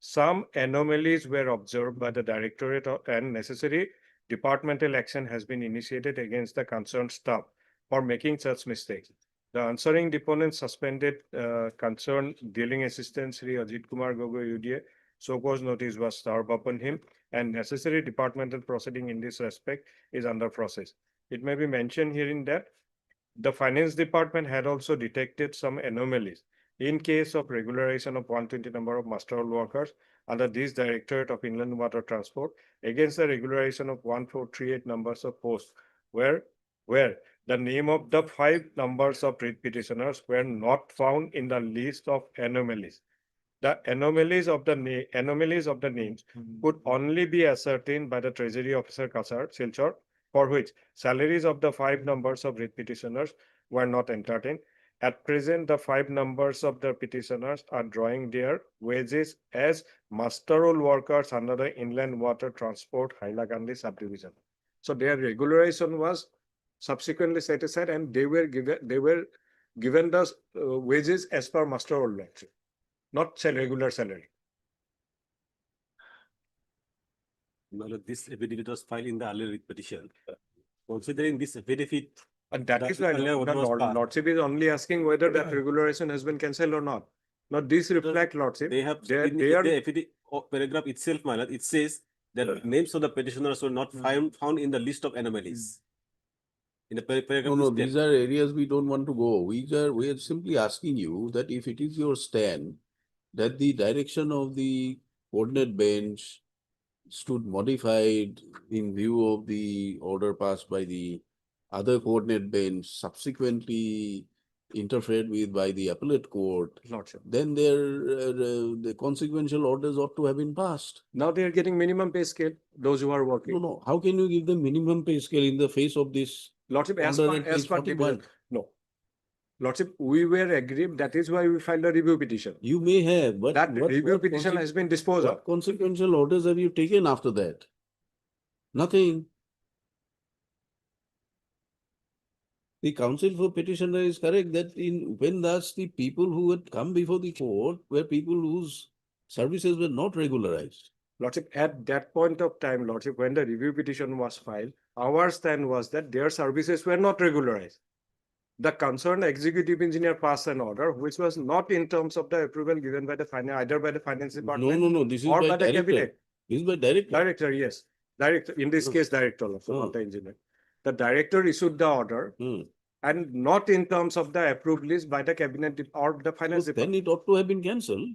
some anomalies were observed by the directorate and necessary departmental action has been initiated against the concerned staff for making such mistakes. The answering deponent suspended concerned dealing assistant Sri Ajit Kumar Gogoi UDA. So cause notice was served upon him and necessary departmental proceeding in this respect is under process. It may be mentioned herein that the finance department had also detected some anomalies in case of regularization of 120 number of master roll workers under this Directorate of Inland Water Transport against the regularization of 1438 numbers of posts where the name of the 5 numbers of writ petitioners were not found in the list of anomalies. The anomalies of the names could only be ascertained by the Treasury Officer Kasar Silchar, for which salaries of the 5 numbers of writ petitioners were not entertained. At present, the 5 numbers of the petitioners are drawing their wages as master roll workers under the Inland Water Transport Hailakandi subdivision. So their regularization was subsequently set aside and they were given the wages as per master roll law, not regular salary. Well, this affidavit was filed in the earlier writ petition. Considering this affidavit, and that is why the Lordship is only asking whether that regularization has been cancelled or not. Now, this reflect, Lordship. They have in the affidavit paragraph itself, my lord, it says that names of the petitioners were not found in the list of anomalies. In the paragraph. No, these are areas we don't want to go. We are simply asking you that if it is your stand that the direction of the coordinate bench stood modified in view of the order passed by the other coordinate bench, subsequently interfered with by the appellate court, Lordship. Then the consequential orders ought to have been passed. Now they are getting minimum pay scale, those who are working. No. How can you give them minimum pay scale in the face of this? Lordship, as per division. No. Lordship, we were aggrieved. That is why we filed a review petition. You may have, but that review petition has been disposed of. What consequential orders have you taken after that? Nothing. The counsel for petitioner is correct that in when thus the people who had come before the court were people whose services were not regularized. Lordship, at that point of time, Lordship, when the review petition was filed, our stand was that their services were not regularized. The concerned executive engineer passed an order which was not in terms of the approval given by the either by the finance department. No. This is or by by the director. cabinet. This is by director. Director, yes. Director. In this case, director also, not the engineer. The director issued the order and not in terms of the approved list by the cabinet or the finance department. Then it ought to have been cancelled.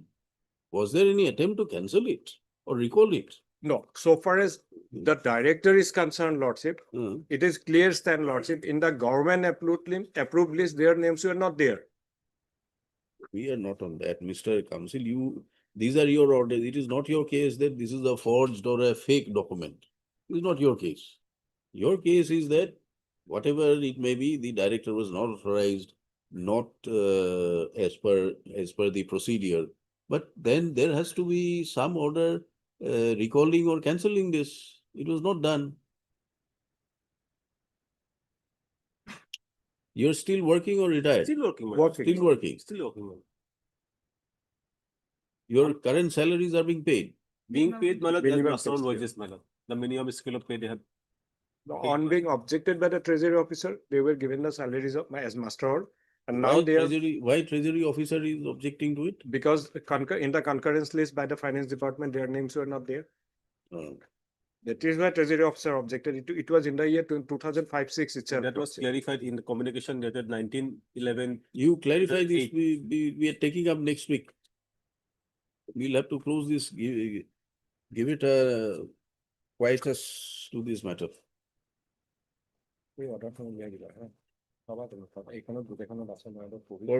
Was there any attempt to cancel it or recall it? No, so far as the director is concerned, Lordship, it is clear stand, Lordship, in the government approved list, their names were not there. We are not on that, Mr. Council. These are your orders. It is not your case that this is a forged or a fake document. It is not your case. Your case is that whatever it may be, the director was not authorized, not as per the procedure. But then there has to be some order recalling or cancelling this. It was not done. You're still working or retired? Still working. Still working. Still working. Your current salaries are being paid. Being paid, my lord, as Minimum master on fixed, wages, my lord. The minimum scale of pay they have. On being objected by the treasury officer, they were given the salaries of as master order. And now they are, Why treasury officer is objecting to it? because in the concurrence list by the finance department, their names were not there. That is why treasury officer objected. It was in the year 2005-6 itself. That was clarified in the communication dated 19/11. You clarify this, we are taking up next week. We'll have to close this, give it a quietus to this matter. For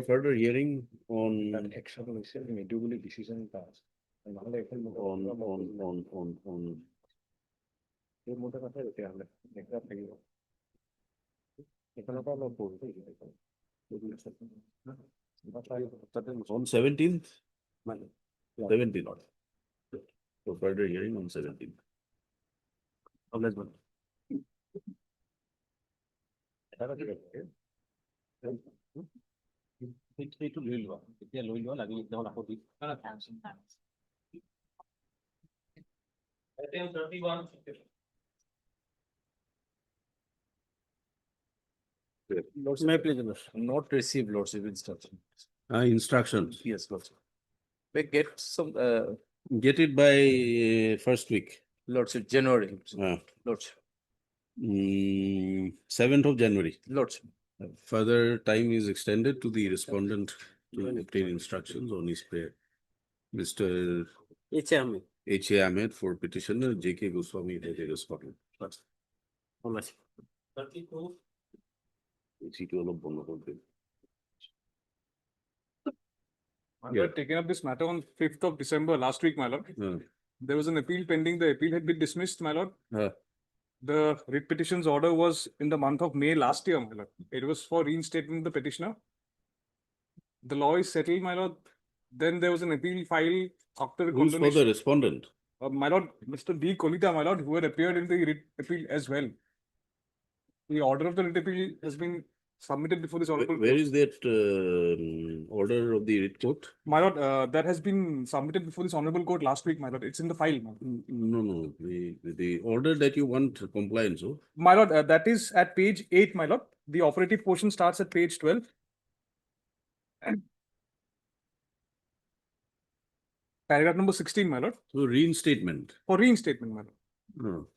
further hearing on on 17th? 17th. For further hearing on 17th. Item 31. May I please, not receive Lordship instruction. Instructions. Yes, Lordship. We get some, Get it by first week. Lordship, January, Uh, Lordship, 7th of January. Lordship. Further time is extended to the respondent to obtain instructions on his prayer. Mr. H.A. Ahmed for petitioner, J.K. Goswami, the respondent. 32. Seat অলপ বন্ধ করবে। We had taken up this matter on 5th of December, last week, my lord. There was an appeal pending. The appeal had been dismissed, my lord. The writ petition's order was in the month of May last year, my lord. It was for reinstatement of the petitioner. The law is settled, my lord. Then there was an appeal filed after the Who's for the respondent? My lord, Mr. D. Kolita, my lord, who had appeared in the writ appeal as well. The order of the writ appeal has been submitted before this honorable Where court. is that order of the writ court? My lord, that has been submitted before this honorable court last week, my lord. It's in the file, my lord. No. The order that you want compliance of. My lord, that is at page 8, my lord. The operative portion starts at page 12. Paragraph number 16, my lord. So reinstatement. For reinstatement, my lord.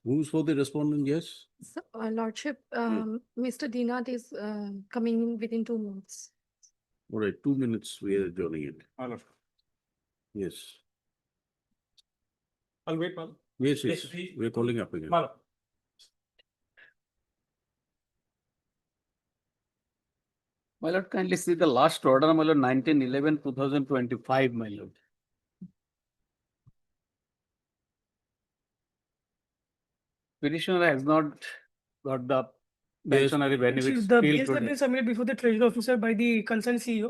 Who's for the respondent? Yes. So, Lordship, Mr. Dinat is coming in within 2 months. All right, 2 minutes, we are adjourning it. My lord. Yes. I'll wait, my lord. Yes, we're calling up again. My lord. My lord, kindly see the last order, my lord, 19/11/2025, my lord. Petitioner has not got the pensionary benefits. The till bills have today. been submitted before the treasury officer by the concerned CEO.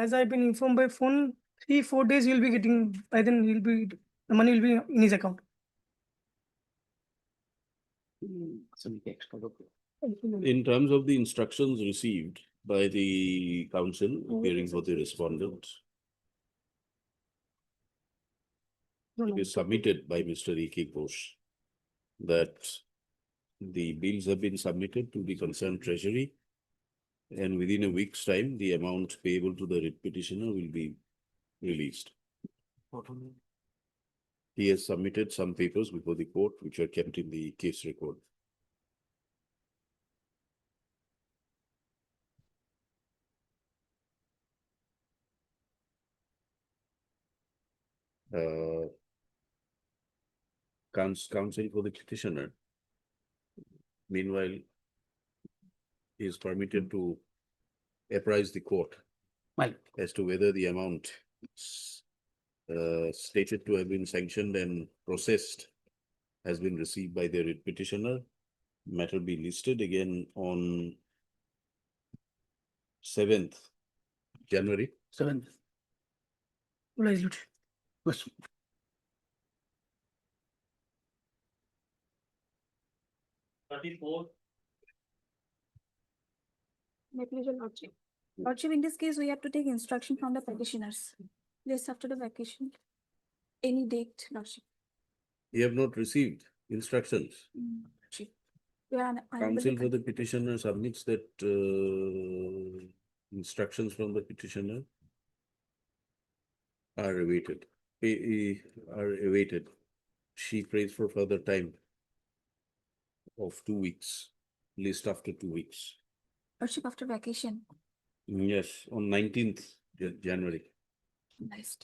As I've been informed by phone, 3-4 days he'll be getting, by then the money will be in his account. In terms of the instructions received by the council appearing for the respondent, it is submitted by Mr. E.K. Ghosh that the bills have been submitted to the concerned treasury, and within a week's time, the amount payable to the writ petitioner will be released. He has submitted some papers before the court which are kept in the case record. counsel for the petitioner, meanwhile, is permitted to apprise the court as to whether the amount stated to have been sanctioned and processed has been received by the writ petitioner. Matter be listed again on 7th January. 7th. Yes. My pleasure, Lordship. Lordship, in this case, we have to take instruction from the petitioners. Just after the vacation. Any date, Lordship. You have not received instructions. Lordship. We are unable to Counsel for the continue. petitioner submits that instructions from the petitioner are awaited. Are awaited. She prays for further time of 2 weeks, list after 2 weeks. Lordship, after vacation. Yes, on 19th January. Nice.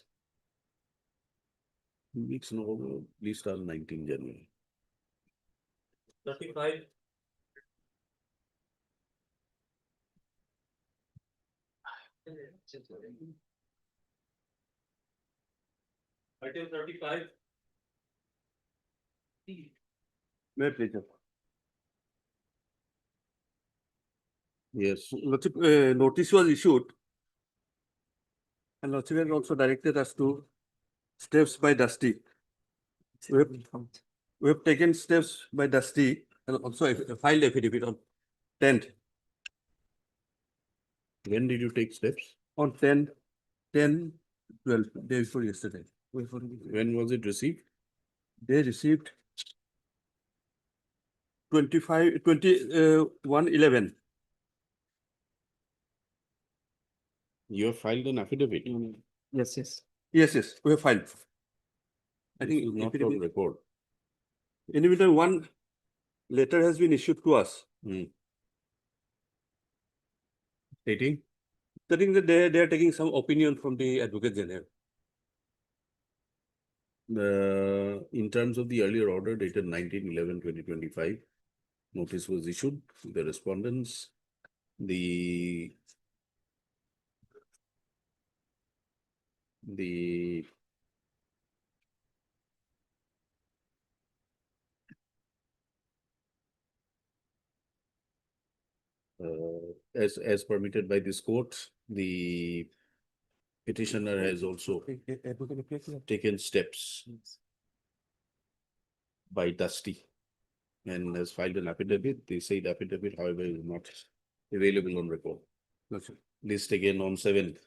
2 weeks, no, list on 19th January. 35. Item 35. May I please? Yes. Lordship, notice was issued. And Lordship has also directed us to steps by Dusty. We have taken steps by Dusty and also filed affidavit on 10th. When did you take steps? On 10, 12, day before yesterday. When was it received? They received 21/11. You have filed an affidavit. Yes, yes. Yes, we have filed. I This think is not on affidavit- record. In the meantime, one letter has been issued to us. Stating? Stating that they are taking some opinion from the Advocate General. In terms of the earlier order dated 19/11/2025, notice was issued to the respondents. The as permitted by this court, the petitioner has also taken steps by Dusty and has filed an affidavit. The said affidavit, however, is not available on record. List again on 7th.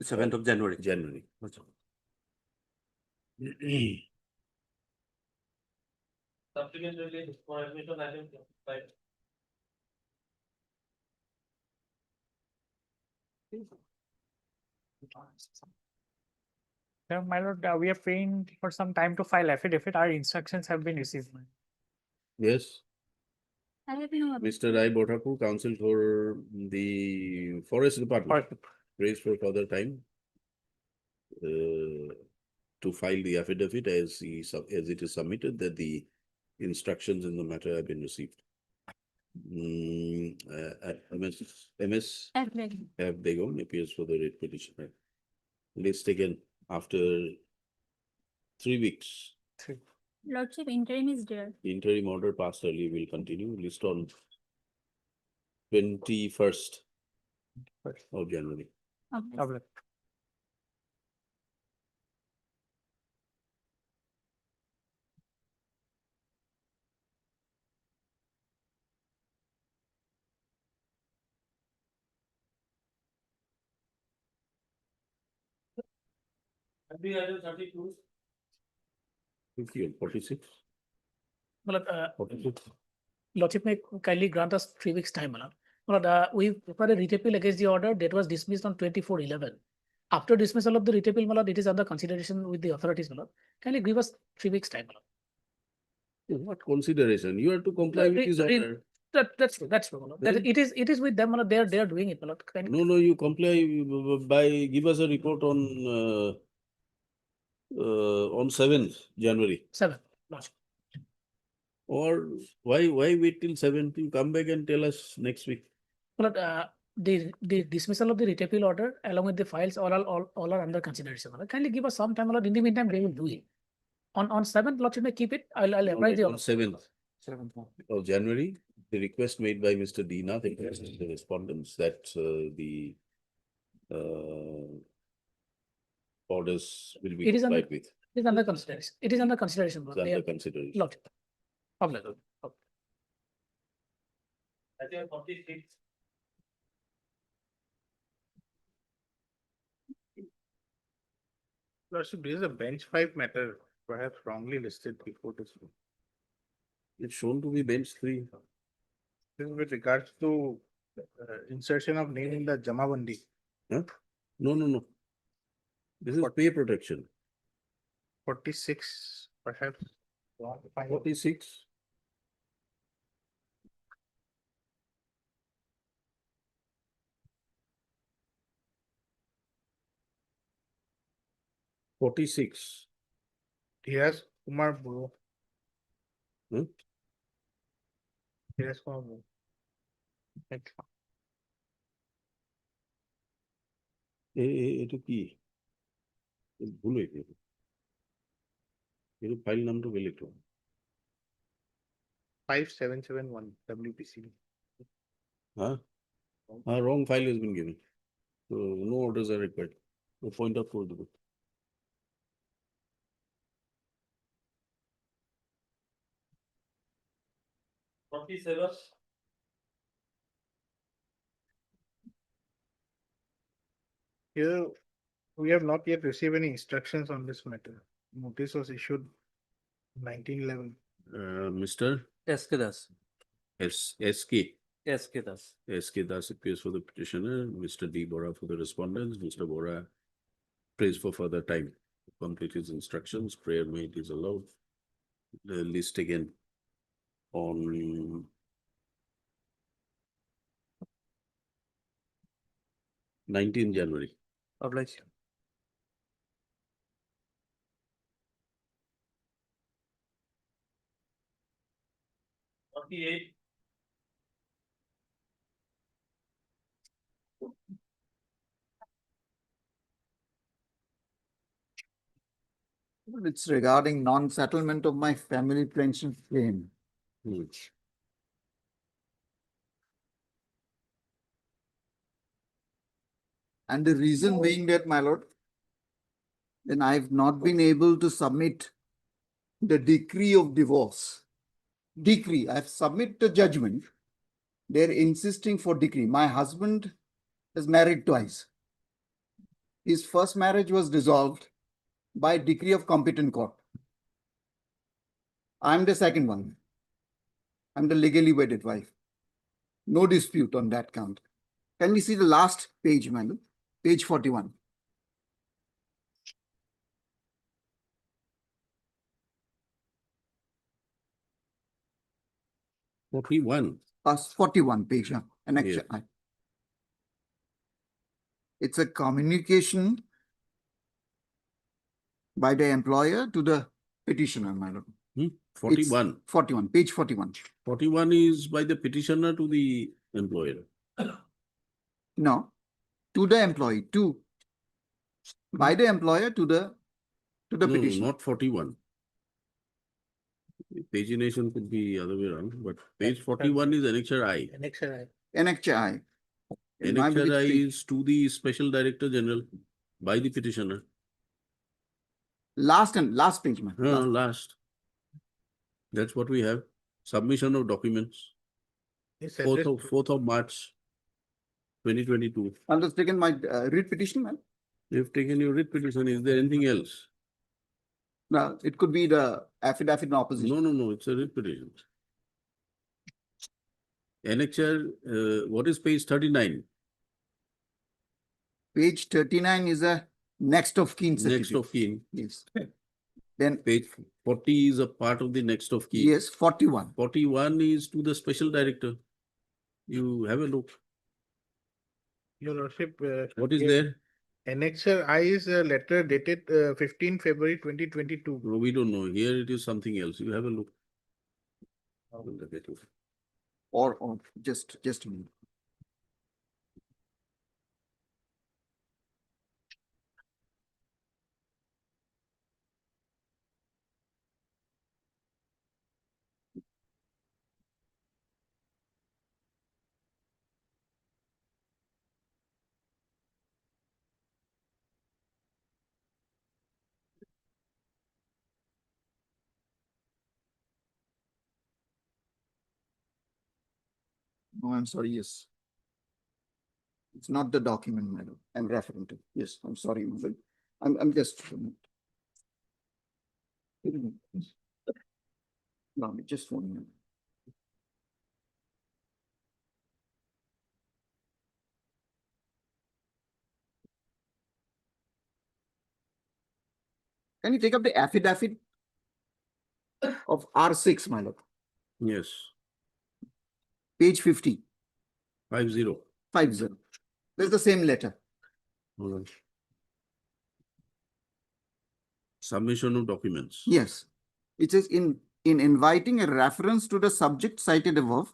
7th of January. January. Subsequent release for admission item 5. My lord, we are paying for some time to file affidavit. Our instructions have been received. Yes. I have no Mr. Rai Botaku, counsel for the Forest Department, prays for further time to file the affidavit as it is submitted that the instructions in the matter have been received. MS have Begum appears for the writ petitioner. List again after 3 weeks. Lordship, interim is there. Interim order passed early will continue. List on 21st of January. Okay. Item 32. 50 and 46. Malad, 46. Lordship may kindly grant us 3 weeks time. Malad, we prepared a writ appeal against the order that was dismissed on 24/11. After dismissal of the writ appeal, Malad, it is under consideration with the authorities. Malad, kindly give us 3 weeks time. Malad. What consideration? You have to comply with his order. That's true. That's true. Malad. Then- It is with them. Malad. They are doing it. Malad. Kindly- No, you comply by, give us a report on 7th January. 7. Lordship. Or why wait till 7th? You come back and tell us next week. But the dismissal of the writ appeal order along with the files all are under consideration. Kindly give us some time, my lord. In the meantime, they will do it. On 7th, Lordship may keep it. I'll apply the On order. 7th of January, the request made by Mr. Dina, the respondents, that the orders will be It is under- complied with. It is under consideration. It is under consideration. It's Lord. They under are- consideration. Lordship. Of my lord. Okay. I think 46. Lordship, this is a bench 5 matter, perhaps wrongly listed before this one. It's shown to be bench 3. This is with regards to insertion of name in the Jamabandi. Huh? No. This is pay protection. 46, perhaps. wrong. 46. "46. Here's Kumar Bro. Hmm? Here's Kumar Bro. এইটো কি ভুল হয়েছে এইটো file নামটো বেলেগ 5771 WPC. Huh? Wrong file has been given. So no orders are required. So point out for the book. Here, we have not yet received any instructions on this matter. Notice was issued 1911. Mr. SK Das. SK. SK Das. SK Das appears for the petitioner, Mr. D. Bora for the respondents. Mr. Bora prays for further time to complete his instructions. Prayer made is allowed. The list again on 19 January. Oblige. It's regarding non-settlement of my family pension claim. And the reason being that, my lord, then I've not been able to submit the decree of divorce. Decree, I've submitted the judgment. They're insisting for decree. My husband is married twice. His first marriage was dissolved by decree of competent court. I'm the second one. I'm the legally wedded wife. No dispute on that count. Can we see the last page, madam? Page 41. Plus 41 page, annexure I. It's a communication by the employer to the petitioner, madam. 41. 41, page 41. 41 is by the petitioner to the employer. No, to the employee, by the employer to the No, petitioner. not 41. Pagination could be other way around, but page 41 is annexure I. Annexure I. Annexure I is to the Special Director General by the petitioner. Last page, madam. Last. That's what we have. Submission of documents. 4th of March 2022. I'll just taken my writ petition, ma'am. You've taken your writ petition. Is there anything else? No, it could be the affidavit in opposition. No, it's a writ petition. Annexure, what is page 39? Page 39 is a next of kin certificate. Next of kin. Yes. Then page 40 is a part of the next of kin. Yes, 41. 41 is to the Special Director. You have a look. Your Lordship. What is there? Annexure I is a letter dated 15 February 2022. No, we don't know. Here it is something else. You have a look. Or just a minute. No, I'm sorry, yes. It's not the document, madam, I'm referring to. Yes, I'm sorry, madam. I'm just. No, just 1 minute. Can you take up the affidavit of R6, my lord? Yes, Page 50, 50. 50. There's the same letter. Hold on. Submission of documents. Yes. It says in inviting a reference to the subject cited above,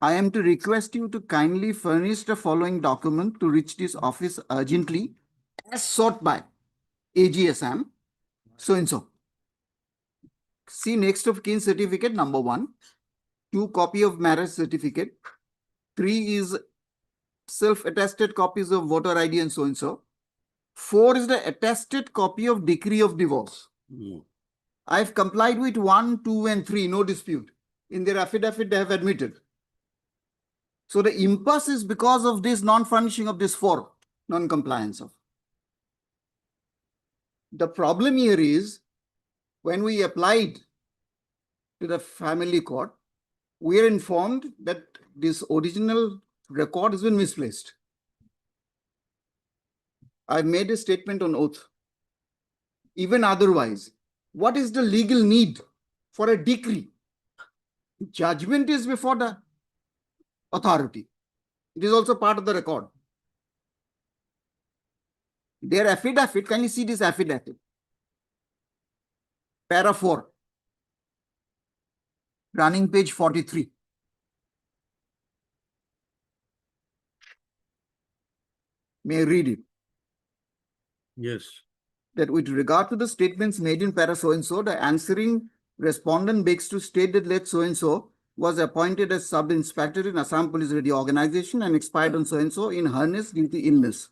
I am to request you to kindly furnish the following document to reach this office urgently as sought by AGSM so and so. See next of kin certificate number 1, 2 copy of marriage certificate, 3 is self-attested copies of voter ID and so and so. 4 is the attested copy of decree of divorce. I've complied with 1, 2, and 3, no dispute. In their affidavit, they have admitted. So the impasse is because of this non-furnishing of this 4, non-compliance of. The problem here is when we applied to the family court, we are informed that this original record has been misplaced. I've made a statement on oath. Even otherwise, what is the legal need for a decree? Judgment is before the authority. It is also part of the record. Their affidavit, can you see this affidavit? Para 4, running page 43. May I read it? Yes. That with regard to the statements made in para so-and-so, the answering respondent begs to state that let so-and-so was appointed as sub-inspector in Assam Police Radio Organization and expired on so-and-so in harness due to illness.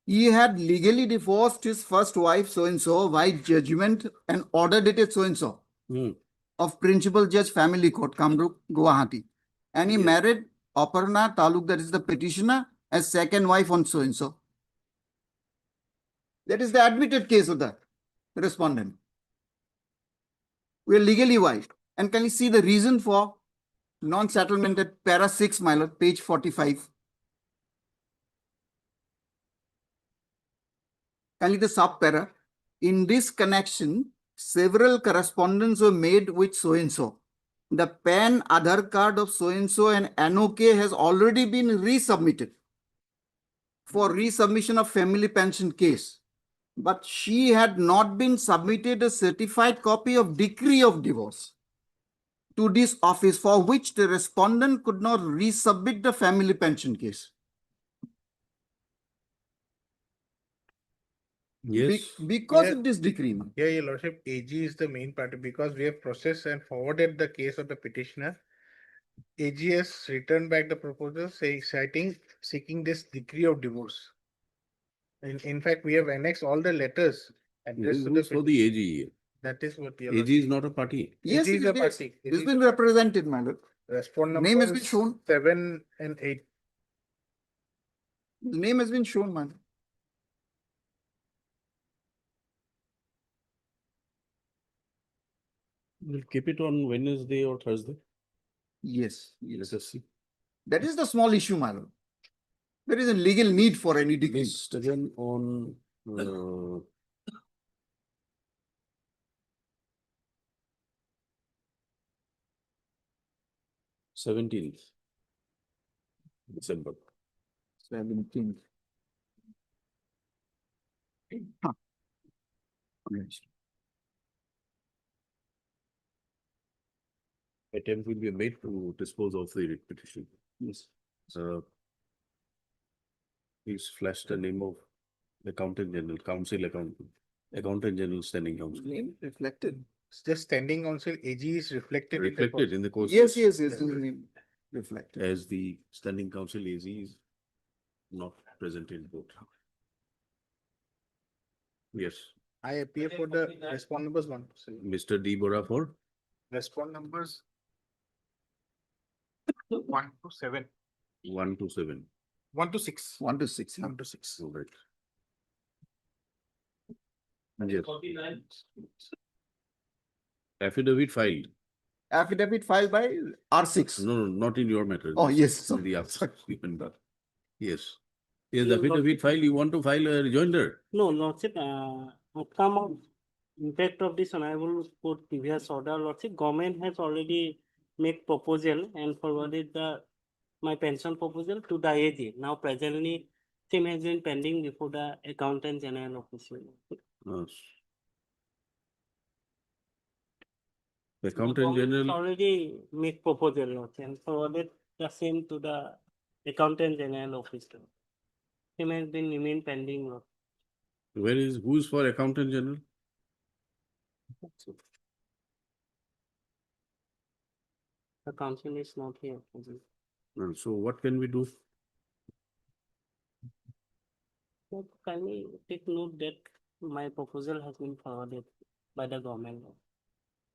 He had legally divorced his first wife so-and-so by judgment and order dated so-and-so of Principal Judge Family Court, Kamrup, Guwahati. And he married Aparna Taluk, that is the petitioner, as second wife on so-and-so. That is the admitted case of the respondent. We are legally wife. And can you see the reason for non-settlement at para 6, my lord, page 45? Can you the sub-para? In this connection, several correspondence were made with so-and-so. The PAN Aadhaar card of so-and-so and NOK has already been resubmitted for resubmission of family pension case. But she had not been submitted a certified copy of decree of divorce to this office, for which the respondent could not resubmit the family pension case. Yes. Because of this decree. Yeah, Your Lordship, AG is the main party because we have processed and forwarded the case of the petitioner. AG has returned back the proposal seeking this decree of divorce. In fact, we have annexed all the letters addressed to the For the AG. That is what Your AG Lordship. is not a party. Yes, AG is it a is. party. It's been represented, my lord. Respond number Name has been shown. 7 and 8. The name has been shown, man. We'll keep it on Wednesday or Thursday. Yes, yes. Let us see. That is the small issue, my lord. There is a legal need for any decree. Next again on 17th December. 17th. Attempt will be made to dispose of the writ petition. Yes. Please flash the name of Accountant General, Accountant General Standing Council. Name reflected. It's just standing council AG is reflected. Reflected in the course. Yes, yes, yes, his name reflected. As the Standing Council AZ is not present in court. Yes, I appear for the respond numbers 1 to 7. Mr. D. Bora for Respond numbers 1 to 7. 1 to 7. 1 to 6. 1 to 6. 1 to 6. All right. Yes. 49. Affidavit filed. Affidavit filed by R6. No, not in your matter. Oh, yes, In the abstract. Yes. Yes, affidavit file, you want to file a rejoinder? No, Lordship, outcome of impact of this honorable court previous order, Lordship, government has already made proposal and forwarded my pension proposal to the AG. Now presently, same has been pending before the Accountant General Office. Yes. The Accountant General, Already make proposal, Lordship, and forwarded the same to the Accountant General Office. Same has been remain pending, Lordship. who is for Accountant General? The council is not here. So what can we do? So kindly take note that my proposal has been forwarded by the government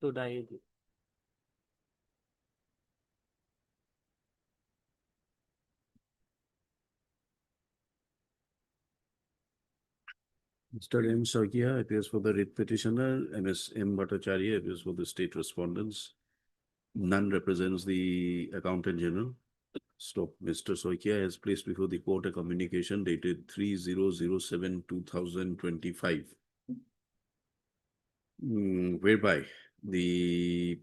to the AG. Mr. M. Sarkia appears for the writ petitioner, Ms. M. Bhattacharya appears for the state respondents. None represents the Accountant General. Stop. Mr. Soikia has placed before the court a communication dated 3007-2025, whereby the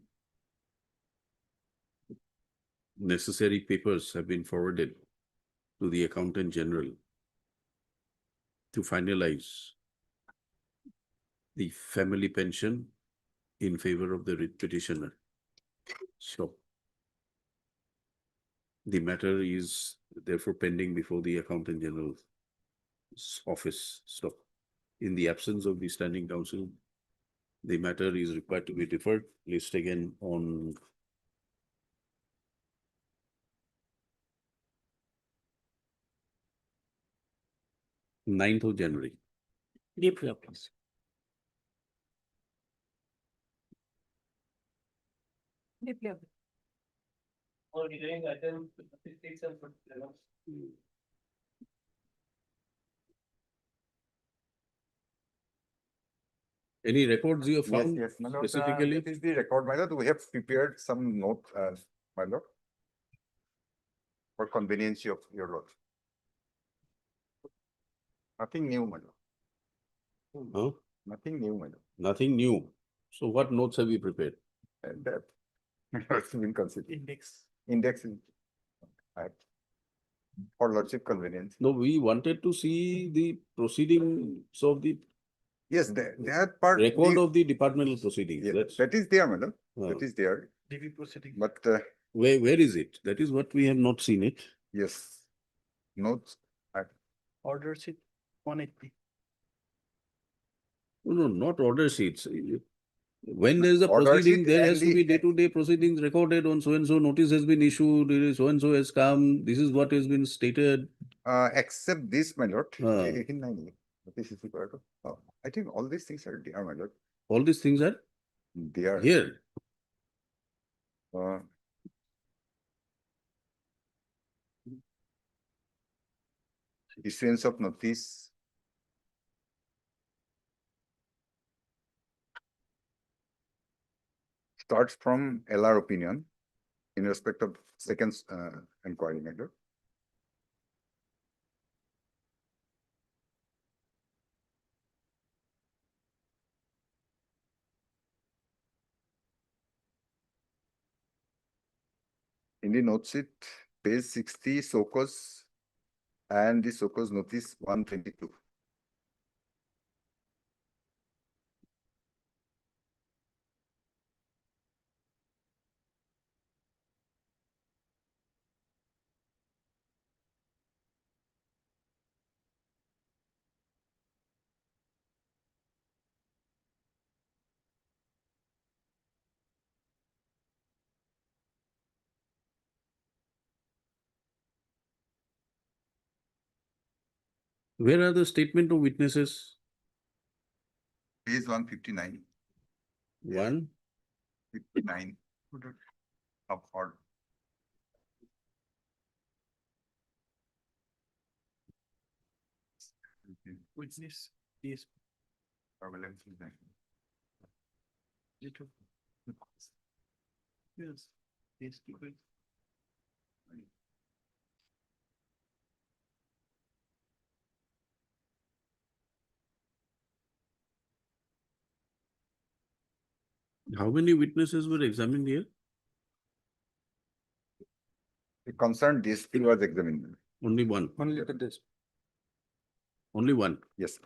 necessary papers have been forwarded to the Accountant General to finalize the family pension in favor of the writ petitioner. So the matter is therefore pending before the Accountant General's office. Stop. In the absence of the Standing Council, the matter is required to be deferred, placed again on ninth of January. Deeply, please. Or hearing item 56 and 57. Any records you have Yes, found yes, my lord, specifically? that is the record, my lord. We have prepared some note, my lord, for convenience of your lord. Nothing new, my lord. Huh? Nothing new, my lord. Nothing new. So what notes have you prepared? And that has been considered. Index. Index is for lordship convenience. No, we wanted to see the proceedings of the Yes, that part. record of the departmental proceedings. Yes, that is there, madam. Ah. That is there. DV proceeding. But Where is it? That is what we have not seen it. yes, notes. Order sheet 180. No, not order sheets. When there is a Order proceeding, sheet there and has to the- be day-to-day proceedings recorded on so-and-so notice has been issued, so-and-so has come, this is what has been stated. Except this, my lord. Ah. 1890. This is required. I think all these things are there, my lord. All these things are They are. here. Issuance of notice. Starts from LR opinion in respect of second inquiry matter. In the note sheet, page 60, SOCOS and the SOCOS notice 122. Where are the statement of witnesses? Page 159. 59 of order. Witness, yes. Yes, yes, keep it. How many witnesses were examined here? The concerned DSP was examined. Only one. Only the this. Only one. Yes.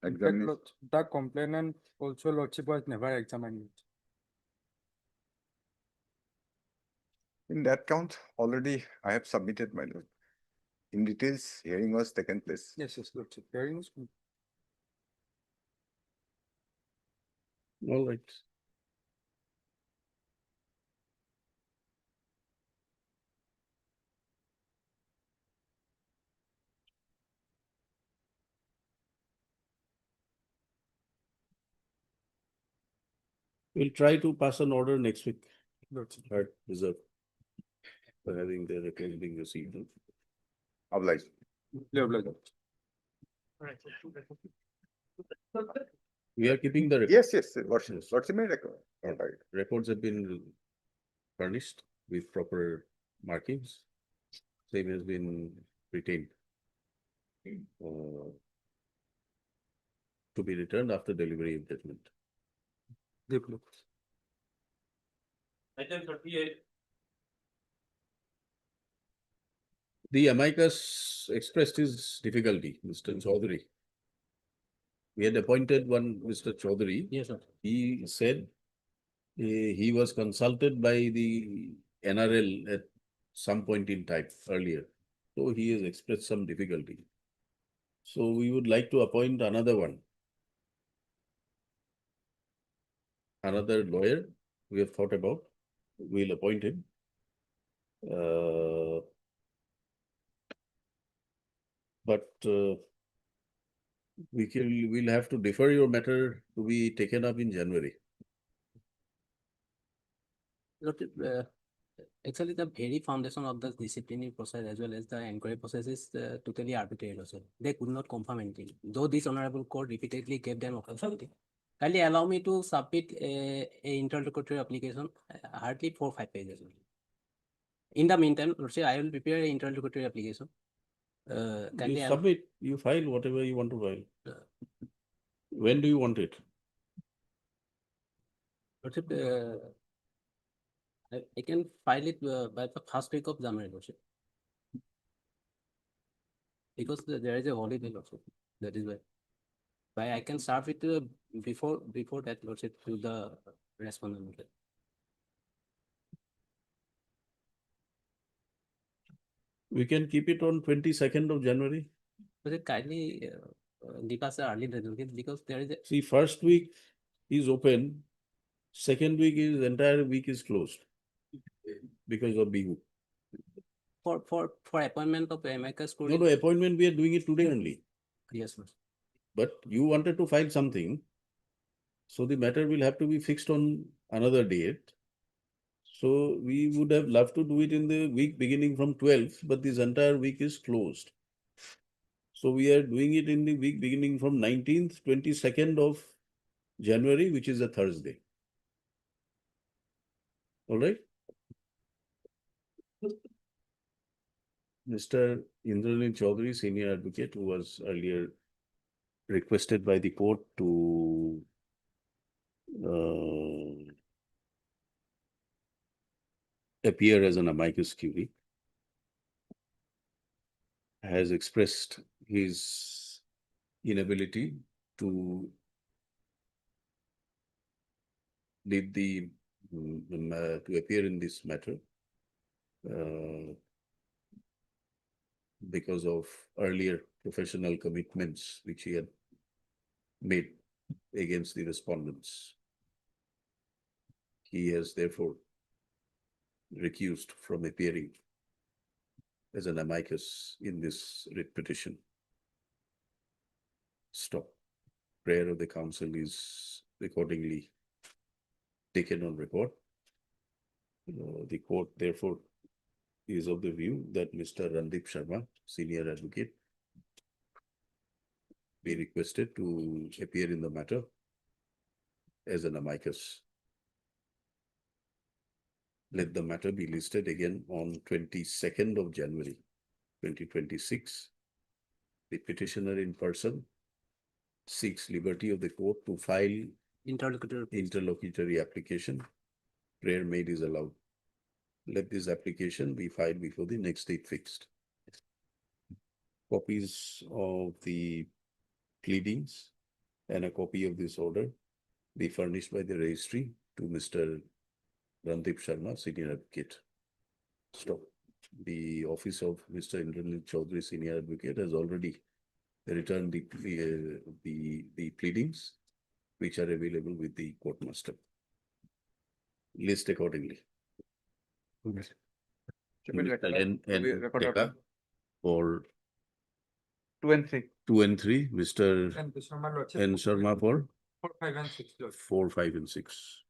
In fact, Examination. the complainant also lordship was never examined. In that count, already I have submitted my lord. In details, hearing was taken place. Yes, lordship. Hearing is All right. We'll try to pass an order next week. At reserve. For having the records being received. Obliged. We are keeping the. Yes, lordship may record. All right. Records have been furnished with proper markings. Same has been retained. To be returned after delivery of judgment. Item 38. The amicus expressed his difficulty, Mr. Chaudhary. We had appointed one Mr. Chaudhary. Yes, sir. He said he was consulted by the NRL at some point in time earlier. So he has expressed some difficulty. So we would like to appoint another one. Another lawyer we have thought about. We'll appoint him. But we'll have to defer your matter to be taken up in January. Actually, the very foundation of the disciplinary process as well as the inquiry process is totally arbitrary also. They could not confirm anything, though this honorable court repeatedly gave them authority. Kindly allow me to submit a interlocutory application, hardly 4 or 5 pages only. In the meantime, I will prepare an interlocutory application. You submit, you file whatever you want to file. When do you want it? I can file it by the first week of January, Lordship. Because there is a holiday, Lordship. That is why. But I can serve it before that, Lordship, to the respondent. We can keep it on 22nd of January. But kindly give us an early deadline because there is a. See, first week is open. Second week is entire week is closed because of Bihu. For appointment of amicus No, appointment we are doing it today only. Yes, sir. But you wanted to file something, so the matter will have to be fixed on another date. So we would have loved to do it in the week beginning from 12th, but this entire week is closed. So we are doing it in the week beginning from 19th, 22nd of January, which is a Thursday. All right. Mr. Indrajit Chaudhary, senior advocate, who was earlier requested by the court to appear as an amicus curiae, has expressed his inability to lead the to appear in this matter because of earlier professional commitments which he had made against the respondents. He has therefore recused from appearing as an amicus in this writ petition. Stop. Prayer of the council is accordingly taken on record. The court therefore is of the view that Mr. Randeep Sharma, senior advocate, be requested to appear in the matter as an amicus. Let the matter be listed again on 22nd of January, 2026. The petitioner in person seeks liberty of the court to file interlocutory application. Prayer made is allowed. Let this application be filed before the next date fixed. Copies of the pleadings and a copy of this order be furnished by the registry to Mr. Randeep Sharma, senior advocate. Stop. The office of Mr. Indrajit Chaudhary, senior advocate, has already returned the pleadings, which are available with the court master. List accordingly. Mr. N. Teka for 2 and 3. 2 and 3, Mr. And Sharma Lordship. N. Sharma for 4, 5 and 6. 4, 5 and 6.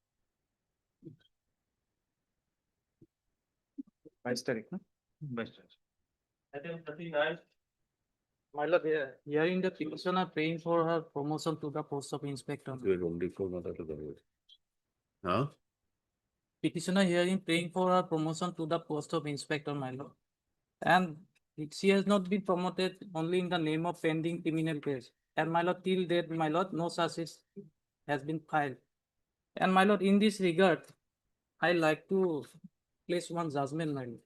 Vice Chair, no? Vice Chair. Item 39. My lord, hearing the petitioner praying for her promotion to the post of inspector. We're only for matter to the word. Huh? Petitioner hearing praying for her promotion to the post of inspector, my lord. And she has not been promoted only in the name of pending criminal case. And my lord, till date, my lord, no such has been filed. And my lord, in this regard, I like to place one judgment, my lord.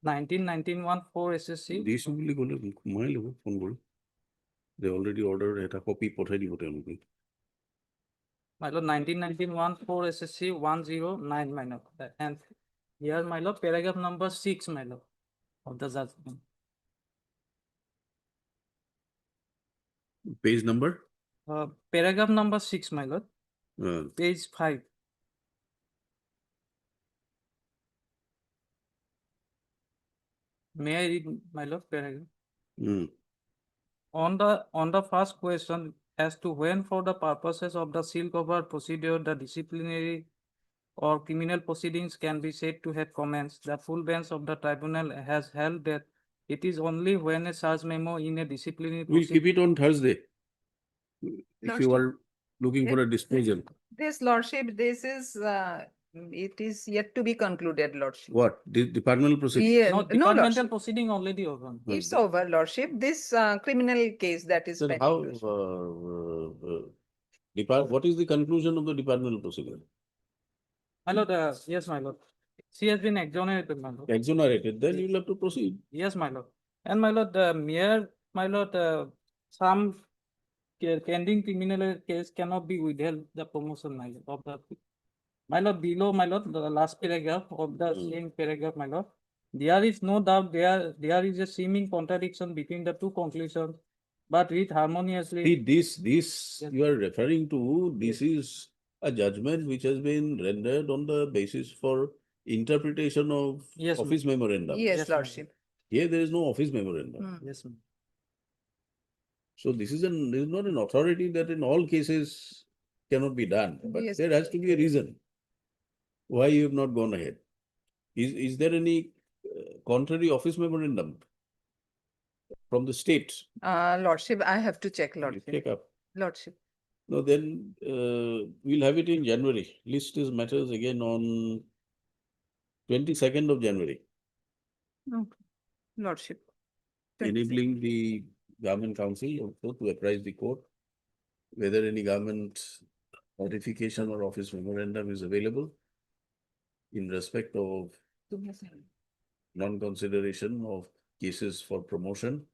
(1991) SSC. These only go to my level phone call. They already ordered at a copy pothai দিব তেওঁলোকে. My lord, 1991 SSC 109, my lord. And here, my lord, paragraph number 6, my lord, of the judgment. Page number? Paragraph number 6, my lord. Page 5. May I read, my lord, paragraph? On the first question as to when for the purposes of the seal cover procedure, the disciplinary or criminal proceedings can be said to have commenced, the full bench of the tribunal has held that it is only when a charge memo in a disciplinary We'll keep it on Thursday. If you Lordship. are looking for a disposal. This lordship, this is, it is yet to be concluded, lordship. What? The departmental proceeding? Yeah, No, no, departmental lordship. proceeding already over. It's over, lordship. This criminal case that is Then pending. how, lordship. what is the conclusion of the departmental proceeding? My lord, yes, my lord. She has been exonerated, my lord. Exonerated, then you'll have to proceed. Yes, my lord. And my lord, my lord, some pending criminal case cannot be withheld the promotion, my lord, of the. My lord, below, my lord, the last paragraph of the same paragraph, my lord. There is no doubt there is a seeming contradiction between the two conclusions, but read harmoniously. See, this you are referring to, this is a judgment which has been rendered on the basis for interpretation of Yes, ma'am. office memorandum. Yes, lordship. Here there is no office memorandum. Yes, ma'am. So this is not an authority that in all cases cannot be done, but Yes. there has to be a reason why you have not gone ahead. Is there any contrary office memorandum from the state? Lordship, I have to check, lordship. Check up. Lordship. No, then we'll have it in January. List is matters again on 22nd of January. Okay. Lordship. Enabling the government council also to apprise the court whether any government notification or office memorandum is available in respect of non-consideration of cases for promotion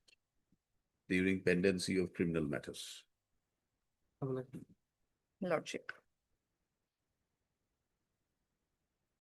during pendency of criminal matters. Lordship.